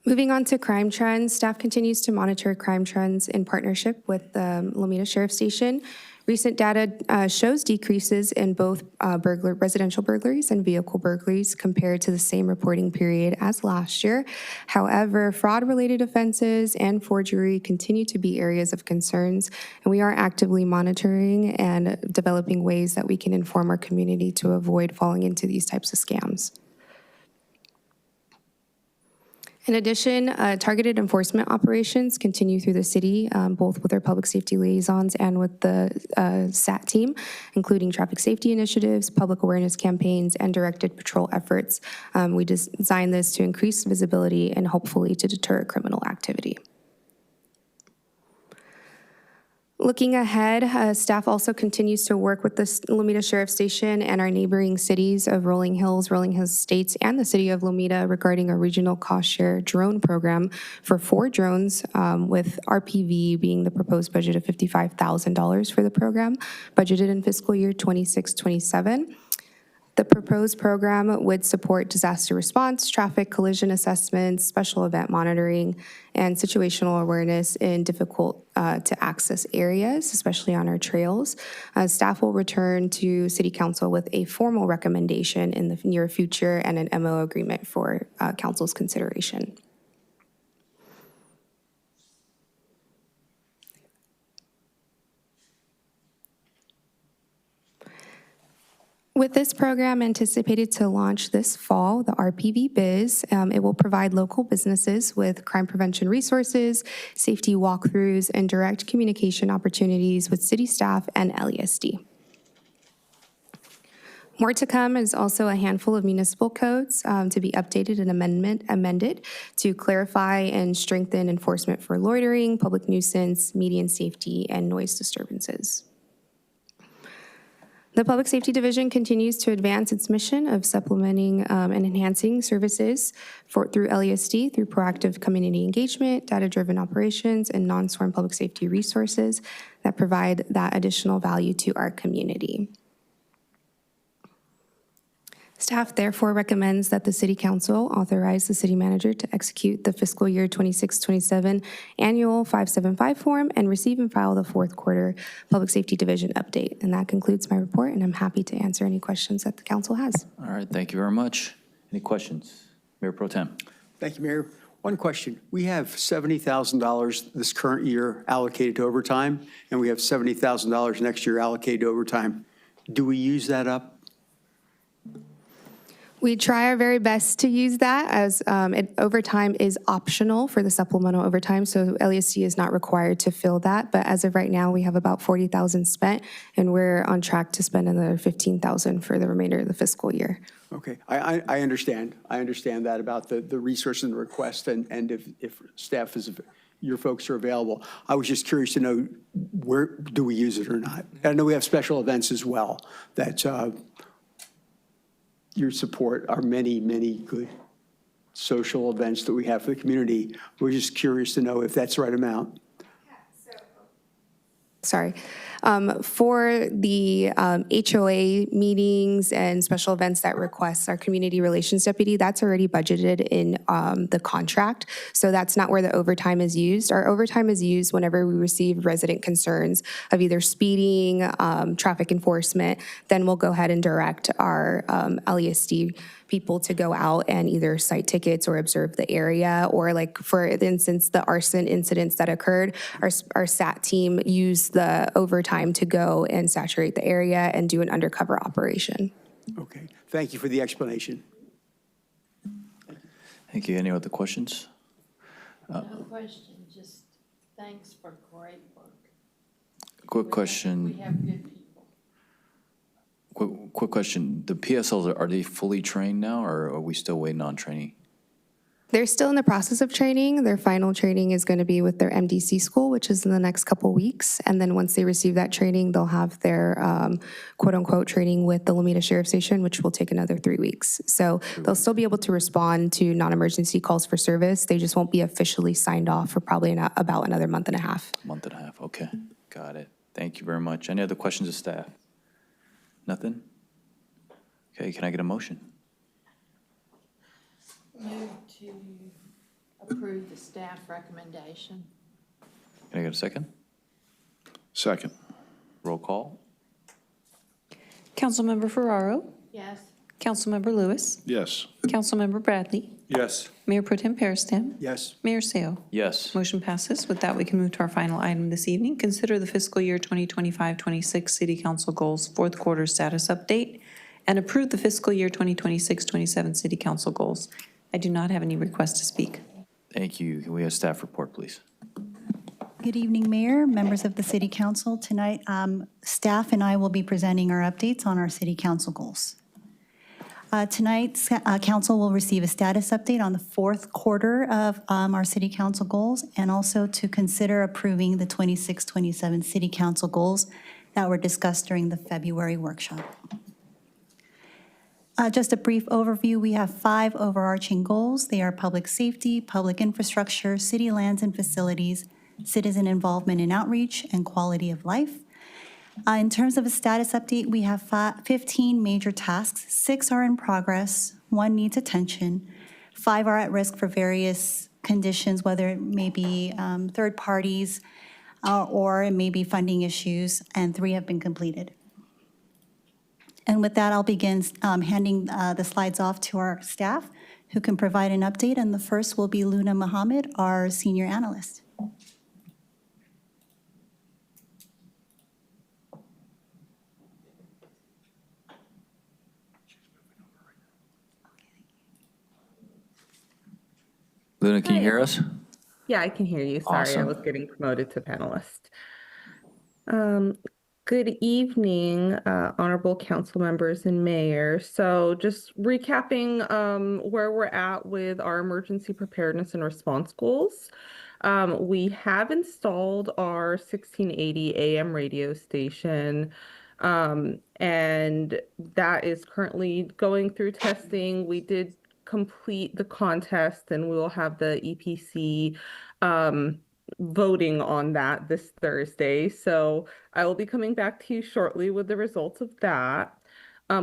Moving on to crime trends, staff continues to monitor crime trends in partnership with the LOMITA Sheriff Station. Recent data shows decreases in both residential burglaries and vehicle burglaries compared to the same reporting period as last year. However, fraud-related offenses and forgery continue to be areas of concerns, and we are actively monitoring and developing ways that we can inform our community to avoid falling into these types of scams. In addition, targeted enforcement operations continue through the city, both with our public safety liaisons and with the SAT team, including traffic safety initiatives, public awareness campaigns, and directed patrol efforts. We designed this to increase visibility and hopefully to deter criminal activity. Looking ahead, staff also continues to work with the LOMITA Sheriff Station and our neighboring cities of Rolling Hills Estates, and the city of LOMITA regarding a regional cost share drone program for 4 drones, with RPV being the proposed budget of $55,000 for the program, budgeted in fiscal year 26-27. The proposed program would support disaster response, traffic collision assessments, special event monitoring, and situational awareness in difficult to access areas, especially on our trails. Staff will return to City Council with a formal recommendation in the near future and an MO agreement for Council's consideration. With this program anticipated to launch this fall, the RPV Biz, it will provide local businesses with crime prevention resources, safety walkthroughs, and direct communication opportunities with city staff and LESD. More to come is also a handful of municipal codes to be updated and amended to clarify and strengthen enforcement for loitering, public nuisance, median safety, and noise disturbances. The Public Safety Division continues to advance its mission of supplementing and enhancing services through LESD, through proactive community engagement, data-driven operations, and non-sworn public safety resources that provide that additional value to our community. Staff therefore recommends that the City Council authorize the City Manager to execute the fiscal year 26-27 annual 575 form and receive and file the fourth quarter Public Safety Division update. And that concludes my report, and I'm happy to answer any questions that the Council has. All right, thank you very much. Any questions? Mayor Pro Tem. Thank you, Mayor. One question. We have $70,000 this current year allocated to overtime, and we have $70,000 next year allocated to overtime. Do we use that up? We try our very best to use that, as overtime is optional for the supplemental overtime, so LESD is not required to fill that. But as of right now, we have about $40,000 spent, and we're on track to spend another $15,000 for the remainder of the fiscal year. Okay, I understand. I understand that about the resource and the request, and if staff is, your folks are available. I was just curious to know, where do we use it or not? I know we have special events as well that your support our many, many good social events that we have for the community. We're just curious to know if that's the right amount. Sorry. For the HOA meetings and special events that requests our community relations deputy, that's already budgeted in the contract. So that's not where the overtime is used. Our overtime is used whenever we receive resident concerns of either speeding, traffic enforcement. Then we'll go ahead and direct our LESD people to go out and either cite tickets or observe the area, or like for instance, the arson incidents that occurred, our SAT team used the overtime to go and saturate the area and do an undercover operation. Okay, thank you for the explanation. Thank you. Any other questions? No question, just thanks for great work. Quick question. We have good people. Quick question. The PSLs, are they fully trained now, or are we still waiting on training? They're still in the process of training. Their final training is going to be with their MDC school, which is in the next couple weeks. And then once they receive that training, they'll have their quote-unquote training with the LOMITA Sheriff Station, which will take another 3 weeks. So they'll still be able to respond to non-emergency calls for service. They just won't be officially signed off for probably about another month and a half. Month and a half, okay. Got it. Thank you very much. Any other questions of staff? Nothing? Okay, can I get a motion? Move to approve the staff recommendation. Can I get a second? Second. Roll call? Councilmember Ferraro, Yes. Councilmember Lewis, Yes. Councilmember Bradley, Yes. Mayor Pro Tem Peristam, Yes. Mayor Seo. Yes. Motion passes. With that, we can move to our final item this evening. Consider the fiscal year 2025-26 City Council Goals fourth quarter status update and approve the fiscal year 2026-27 City Council Goals. I do not have any requests to speak. Thank you. Can we have a staff report, please? Good evening, Mayor, members of the City Council. Tonight, staff and I will be presenting our updates on our City Council goals. Tonight's Council will receive a status update on the fourth quarter of our City Council goals, and also to consider approving the 26-27 City Council goals that were discussed during the February workshop. Just a brief overview, we have 5 overarching goals. They are public safety, public infrastructure, city lands and facilities, citizen involvement and outreach, and quality of life. In terms of a status update, we have 15 major tasks. 6 are in progress, 1 needs attention, 5 are at risk for various conditions, whether it may be third parties or it may be funding issues, and 3 have been completed. And with that, I'll begin handing the slides off to our staff who can provide an update. And the first will be Luna Muhammad, our senior analyst. Luna, can you hear us? Yeah, I can hear you. Sorry, Awesome. I was getting promoted to panelist. Good evening, honorable council members and mayor. So just recapping where we're at with our emergency preparedness and response goals. We have installed our 1680 AM radio station, and that is currently going through testing. We did complete the contest, and we will have the EPC voting on that this Thursday. So I will be coming back to you shortly with the results of that.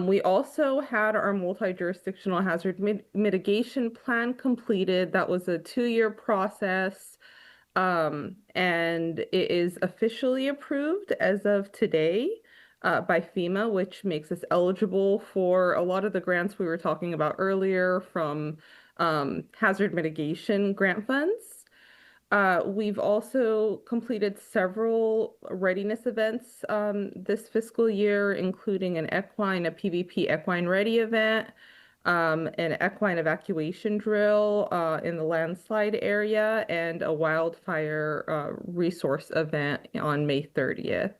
We also had our multi-jurisdictional hazard mitigation plan completed. That was a 2-year process, and it is officially approved as of today by FEMA, which makes us eligible for a lot of the grants we were talking about earlier from hazard mitigation grant funds. We've also completed several readiness events this fiscal year, including a PvP equine ready event, an equine evacuation drill in the landslide area, and a wildfire resource event on May 30th.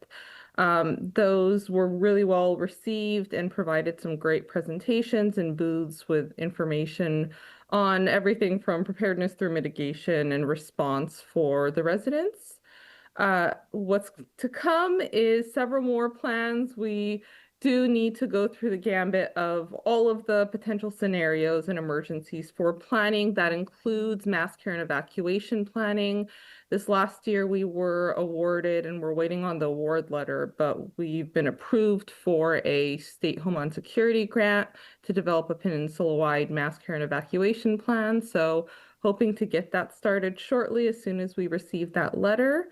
Those were really well received and provided some great presentations and booths with information on everything from preparedness through mitigation and response for the residents. What's to come is several more plans. We do need to go through the gambit of all of the potential scenarios and emergencies for planning. That includes mass care and evacuation planning. This last year we were awarded, and we're waiting on the award letter, but we've been approved for a state Homeland Security grant to develop a peninsula-wide mass care and evacuation plan. So hoping to get that started shortly as soon as we receive that letter.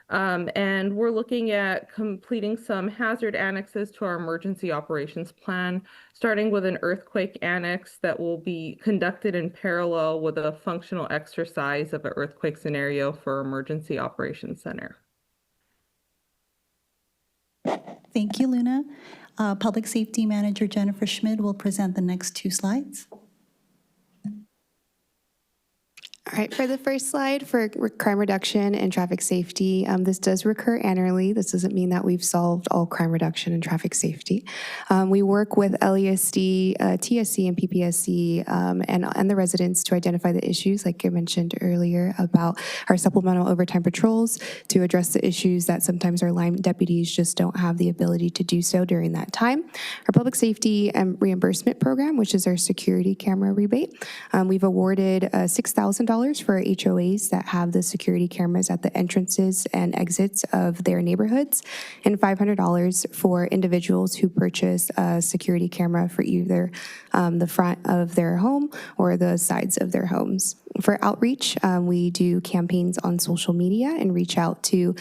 And we're looking at completing some hazard annexes to our emergency operations plan, starting with an earthquake annex that will be conducted in parallel with a functional exercise of an earthquake scenario for Emergency Operations Center. Thank you, Luna. Public Safety Manager Jennifer Schmid will present the next 2 slides. All right, for the first slide, for crime reduction and traffic safety, this does recur annually. This doesn't mean that we've solved all crime reduction and traffic safety. We work with LESD, TSC, and PPSC, and the residents to identify the issues, like I mentioned earlier, about our supplemental overtime patrols to address the issues that sometimes our line deputies just don't have the ability to do so during that time. Our public safety and reimbursement program, which is our security camera rebate, we've awarded $6,000 for HOAs that have the security cameras at the entrances and exits of their neighborhoods, and $500 for individuals who purchase a security camera for either the front of their home or the sides of their homes. For outreach, we do campaigns on social media and reach out to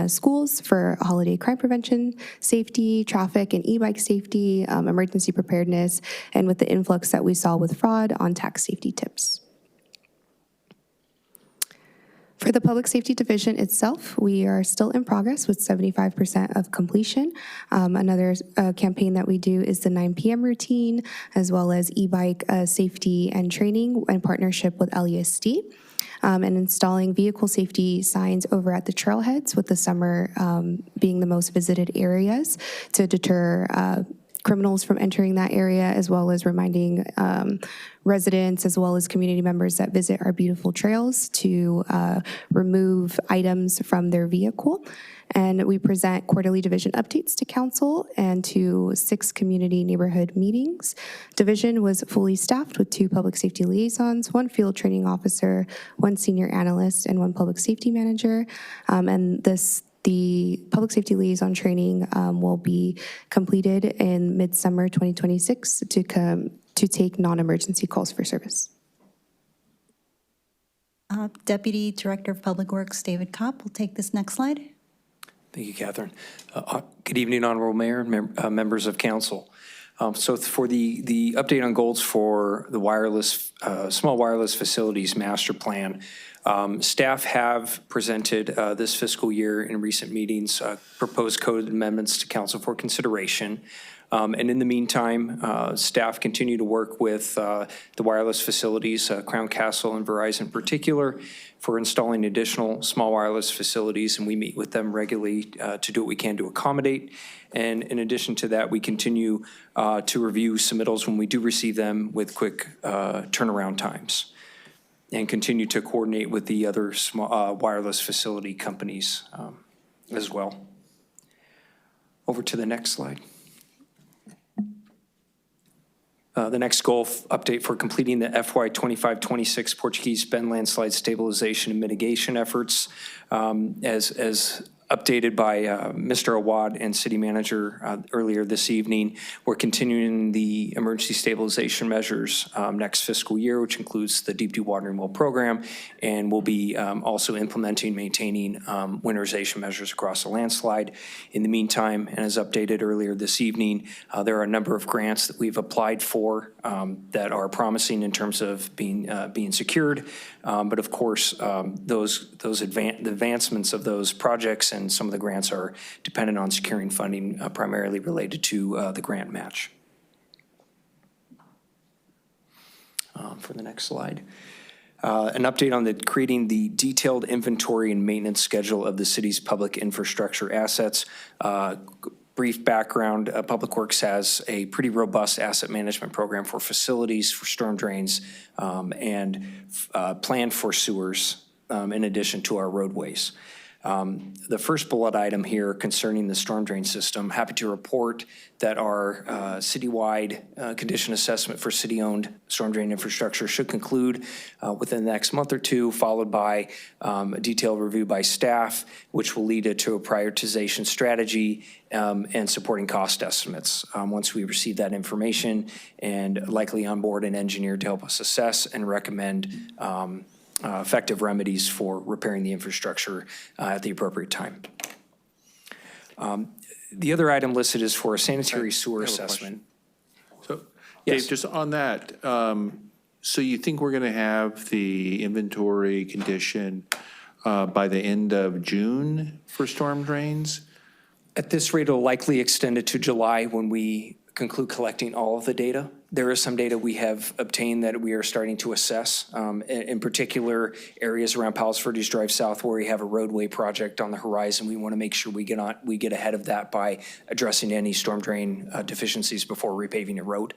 schools for holiday crime prevention, safety, traffic and e-bike safety, emergency preparedness, and with the influx that we saw with fraud, on tax safety tips. For the Public Safety Division itself, we are still in progress with 75% of completion. Another campaign that we do is the 9 p.m. routine, as well as e-bike safety and training in partnership with LESD. And installing vehicle safety signs over at the trailheads, with the summer being the most visited areas, to deter criminals from entering that area, as well as reminding residents as well as community members that visit our beautiful trails to remove items from their vehicle. And we present quarterly division updates to council and to 6 community neighborhood meetings. Division was fully staffed with 2 public safety liaisons, 1 field training officer, 1 senior analyst, and 1 public safety manager. And this The public safety liaison training will be completed in midsummer 2026 to take non-emergency calls for service. Deputy Director of Public Works, David Kopp, will take this next slide. Thank you, Catherine. Good evening, Honorable Mayor and members of council. So for the update on goals for the wireless, small wireless facilities master plan, staff have presented this fiscal year in recent meetings proposed code amendments to council for consideration. And in the meantime, staff continue to work with the wireless facilities, Crown Castle and Verizon in particular, for installing additional small wireless facilities, and we meet with them regularly to do what we can to accommodate. And in addition to that, we continue to review submittals when we do receive them with quick turnaround times, and continue to coordinate with the other small wireless facility companies as well. Over to the next slide. The next goal update for completing the FY 25-26 Portuguese Bend landslide stabilization and mitigation efforts, as updated by Mr. Awad and City Manager earlier this evening. We're continuing the emergency stabilization measures next fiscal year, which includes the deep dewatering well program, and we'll be also implementing, maintaining winterization measures across the landslide. In the meantime, and as updated earlier this evening, there are a number of grants that we've applied for that are promising in terms of being secured. But of course, the advancements of those projects and some of the grants are dependent on securing funding primarily related to the grant match. For the next slide. An update on creating the detailed inventory and maintenance schedule of the city's public infrastructure assets. Brief background, Public Works has a pretty robust asset management program for facilities, for storm drains, and planned for sewers in addition to our roadways. The first bullet item here concerning the storm drain system, happy to report that our citywide condition assessment for city-owned storm drain infrastructure should conclude within the next month or two, followed by a detailed review by staff, which will lead to a prioritization strategy and supporting cost estimates. Once we receive that information, and likely onboard an engineer to help us assess and recommend effective remedies for repairing the infrastructure at the appropriate time. The other item listed is for a sanitary sewer assessment. So, yes. Dave, just on that, so you think we're going to have the inventory condition by the end of June for storm drains? At this rate, it'll likely extend it to July when we conclude collecting all of the data. There is some data we have obtained that we are starting to assess, in particular areas around Palos Verdes Drive South where we have a roadway project on the horizon. We want to make sure we get ahead of that by addressing any storm drain deficiencies before repaving a road,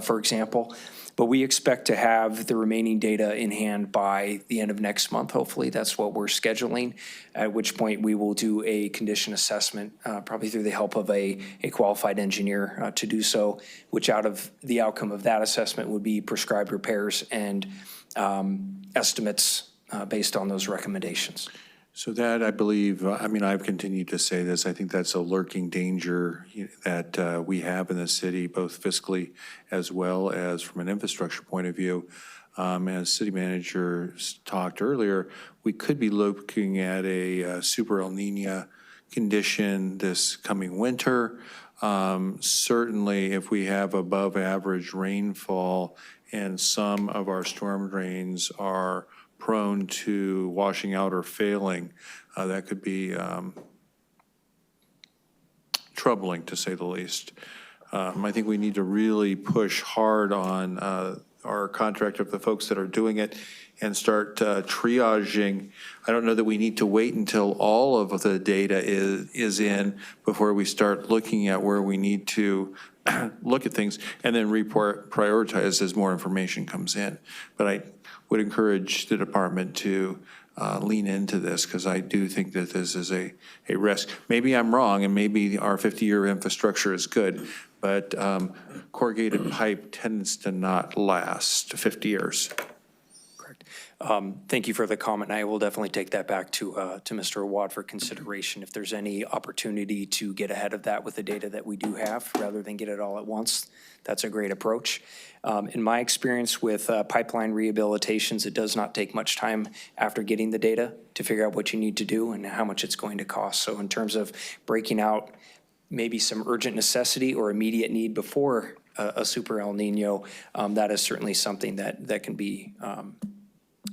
for example. But we expect to have the remaining data in hand by the end of next month, hopefully. That's what we're scheduling, at which point we will do a condition assessment, probably through the help of a qualified engineer to do so, which out of the outcome of that assessment would be prescribed repairs and estimates based on those recommendations. So that, I believe, I mean, I've continued to say this, I think that's a lurking danger that we have in the city, both fiscally as well as from an infrastructure point of view. As city manager talked earlier, we could be looking at a super El Nino condition this coming winter. Certainly, if we have above average rainfall and some of our storm drains are prone to washing out or failing, that could be troubling, to say the least. I think we need to really push hard on our contractor, the folks that are doing it, and start triaging. I don't know that we need to wait until all of the data is in before we start looking at where we need to look at things and then prioritize as more information comes in. But I would encourage the department to lean into this, because I do think that this is a risk. Maybe I'm wrong, and maybe our 50-year infrastructure is good, but corrugated pipe tends to not last 50 years. Correct. Thank you for the comment. I will definitely take that back to Mr. Awad for consideration. If there's any opportunity to get ahead of that with the data that we do have, rather than get it all at once, that's a great approach. In my experience with pipeline rehabilitations, it does not take much time after getting the data to figure out what you need to do and how much it's going to cost. So in terms of breaking out maybe some urgent necessity or immediate need before a super El Nino, that is certainly something that can be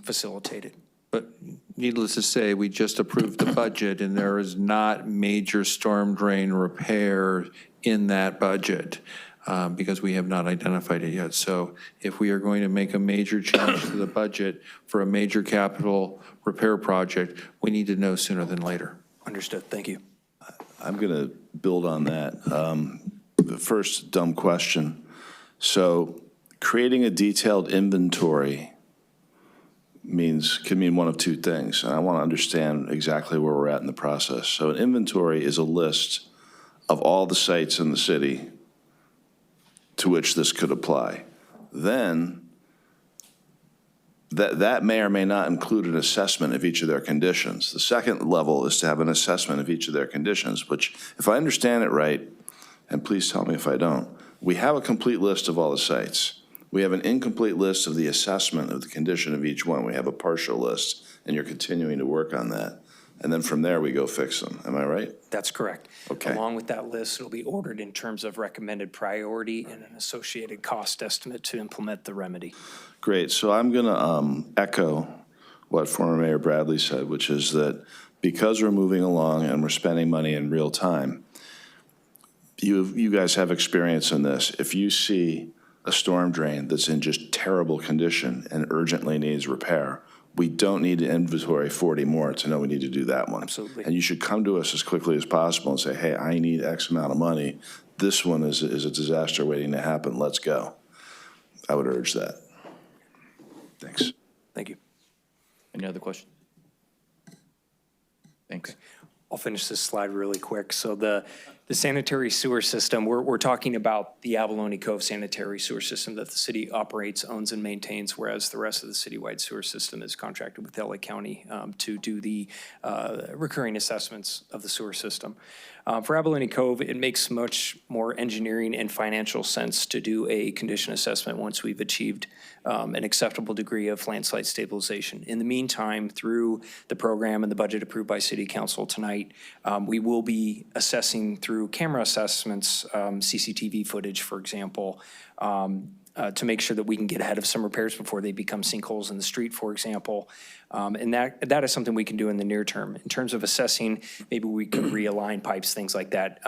facilitated. But needless to say, we just approved the budget, and there is not major storm drain repair in that budget because we have not identified it yet. So if we are going to make a major change to the budget for a major capital repair project, we need to know sooner than later. Understood. Thank you. I'm going to build on that. The first dumb question. So creating a detailed inventory can mean one of two things, and I want to understand exactly where we're at in the process. So an inventory is a list of all the sites in the city to which this could apply. Then that may or may not include an assessment of each of their conditions. The second level is to have an assessment of each of their conditions, which, if I understand it right, and please tell me if I don't, we have a complete list of all the sites. We have an incomplete list of the assessment of the condition of each one. We have a partial list, and you're continuing to work on that. And then from there, we go fix them. Am I right? That's correct. Okay. Along with that list, it'll be ordered in terms of recommended priority and an associated cost estimate to implement the remedy. Great. So I'm going to echo what former Mayor Bradley said, which is that because we're moving along and we're spending money in real time, you guys have experience in this. If you see a storm drain that's in just terrible condition and urgently needs repair, we don't need to inventory 40 more to know we need to do that one. Absolutely. And you should come to us as quickly as possible and say, hey, I need X amount of money. This one is a disaster waiting to happen. Let's go. I would urge that. Thanks. Thank you. Any other questions? Thanks. Okay. I'll finish this slide really quick. So the sanitary sewer system, we're talking about the Abalone Cove sanitary sewer system that the city operates, owns, and maintains, whereas the rest of the citywide sewer system is contracted with LA County to do the recurring assessments of the sewer system. For Abalone Cove, it makes much more engineering and financial sense to do a condition assessment once we've achieved an acceptable degree of landslide stabilization. In the meantime, through the program and the budget approved by City Council tonight, we will be assessing through camera assessments, CCTV footage, for example, to make sure that we can get ahead of some repairs before they become sinkholes in the street, for example. And that is something we can do in the near term. In terms of assessing, maybe we can realign pipes, things like that.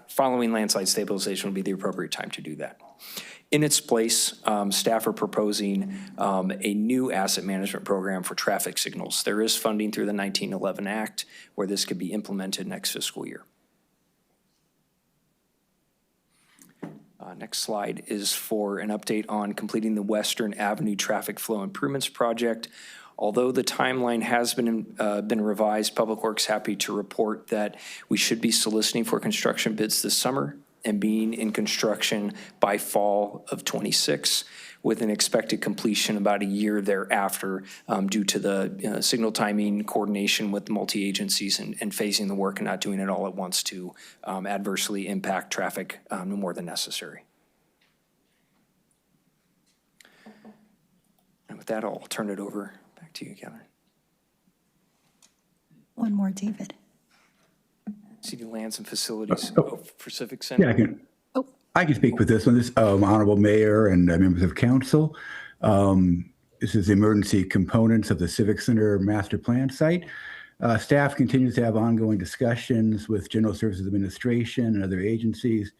Following landslide stabilization would be the appropriate time to do that. In its place, staff are proposing a new asset management program for traffic signals. There is funding through the 1911 Act where this could be implemented next fiscal year. Next slide is for an update on completing the Western Avenue Traffic Flow Improvements Project. Although the timeline has been revised, Public Works happy to report that we should be soliciting for construction bids this summer and being in construction by fall of '26, with an expected completion about a year thereafter due to the signal timing coordination with multi-agencies and phasing the work and not doing it all at once to adversely impact traffic no more than necessary. And with that, I'll turn it over back to you, Catherine. One more, David. City Lands and Facilities for Civic Yeah, Center. I can speak with this one. This Honorable Mayor and members of Council. This is the emergency components of the Civic Center Master Plan site. Staff continues to have ongoing discussions with General Services Administration and other agencies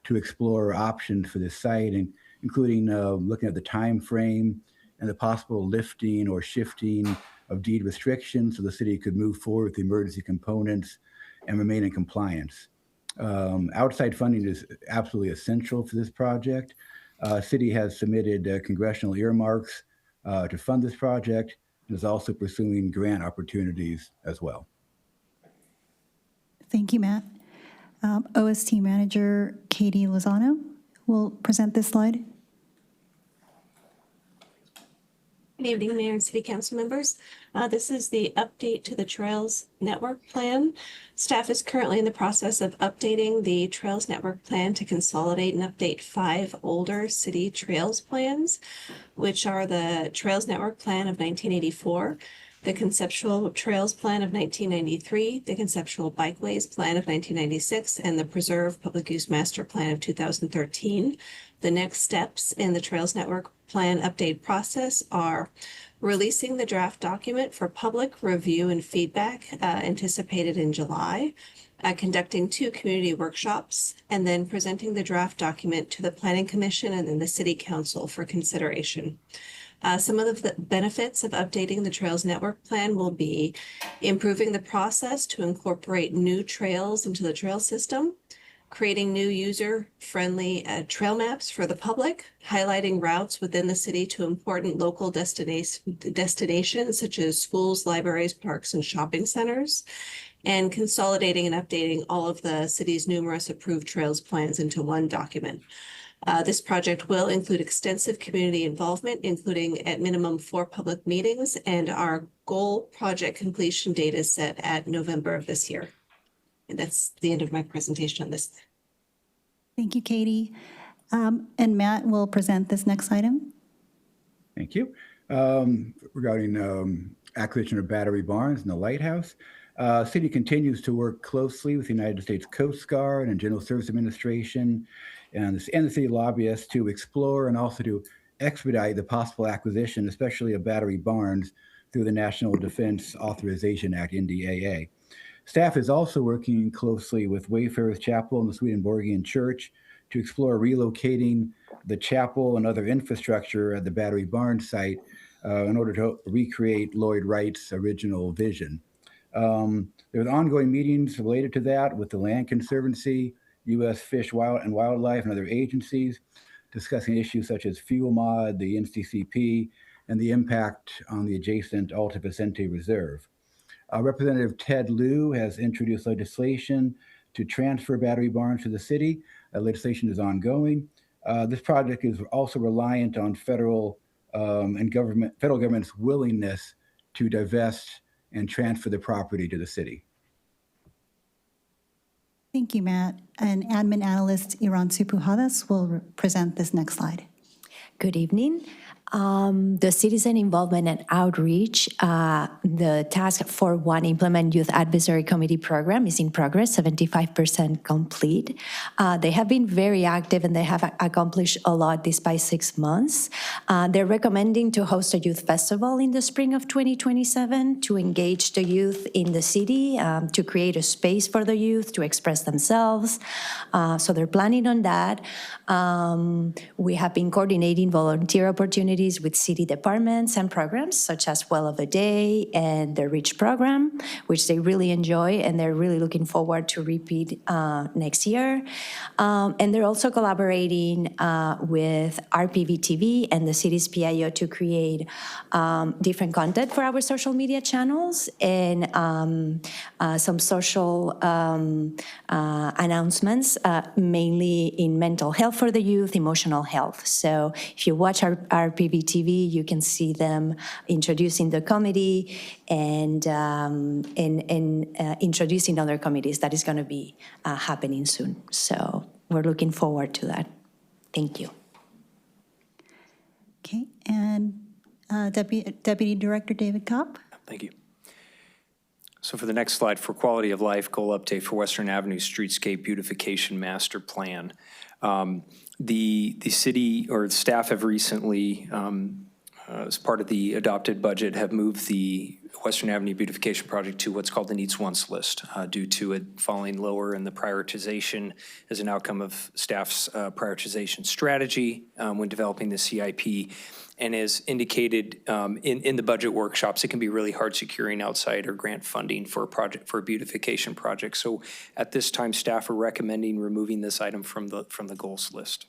to explore options for this site, and including looking at the time frame and the possible lifting or shifting of deed restrictions so the city could move forward with the emergency components and remain in compliance. Outside funding is absolutely essential for this project. City has submitted congressional earmarks to fund this project and is also pursuing grant opportunities as well. Thank you, Matt. OST Manager Katie Lozano will present this slide. Good evening, Mayor and City Council members. This is the update to the Trails Network Plan. Staff is currently in the process of updating the Trails Network Plan to consolidate and update 5 older city trails plans, which are the Trails Network Plan of 1984, the Conceptual Trails Plan of 1993, the Conceptual Bikeways Plan of 1996, and the Preserve Public Use Master Plan of 2013. The next steps in the Trails Network Plan update process are releasing the draft document for public review and feedback anticipated in July, conducting 2 community workshops, and then presenting the draft document to the Planning Commission and then the City Council for consideration. Some of the benefits of updating the Trails Network Plan will be improving the process to incorporate new trails into the trail system, creating new user-friendly trail maps for the public, highlighting routes within the city to important local destinations such as schools, libraries, parks, and shopping centers, and consolidating and updating all of the city's numerous approved trails plans into one document. This project will include extensive community involvement, including at minimum 4 public meetings, and our goal project completion date is set at November of this year. And that's the end of my presentation on this. Thank you, Katie. And Matt will present this next item. Thank you. Regarding acquisition of battery barns in the lighthouse, city continues to work closely with the United States Coast Guard and General Services Administration and the city lobbyists to explore and also to expedite the possible acquisition, especially of battery barns, through the National Defense Authorization Act, NDAA. Staff is also working closely with Wayfarers Chapel and the Swedenborgian Church to explore relocating the chapel and other infrastructure at the Battery Barn site in order to recreate Lloyd Wright's original vision. There's ongoing meetings related to that with the Land Conservancy, U.S. Fish and Wildlife, and other agencies, discussing issues such as fuel mod, the NCCP, and the impact on the adjacent Alta Vicente Reserve. Representative Ted Lieu has introduced legislation to transfer battery barns to the city. Legislation is ongoing. This project is also reliant on federal government's willingness to divest and transfer the property to the city. Thank you, Matt. And admin analyst Iransu Pujadas will present this next slide. Good evening. The citizen involvement and outreach, the task for one implement youth advisory committee program is in progress, 75% complete. They have been very active and they have accomplished a lot despite 6 months. They're recommending to host a youth festival in the spring of 2027 to engage the youth in the city, to create a space for the youth to express themselves. So they're planning on that. We have been coordinating volunteer opportunities with city departments and programs such as Well of a Day and the REACH program, which they really enjoy and they're really looking forward to repeat next year. And they're also collaborating with RPV TV and the city's PIO to create different content for our social media channels and some social announcements, mainly in mental health for the youth, emotional health. So if you watch our RPV TV, you can see them introducing the committee and introducing other committees that is going to be happening soon. So we're looking forward to that. Thank you. Okay, and Deputy Director David Kopp. Thank you. So for the next slide, for quality of life goal update for Western Avenue Streetscape Beautification Master Plan. The city or staff have recently, as part of the adopted budget, have moved the Western Avenue Beautification Project to what's called the Needs Wants list due to it falling lower in the prioritization as an outcome of staff's prioritization strategy when developing the CIP. And as indicated in the budget workshops, it can be really hard securing outside or grant funding for a beautification project. So at this time, staff are recommending removing this item from the goals list.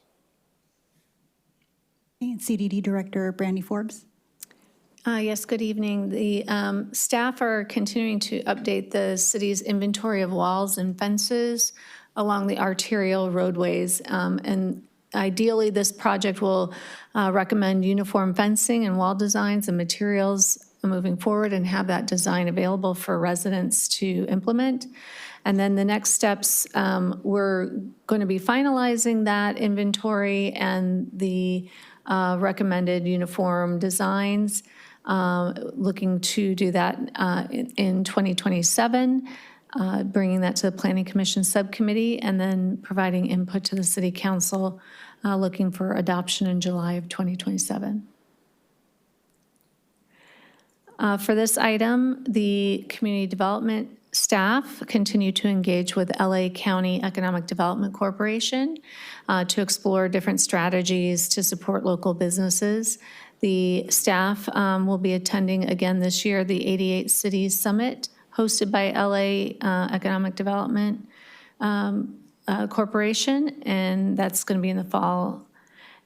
Okay, and CDD Director Brandy Forbes. Yes, good evening. The staff are continuing to update the city's inventory of walls and fences along the arterial roadways. And Ideally, this project will recommend uniform fencing and wall designs and materials moving forward and have that design available for residents to implement. And then the next steps, we're going to be finalizing that inventory and the recommended uniform designs, looking to do that in 2027, bringing that to the Planning Commission subcommittee, and then providing input to the City Council, looking for adoption in July of 2027. For this item, the community development staff continue to engage with LA County Economic Development Corporation to explore different strategies to support local businesses. The staff will be attending again this year the 88 Cities Summit hosted by LA Economic Development Corporation, and that's going to be in the fall.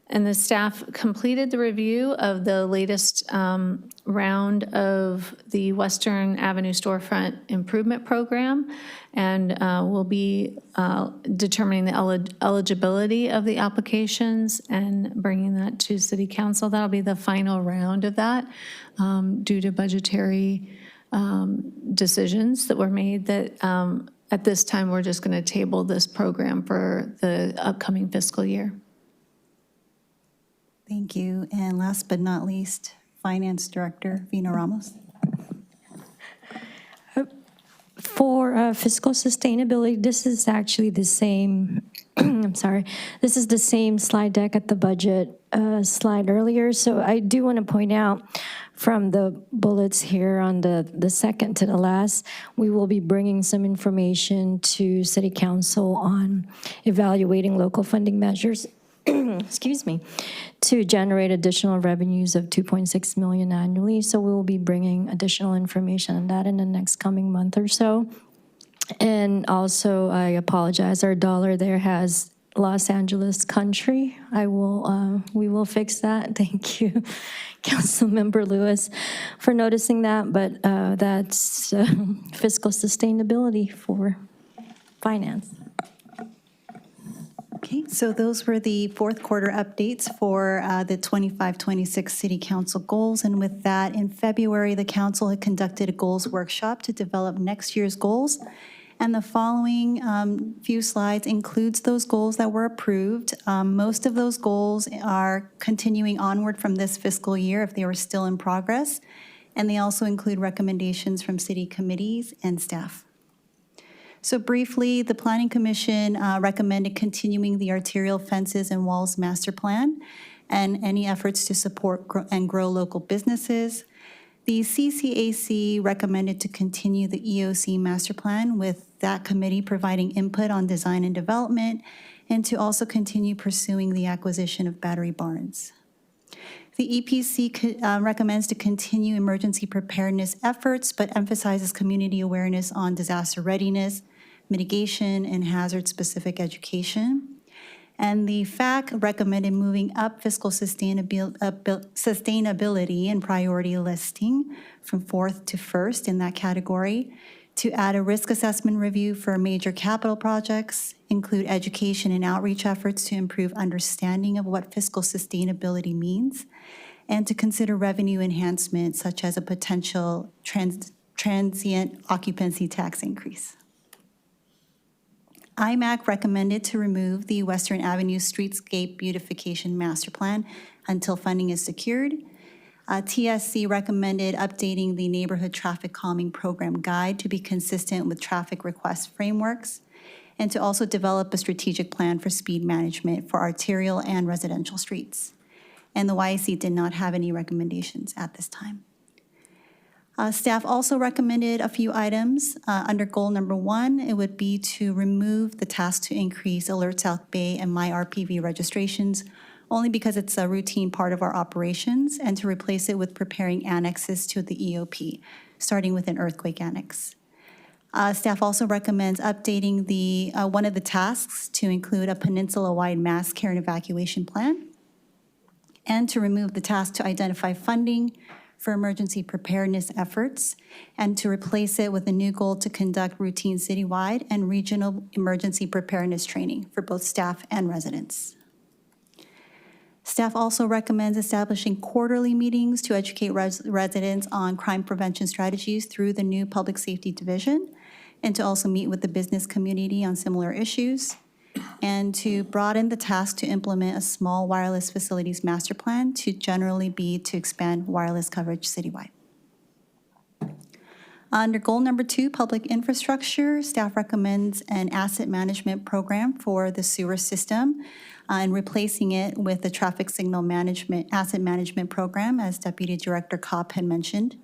And the staff completed the review of the latest round of the Western Avenue Storefront Improvement Program, and will be determining the eligibility of the applications and bringing that to City Council. That'll be the final round of that due to budgetary decisions that were made that at this time we're just going to table this program for the upcoming fiscal year. Thank you. And last but not least, Finance Director Vina Ramos. For fiscal sustainability, this is actually the same, I'm sorry, this is the same slide deck at the budget slide earlier. So I do want to point out from the bullets here on the second to the last, we will be bringing some information to City Council on evaluating local funding measures excuse me, to generate additional revenues of $2.6 million annually. So we will be bringing additional information on that in the next coming month or so. And also, I apologize, our dollar there has Los Angeles country. We will fix that. Thank you, Councilmember Lewis, for noticing that. But that's fiscal sustainability for finance. Okay, so those were the fourth quarter updates for the 25-26 City Council goals. And with that, in February, the council had conducted a goals workshop to develop next year's goals. And the following few slides includes those goals that were approved. Most of those goals are continuing onward from this fiscal year if they were still in progress. And they also include recommendations from city committees and staff. So briefly, the Planning Commission recommended continuing the arterial fences and walls master plan and any efforts to support and grow local businesses. The CCAC recommended to continue the EOC master plan with that committee providing input on design and development, and to also continue pursuing the acquisition of battery barns. The EPC recommends to continue emergency preparedness efforts, but emphasizes community awareness on disaster readiness, mitigation, and hazard-specific education. And the FAC recommended moving up fiscal sustainability and priority listing from fourth to first in that category, to add a risk assessment review for major capital projects, include education and outreach efforts to improve understanding of what fiscal sustainability means, and to consider revenue enhancement such as a potential transient occupancy tax increase. IMAC recommended to remove the Western Avenue Streetscape Beautification Master Plan until funding is secured. TSC recommended updating the Neighborhood Traffic Calming Program Guide to be consistent with traffic request frameworks, and to also develop a strategic plan for speed management for arterial and residential streets. And the YAC did not have any recommendations at this time. Staff also recommended a few items. Under goal number 1, it would be to remove the task to increase Alert South Bay and MyRPV registrations, only because it's a routine part of our operations, and to replace it with preparing annexes to the EOP, starting with an earthquake annex. Staff also recommends updating one of the tasks to include a peninsula-wide mass care and evacuation plan, and to remove the task to identify funding for emergency preparedness efforts, and to replace it with a new goal to conduct routine citywide and regional emergency preparedness training for both staff and residents. Staff also recommends establishing quarterly meetings to educate residents on crime prevention strategies through the new Public Safety Division, and to also meet with the business community on similar issues, and to broaden the task to implement a small wireless facilities master plan to generally be to expand wireless coverage citywide. Under goal number 2, public infrastructure, staff recommends an asset management program for the sewer system and replacing it with the traffic signal management, asset management program, as Deputy Director Kopp had mentioned.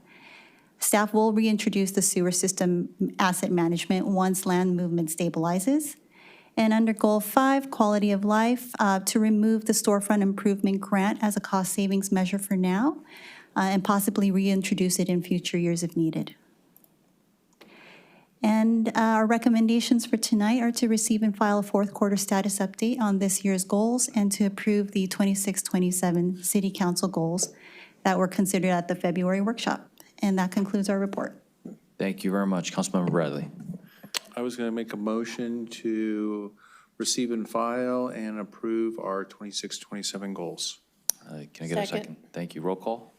Staff will reintroduce the sewer system asset management once land movement stabilizes. And under goal 5, quality of life, to remove the storefront improvement grant as a cost savings measure for now, and possibly reintroduce it in future years if needed. And our recommendations for tonight are to receive and file a fourth quarter status update on this year's goals and to approve the 26-27 City Council goals that were considered at the February workshop. And that concludes our report. Thank you very much. Councilmember Bradley. I was going to make a motion to receive and file and approve our 26-27 goals. Can I get a second? Thank you. Roll call?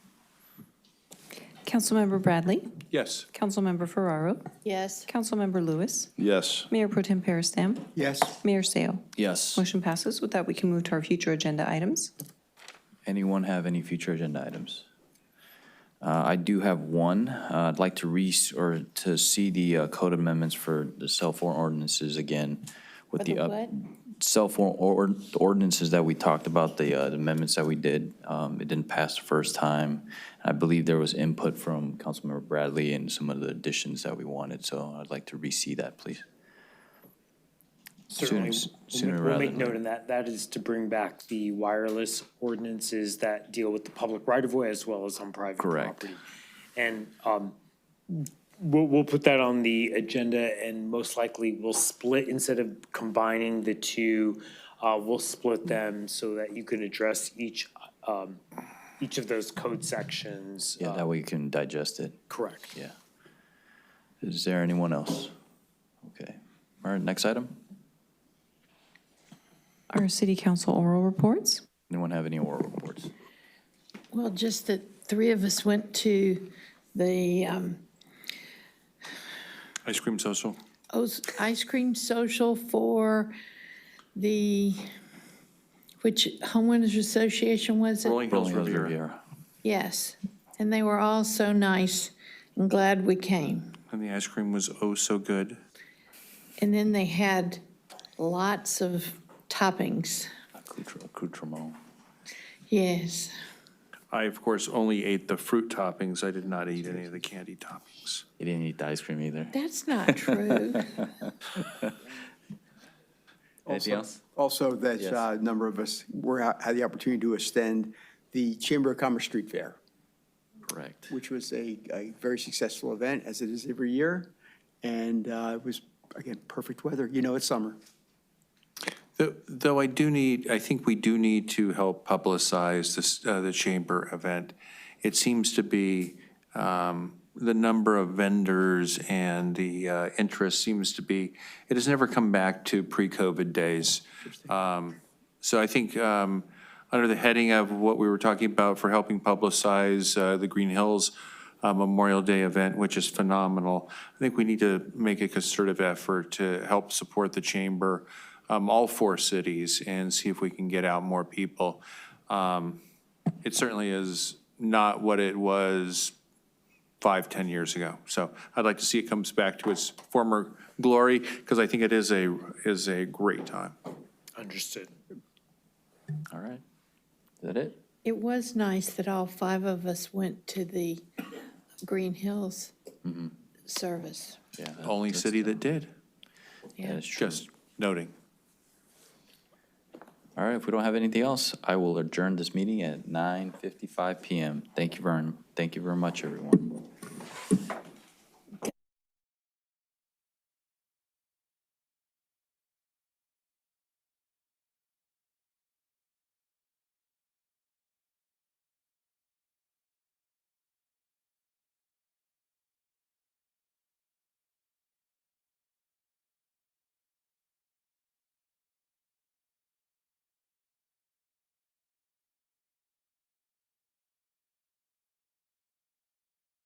Councilmember Bradley? Yes. Councilmember Ferraro? Yes. Councilmember Lewis? Yes. Mayor Pro Tem Peristam? Yes. Mayor Seo? Yes. Motion passes. With that, we can move to our future agenda items. Anyone have any future agenda items? I do have one. I'd like to to see the code amendments for the cell phone ordinances again with For the what? cell phone ordinances that we talked about, the amendments that we did. It didn't pass the first time. I believe there was input from Councilmember Bradley and some of the additions that we wanted, so I'd like to re-see that, please. Certainly, Sooner we'll rather make than note later. of that. That is to bring back the wireless ordinances that deal with the public right-of-way as well as on private Correct. property. And we'll put that on the agenda, and most likely we'll split, instead of combining the two, we'll split them so that you can address each of those code sections. Yeah, that way you can digest it. Correct. Yeah. Is there anyone else? Okay. All right, next item. Our City Council oral reports. Anyone have any oral reports? Well, just that 3 of us went to the Ice cream social. ice cream social for the, which homeowners association was it? Rolling Hills Rolling Hills Riviera. Yes, and they were all so nice and glad we came. And the ice cream was oh so good. And then they had lots of toppings. Accoutrement. Yes. I, of course, only ate the fruit toppings. I did not eat any of the candy toppings. You didn't eat the ice cream either? That's not true. Anything else? Also, that Yes. a number of us had the opportunity to attend the Chamber of Commerce Street Fair, Correct. which was a very successful event, as it is every year. And it was, again, perfect weather. You know, it's summer. Though I think we do need to help publicize this, the chamber event. It seems to be, the number of vendors and the interest seems to be, it has never come back to pre-COVID days. So I think under the heading of what we were talking about for helping publicize the Green Hills Memorial Day event, which is phenomenal, I think we need to make a concerted effort to help support the chamber, all 4 cities, and see if we can get out more people. It certainly is not what it was 5-10 years ago. So I'd like to see it comes back to its former glory, because I think it is a great time. Understood. All right. Is that it? It was nice that all 5 of us went to the Green Hills service. Yeah. Only city that did. Yeah. That's true. Just noting. All right, if we don't have anything else, I will adjourn this meeting at 9:55 PM. Thank you very much, everyone.